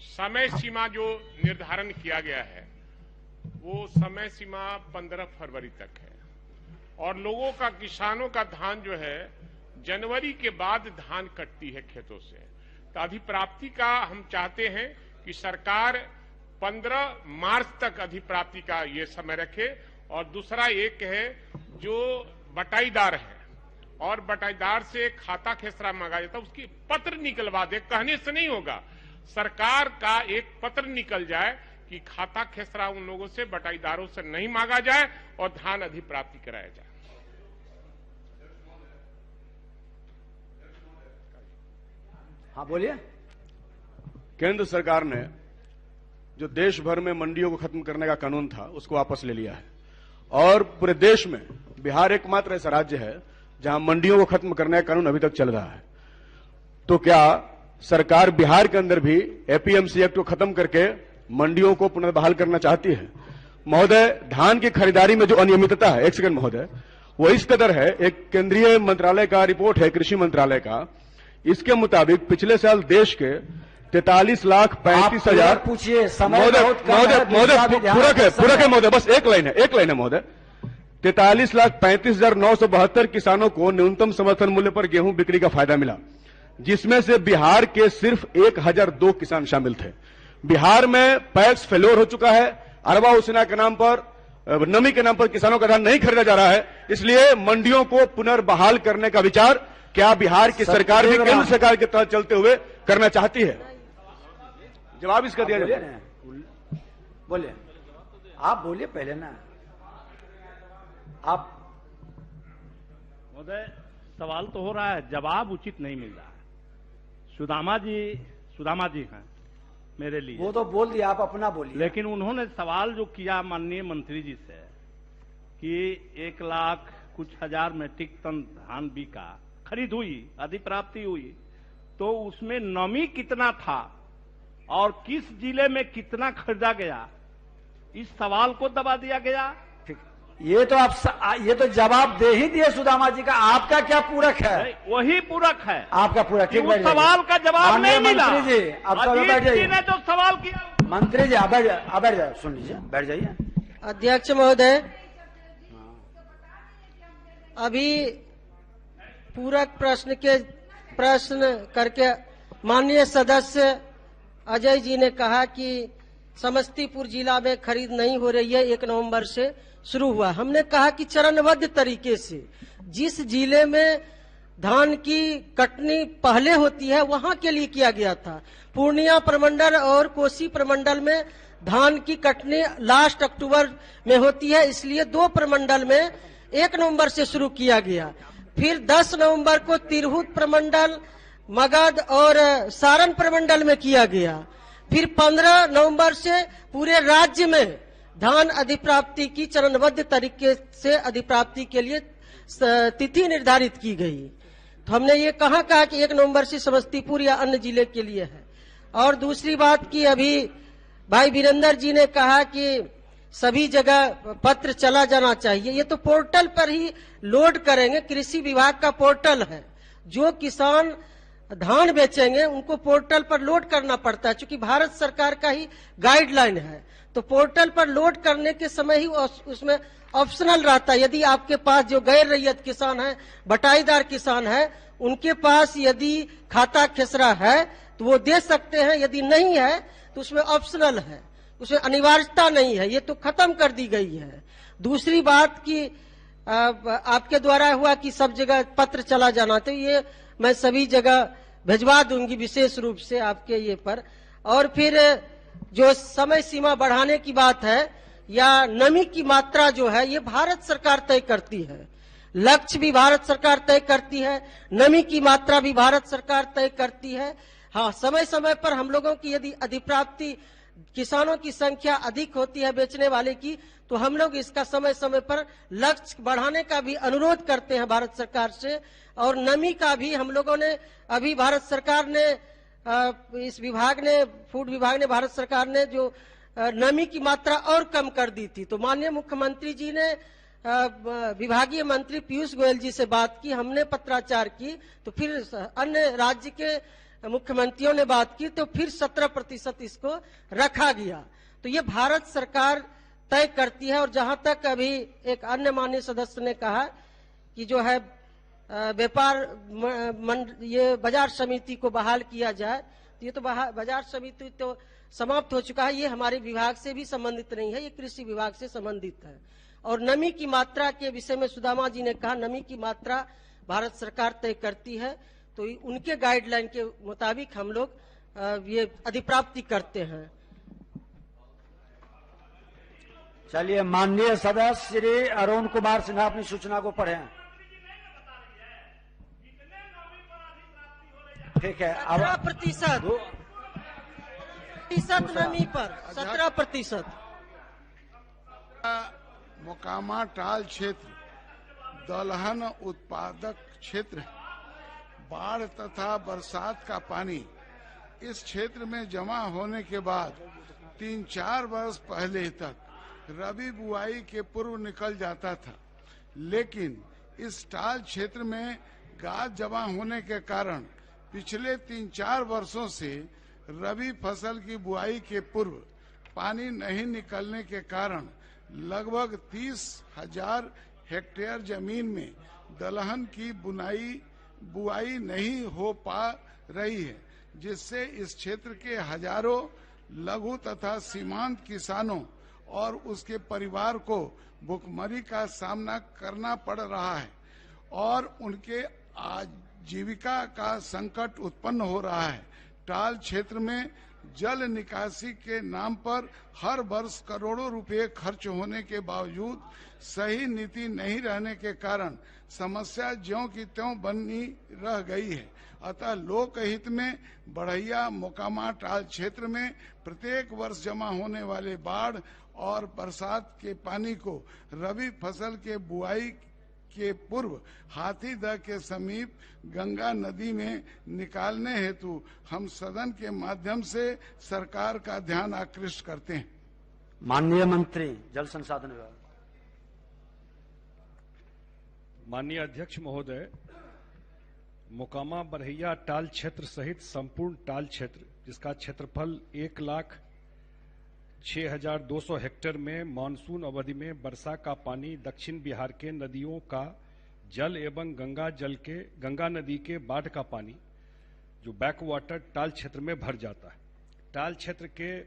समय सीमा जो निर्धारण किया गया है, वो समय सीमा 15 फरवरी तक है और लोगों का, किसानों का धान जो है जनवरी के बाद धान कटती है खेतों से। तो अधिप्राप्ति का हम चाहते हैं कि सरकार 15 मार्च तक अधिप्राप्ति का ये समय रखे। और दूसरा एक है जो बटाईदार है और बटाईदार से खाता खेसरा मांगा जाता है, उसकी पत्र निकलवा दे। कहने से नहीं होगा, सरकार का एक पत्र निकल जाए कि खाता खेसरा उन लोगों से, बटाईदारों से नहीं मांगा जाए और धान अधिप्राप्ति कराया जाए। हाँ बोलिए। केंद्र सरकार ने जो देश भर में मंडियों को खत्म करने का कानून था, उसको वापस ले लिया है और पूरे देश में बिहार एकमात्र ऐसा राज्य है जहां मंडियों को खत्म करने का कानून अभी तक चल रहा है। तो क्या सरकार बिहार के अंदर भी एपीएमसी एक्ट को खत्म करके मंडियों को पुनर्बहाल करना चाहती है? महोदय, धान की खरीदारी में जो अनियमितता है, एक सेकंड महोदय, वो इस कदर है, एक केंद्रीय मंत्रालय का रिपोर्ट है, कृषि मंत्रालय का, इसके मुताबिक पिछले साल देश के 43,35,000 पूछिए। पूरक है महोदय, बस एक लाइन है महोदय। 43,35,972 किसानों को न्यूनतम समर्थन मूल्य पर गेहूं बिक्री का फायदा मिला, जिसमें से बिहार के सिर्फ 1002 किसान शामिल थे। बिहार में पैक्स फेलोर हो चुका है। अरबा हुसैना के नाम पर, नमी के नाम पर किसानों का धान नहीं खरीदा जा रहा है। इसलिए मंडियों को पुनर्बहाल करने का विचार क्या बिहार की सरकार भी केंद्र सरकार के तहत चलते हुए करना चाहती है? जवाब इसका दिया जाए। बोलिए, आप बोलिए पहले ना। आप महोदय, सवाल तो हो रहा है, जवाब उचित नहीं मिल रहा है। सुदामा जी हैं मेरे लिए, वो तो बोल दिया, आप अपना बोलिए। लेकिन उन्होंने सवाल जो किया माननीय मंत्री जी से कि 1 लाख कुछ हजार मेट्रिक टन धान बिका, खरीद हुई, अधिप्राप्ति हुई, तो उसमें नमी कितना था और किस जिले में कितना खरीदा गया, इस सवाल को दबा दिया गया। ये तो जवाब दे ही दिए सुदामा जी का। आपका क्या पूरक है? वही पूरक है आपका पूरक। ठीक, उस सवाल का जवाब नहीं मिला। मंत्री जी, आप बैठ जाइए। ने जो सवाल किया, मंत्री जी आप बैठ जाइए, सुन लीजिए, बैठ जाइए। अध्यक्ष महोदय, अभी पूरक प्रश्न करके माननीय सदस्य अजय जी ने कहा कि समस्तीपुर जिला में खरीद नहीं हो रही है, 1 नवंबर से शुरू हुआ। हमने कहा कि चरणबद्ध तरीके से जिस जिले में धान की कटनी पहले होती है वहां के लिए किया गया था। पूर्णिया प्रमंडल और कोसी प्रमंडल में धान की कटनी लास्ट अक्टूबर में होती है, इसलिए 2 प्रमंडल में 1 नवंबर से शुरू किया गया। फिर 10 नवंबर को तिरहुत प्रमंडल, मगध और सारण प्रमंडल में किया गया। फिर 15 नवंबर से पूरे राज्य में धान अधिप्राप्ति की चरणबद्ध तरीके से अधिप्राप्ति के लिए तिथि निर्धारित की गई। तो हमने ये कहा कि 1 नवंबर से समस्तीपुर या अन्य जिले के लिए है। और दूसरी बात की अभी भाई वीरेंद्र जी ने कहा कि सभी जगह पत्र चला जाना चाहिए। ये तो पोर्टल पर ही लोड करेंगे, कृषि विभाग का पोर्टल है। जो किसान धान बेचेंगे उनको पोर्टल पर लोड करना पड़ता है, क्योंकि भारत सरकार का ही गाइडलाइन है। तो पोर्टल पर लोड करने के समय ही उसमें ऑप्शनल रहता है। यदि आपके पास जो गैर रैयत किसान है, बटाईदार किसान है, उनके पास यदि खाता खेसरा है तो वो दे सकते हैं, यदि नहीं है तो उसमें ऑप्शनल है, उसमें अनिवार्यता नहीं है। ये तो खत्म कर दी गई है। दूसरी बात की आपके द्वारा हुआ कि सब जगह पत्र चला जाना, तो ये मैं सभी जगह भिजवा दूंगी विशेष रूप से आपके ये पर। और फिर जो समय सीमा बढ़ाने की बात है या नमी की मात्रा जो है, ये भारत सरकार तय करती है। लक्ष्य भी भारत सरकार तय करती है, नमी की मात्रा भी भारत सरकार तय करती है। हाँ, समय समय पर हम लोगों की यदि अधिप्राप्ति, किसानों की संख्या अधिक होती है बेचने वाले की, तो हम लोग इसका समय समय पर लक्ष्य बढ़ाने का भी अनुरोध करते हैं भारत सरकार से। और नमी का भी हम लोगों ने अभी भारत सरकार ने इस विभाग ने, फूड विभाग ने, भारत सरकार ने जो नमी की मात्रा और कम कर दी थी, तो माननीय मुख्यमंत्री जी ने विभागीय मंत्री पीयूष गोयल जी से बात की, हमने पत्राचार की, तो फिर अन्य राज्य के मुख्यमंत्रियों ने बात की, तो फिर 17% इसको रखा गया। तो ये भारत सरकार तय करती है। और जहां तक अभी एक अन्य माननीय सदस्य ने कहा कि जो है व्यापार ये बाजार समिति को बहाल किया जाए, तो ये तो बाजार समिति तो समाप्त हो चुका है, ये हमारे विभाग से भी संबंधित नहीं है, ये कृषि विभाग से संबंधित है। और नमी की मात्रा के विषय में सुदामा जी ने कहा, नमी की मात्रा भारत सरकार तय करती है, तो उनके गाइडलाइन के मुताबिक हम लोग ये अधिप्राप्ति करते हैं। चलिए, माननीय सदस्य श्री अरुण कुमार सिन्हा अपनी सूचना को पढ़ें। ठीक है, 17% नमी पर 17%। मोकामा टाल क्षेत्र दलहन उत्पादक क्षेत्र है। बाढ़ तथा बरसात का पानी इस क्षेत्र में जमा होने के बाद 3-4 वर्ष पहले तक रबी बुआई के पूर्व निकल जाता था, लेकिन इस टाल क्षेत्र में गाद जमा होने के कारण पिछले 3-4 वर्षों से रबी फसल की बुआई के पूर्व पानी नहीं निकलने के कारण लगभग 30,000 हेक्टेयर जमीन में दलहन की बुआई नहीं हो पा रही है, जिससे इस क्षेत्र के हजारों लघु तथा सीमांत किसानों और उसके परिवार को भुखमरी का सामना करना पड़ रहा है और उनके आजीविका का संकट उत्पन्न हो रहा है। टाल क्षेत्र में जल निकासी के नाम पर हर वर्ष करोड़ों रुपए खर्च होने के बावजूद सही नीति नहीं रहने के कारण समस्या ज्यों की त्यों बनी रह गई है। अतः लोकहित में बढ़ैया मोकामा टाल क्षेत्र में प्रत्येक वर्ष जमा होने वाले बाढ़ और बरसात के पानी को रबी फसल के बुआई के पूर्व हाथीदह के समीप गंगा नदी में निकालने हेतु हम सदन के माध्यम से सरकार का ध्यान आकृष्ट करते हैं। माननीय मंत्री जल संसाधन विभाग। माननीय अध्यक्ष महोदय, मोकामा बरहैया टाल क्षेत्र सहित संपूर्ण टाल क्षेत्र, जिसका क्षेत्रफल 1,06,200 हेक्टेयर में मानसून अवधि में वर्षा का पानी दक्षिण बिहार के नदियों का जल एवं गंगा नदी के बाढ़ का पानी जो बैक वाटर टाल क्षेत्र में भर जाता है। टाल क्षेत्र के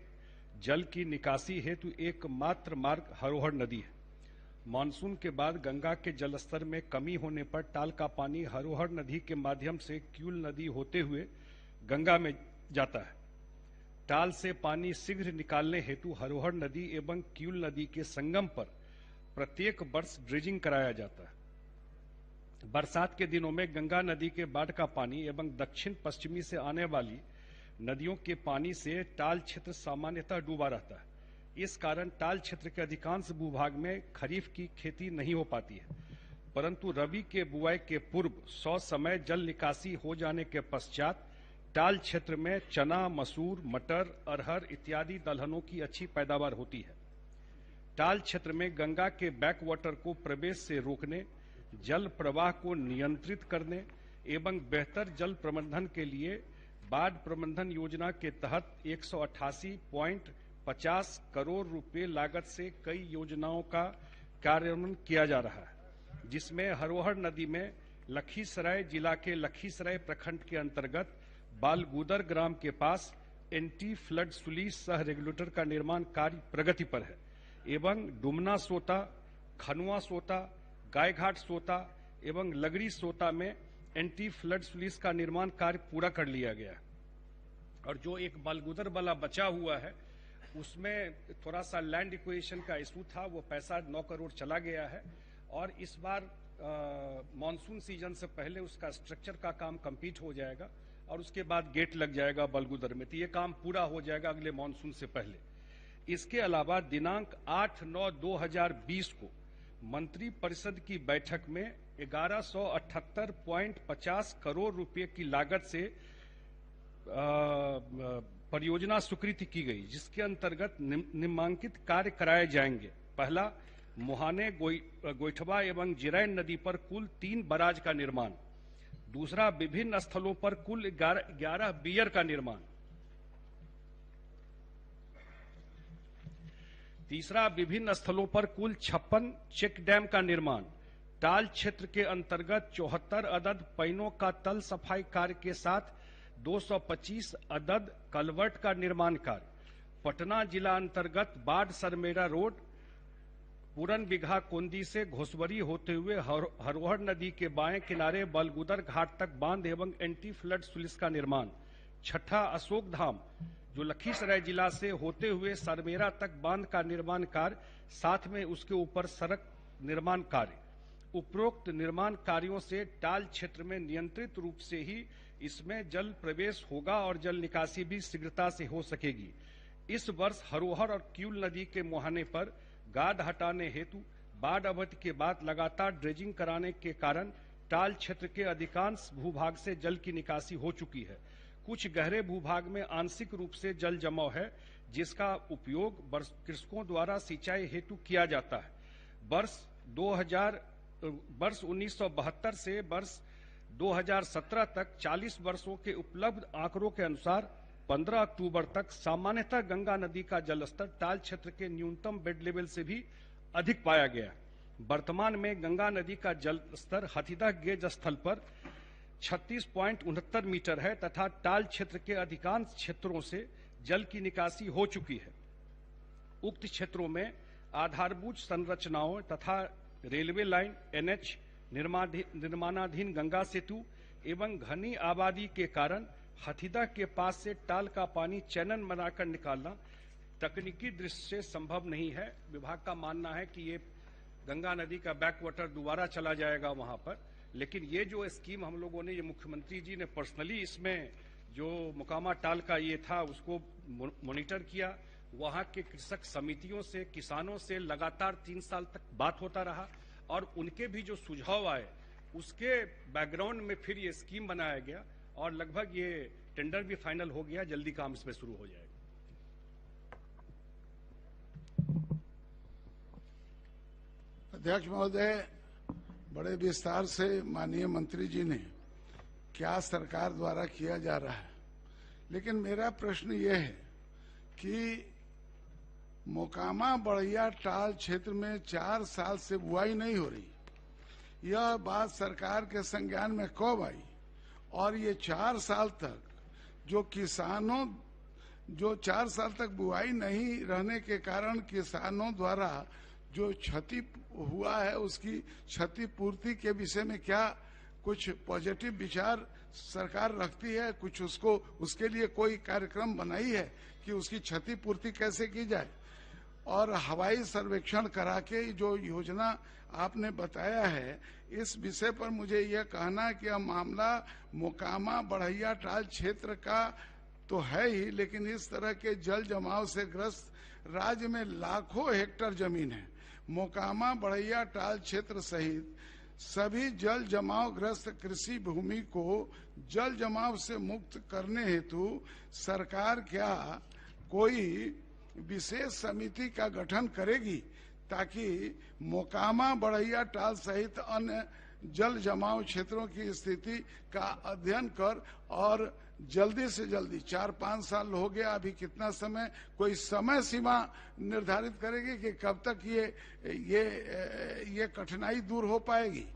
जल की निकासी हेतु एकमात्र मार्ग हरोहर नदी है। मानसून के बाद गंगा के जलस्तर में कमी होने पर टाल का पानी हरोहर नदी के माध्यम से क्यूल नदी होते हुए गंगा में जाता है। टाल से पानी शीघ्र निकालने हेतु हरोहर नदी एवं क्यूल नदी के संगम पर प्रत्येक वर्ष ड्रेजिंग कराया जाता है। बरसात के दिनों में गंगा नदी के बाढ़ का पानी एवं दक्षिण पश्चिमी से आने वाली नदियों के पानी से टाल क्षेत्र सामान्यतः डूबा रहता है। इस कारण टाल क्षेत्र के अधिकांश भूभाग में खरीफ की खेती नहीं हो पाती है, परंतु रबी के बुआई के पूर्व 100 समय जल निकासी हो जाने के पश्चात टाल क्षेत्र में चना, मसूर, मटर, अरहर इत्यादि दलहनों की अच्छी पैदावार होती है। टाल क्षेत्र में गंगा के बैक वाटर को प्रवेश से रोकने, जल प्रवाह को नियंत्रित करने एवं बेहतर जल प्रबंधन के लिए बाढ़ प्रबंधन योजना के तहत 188.50 करोड़ रुपए लागत से कई योजनाओं का कार्यान्वयन किया जा रहा है, जिसमें हरोहर नदी में लखीसराय जिला के लखीसराय प्रखंड के अंतर्गत बालगुदर ग्राम के पास एंटी फ्लड सुली सह रेगुलेटर का निर्माण कार्य प्रगति पर है एवं डुमना सोता, खनुआ सोता, गायघाट सोता एवं लगड़ी सोता में एंटी फ्लड स्लुइस का निर्माण कार्य पूरा कर लिया गया है। और जो एक बलगुदर वाला बचा हुआ है उसमें थोड़ा सा लैंड एक्विजिशन का इशू था, वो पैसा 9 करोड़ चला गया है और इस बार मॉनसून सीजन से पहले उसका स्ट्रक्चर का काम कंप्लीट हो जाएगा और उसके बाद गेट लग जाएगा बलगुदर में, तो ये काम पूरा हो जाएगा अगले मॉनसून से पहले। इसके अलावा दिनांक 8/9/2020 को मंत्री परिषद की बैठक में 1178.50 करोड़ रुपए की लागत से परियोजना स्वीकृति की गई, जिसके अंतर्गत निम्नांकित कार्य कराए जाएंगे। पहला, मुहाने गोइठवा एवं जिरैन नदी पर कुल 3 बराज का निर्माण। दूसरा, विभिन्न स्थलों पर कुल 11 बियर का निर्माण। तीसरा, विभिन्न स्थलों पर कुल 56 चेक डैम का निर्माण। टाल क्षेत्र के अंतर्गत 74 अदद पैनों का तल सफाई कार्य के साथ 225 अदद कलवर्ट का निर्माण कार्य। पटना जिला अंतर्गत बाढ़ सरमेरा रोड पूरन बिघा कोंदी से घोसवरी होते हुए हरोहर नदी के बाएं किनारे बलगुदर घाट तक बांध एवं एंटी फ्लड स्लुइस का निर्माण। छठा, अशोक धाम जो लखीसराय जिला से होते हुए सरमेरा तक बांध का निर्माण कार्य, साथ में उसके ऊपर सड़क निर्माण कार्य। उपरोक्त निर्माण कार्यों से टाल क्षेत्र में नियंत्रित रूप से ही इसमें जल प्रवेश होगा और जल निकासी भी शीघ्रता से हो सकेगी। इस वर्ष हरोहर और क्यूल नदी के मुहाने पर गाद हटाने हेतु बाढ़ अवधि के बाद लगातार ड्रेजिंग कराने के कारण टाल क्षेत्र के अधिकांश भूभाग से जल की निकासी हो चुकी है। कुछ गहरे भूभाग में आंशिक रूप से जल जमाव है, जिसका उपयोग कृषकों द्वारा सिंचाई हेतु किया जाता है। वर्ष 1972 से वर्ष 2017 तक 40 वर्षों के उपलब्ध आंकड़ों के अनुसार 15 अक्टूबर तक सामान्यतः गंगा नदी का जलस्तर टाल क्षेत्र के न्यूनतम बेड लेवल से भी अधिक पाया गया। वर्तमान में गंगा नदी का जलस्तर हथीदह गेज स्थल पर 36.69 मीटर है तथा टाल क्षेत्र के अधिकांश क्षेत्रों से जल की निकासी हो चुकी है। उक्त क्षेत्रों में आधारभूत संरचनाओं तथा रेलवे लाइन, NH, निर्माणाधीन गंगा सेतु एवं घनी आबादी के कारण हथीदह के पास से टाल का पानी चैनल बनाकर निकालना तकनीकी दृष्टि से संभव नहीं है। विभाग का मानना है कि ये गंगा नदी का बैक वाटर दोबारा चला जाएगा वहां पर, लेकिन ये जो स्कीम हम लोगों ने, ये मुख्यमंत्री जी ने पर्सनली इसमें जो मुकामा टाल का ये था उसको मॉनिटर किया। वहां के कृषक समितियों से, किसानों से लगातार 3 साल तक बात होता रहा और उनके भी जो सुझाव आए उसके बैकग्राउंड में फिर ये स्कीम बनाया गया और लगभग ये टेंडर भी फाइनल हो गया, जल्दी काम इसमें शुरू हो जाएगा। अध्यक्ष महोदय, बड़े विस्तार से माननीय मंत्री जी ने क्या सरकार द्वारा किया जा रहा है, लेकिन मेरा प्रश्न ये है कि मोकामा बढ़िया टाल क्षेत्र में 4 साल से बुआई नहीं हो रही। यह बात सरकार के संज्ञान में कब आई और ये 4 साल तक जो किसानों, जो 4 साल तक बुआई नहीं रहने के कारण किसानों द्वारा जो क्षति हुआ है उसकी क्षतिपूर्ति के विषय में क्या कुछ पॉजिटिव विचार सरकार रखती है? कुछ उसके लिए कोई कार्यक्रम बनाई है कि उसकी क्षतिपूर्ति कैसे की जाए? और हवाई सर्वेक्षण करा के जो योजना आपने बताया है, इस विषय पर मुझे यह कहना है कि यह मामला मोकामा बढ़ैया टाल क्षेत्र का तो है ही, लेकिन इस तरह के जल जमाव से ग्रस्त राज्य में लाखों हेक्टेयर जमीन है। मोकामा बढ़ैया टाल क्षेत्र सहित सभी जल जमाव ग्रस्त कृषि भूमि को जल जमाव से मुक्त करने हेतु सरकार क्या कोई विशेष समिति का गठन करेगी ताकि मोकामा बढ़ैया टाल सहित अन्य जल जमाव क्षेत्रों की स्थिति का अध्ययन कर और जल्दी से जल्दी 4-5 साल हो गया, अभी कितना समय, कोई समय सीमा निर्धारित करेगी कि कब तक ये कठिनाई दूर हो पाएगी?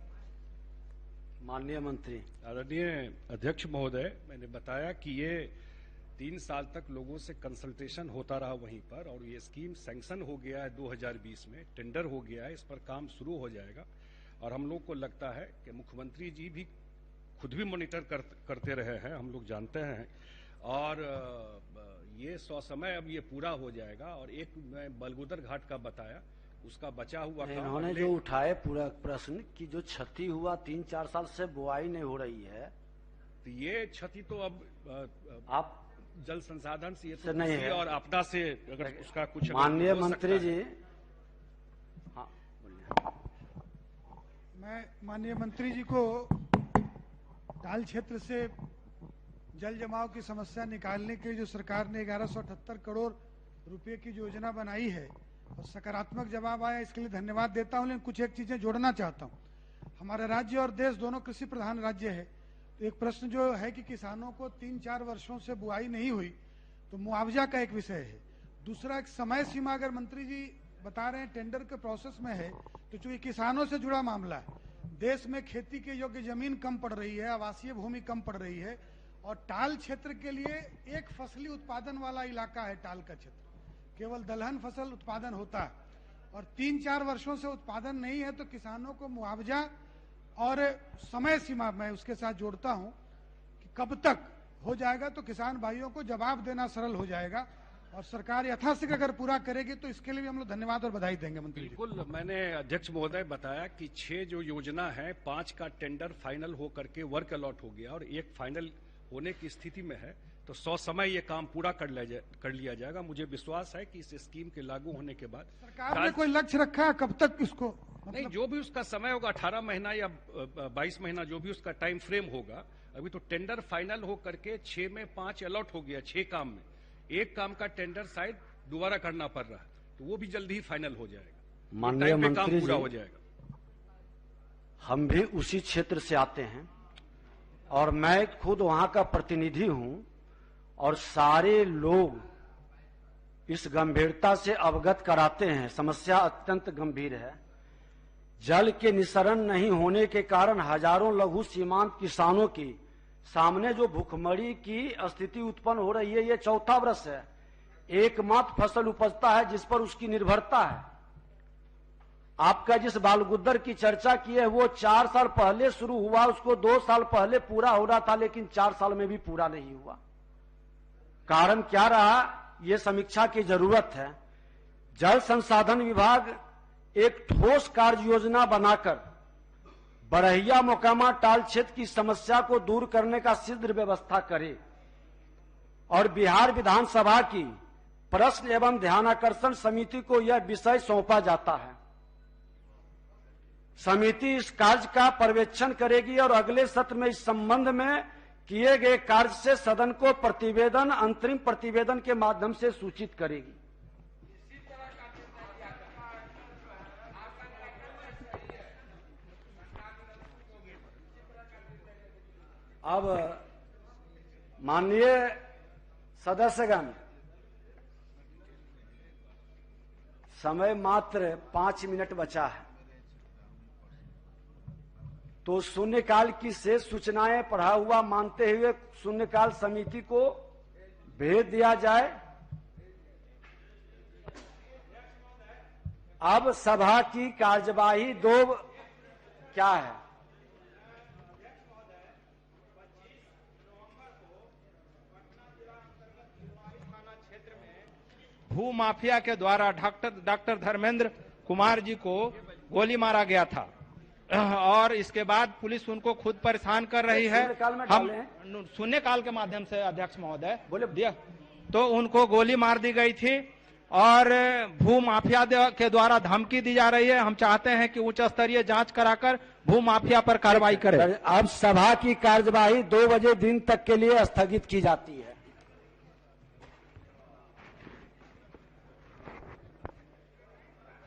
माननीय मंत्री। आदरणीय अध्यक्ष महोदय, मैंने बताया कि ये 3 साल तक लोगों से कंसल्टेशन होता रहा वहीं पर और ये स्कीम सैंक्शन हो गया है 2020 में, टेंडर हो गया है, इस पर काम शुरू हो जाएगा और हम लोग को लगता है कि मुख्यमंत्री जी भी खुद भी मॉनिटर करते रहे हैं, हम लोग जानते हैं। और ये ससमय अब ये पूरा हो जाएगा। और एक मैं बलगुदर घाट का बताया, उसका बचा हुआ काम इन्होंने जो उठाए पूरा प्रश्न कि जो क्षति हुआ 3-4 साल से बुआई नहीं हो रही है, तो ये क्षति तो अब आप जल संसाधन से ये तो नहीं है और आपदा से अगर उसका कुछ माननीय मंत्री जी। हाँ बोलिए। मैं माननीय मंत्री जी को टाल क्षेत्र से जल जमाव की समस्या निकालने के लिए जो सरकार ने 1178 करोड़ रुपए की योजना बनाई है और सकारात्मक जवाब आया, इसके लिए धन्यवाद देता हूं। लेकिन कुछ एक चीजें जोड़ना चाहता हूं। हमारा राज्य और देश दोनों कृषि प्रधान राज्य है, तो एक प्रश्न जो है कि किसानों को 3-4 वर्षों से बुआई नहीं हुई तो मुआवजा का एक विषय है। दूसरा, एक समय सीमा अगर मंत्री जी बता रहे हैं टेंडर के प्रोसेस में है, तो चूंकि किसानों से जुड़ा मामला है, देश में खेती के योग्य जमीन कम पड़ रही है, आवासीय भूमि कम पड़ रही है और टाल क्षेत्र के लिए एक फसली उत्पादन वाला इलाका है। टाल का क्षेत्र केवल दलहन फसल उत्पादन होता है और 3-4 वर्षों से उत्पादन नहीं है, तो किसानों को मुआवजा और समय सीमा मैं उसके साथ जोड़ता हूं कि कब तक हो जाएगा, तो किसान भाइयों को जवाब देना सरल हो जाएगा और सरकार यथाशीघ्र अगर पूरा करेगी तो इसके लिए भी हम लोग धन्यवाद और बधाई देंगे। मंत्री बिल्कुल, मैंने अध्यक्ष महोदय बताया कि 6 जो योजना है, 5 का टेंडर फाइनल हो करके वर्क अलॉट हो गया और एक फाइनल होने की स्थिति में है, तो 100 समय ये काम पूरा कर लिया जाएगा। मुझे विश्वास है कि इस स्कीम के लागू होने के बाद सरकार ने कोई लक्ष्य रखा है कब तक इसको नहीं, जो भी उसका समय होगा 18 महीना या 22 महीना, जो भी उसका टाइम फ्रेम होगा। अभी तो टेंडर फाइनल हो करके 6 में 5 अलॉट हो गया, 6 काम में। एक काम का टेंडर शायद दोबारा करना पड़ रहा है, तो वो भी जल्दी ही फाइनल हो जाएगा। माननीय मंत्री पूरा जी, हो जाएगा। हम भी उसी क्षेत्र से आते हैं और मैं खुद वहां का प्रतिनिधि हूं और सारे लोग इस गंभीरता से अवगत कराते हैं। समस्या अत्यंत गंभीर है। जल के निस्सरण नहीं होने के कारण हजारों लघु सीमांत किसानों की सामने जो भूखमरी की स्थिति उत्पन्न हो रही है, ये 4था वर्ष है। एकमात्र फसल उपजता है जिस पर उसकी निर्भरता है। आपका जिस बालगुद्दर की चर्चा की है वो 4 साल पहले शुरू हुआ, उसको 2 साल पहले पूरा हो रहा था, लेकिन 4 साल में भी पूरा नहीं हुआ। कारण क्या रहा, ये समीक्षा की जरूरत है। जल संसाधन विभाग एक ठोस कार्य योजना बनाकर बरहिया मोकामा टाल क्षेत्र की समस्या को दूर करने का शीघ्र व्यवस्था करे और बिहार विधानसभा की प्रश्न एवं ध्यानाकर्षण समिति को यह विषय सौंपा जाता है। समिति इस कार्य का पर्यवेक्षण करेगी और अगले सत्र में इस संबंध में किए गए कार्य से सदन को प्रतिवेदन, अंतरिम प्रतिवेदन के माध्यम से सूचित करेगी। अब माननीय सदस्यगण, समय मात्र 5 मिनट बचा है, तो शून्यकाल की शेष सूचनाएं पढ़ा हुआ मानते हुए शून्यकाल समिति को भेज दिया जाए। अब सभा की कार्यवाही क्या है? भू माफिया के द्वारा डॉक्टर धर्मेंद्र कुमार जी को गोली मारा गया था और इसके बाद पुलिस उनको खुद परेशान कर रही है। हम शून्यकाल के माध्यम से अध्यक्ष महोदय बोले दिया, तो उनको गोली मार दी गई थी और भू माफिया के द्वारा धमकी दी जा रही है। हम चाहते हैं कि उच्च स्तरीय जांच कराकर भू माफिया पर कार्रवाई करें। अब सभा की कार्यवाही 2 बजे दिन तक के लिए स्थगित की जाती है।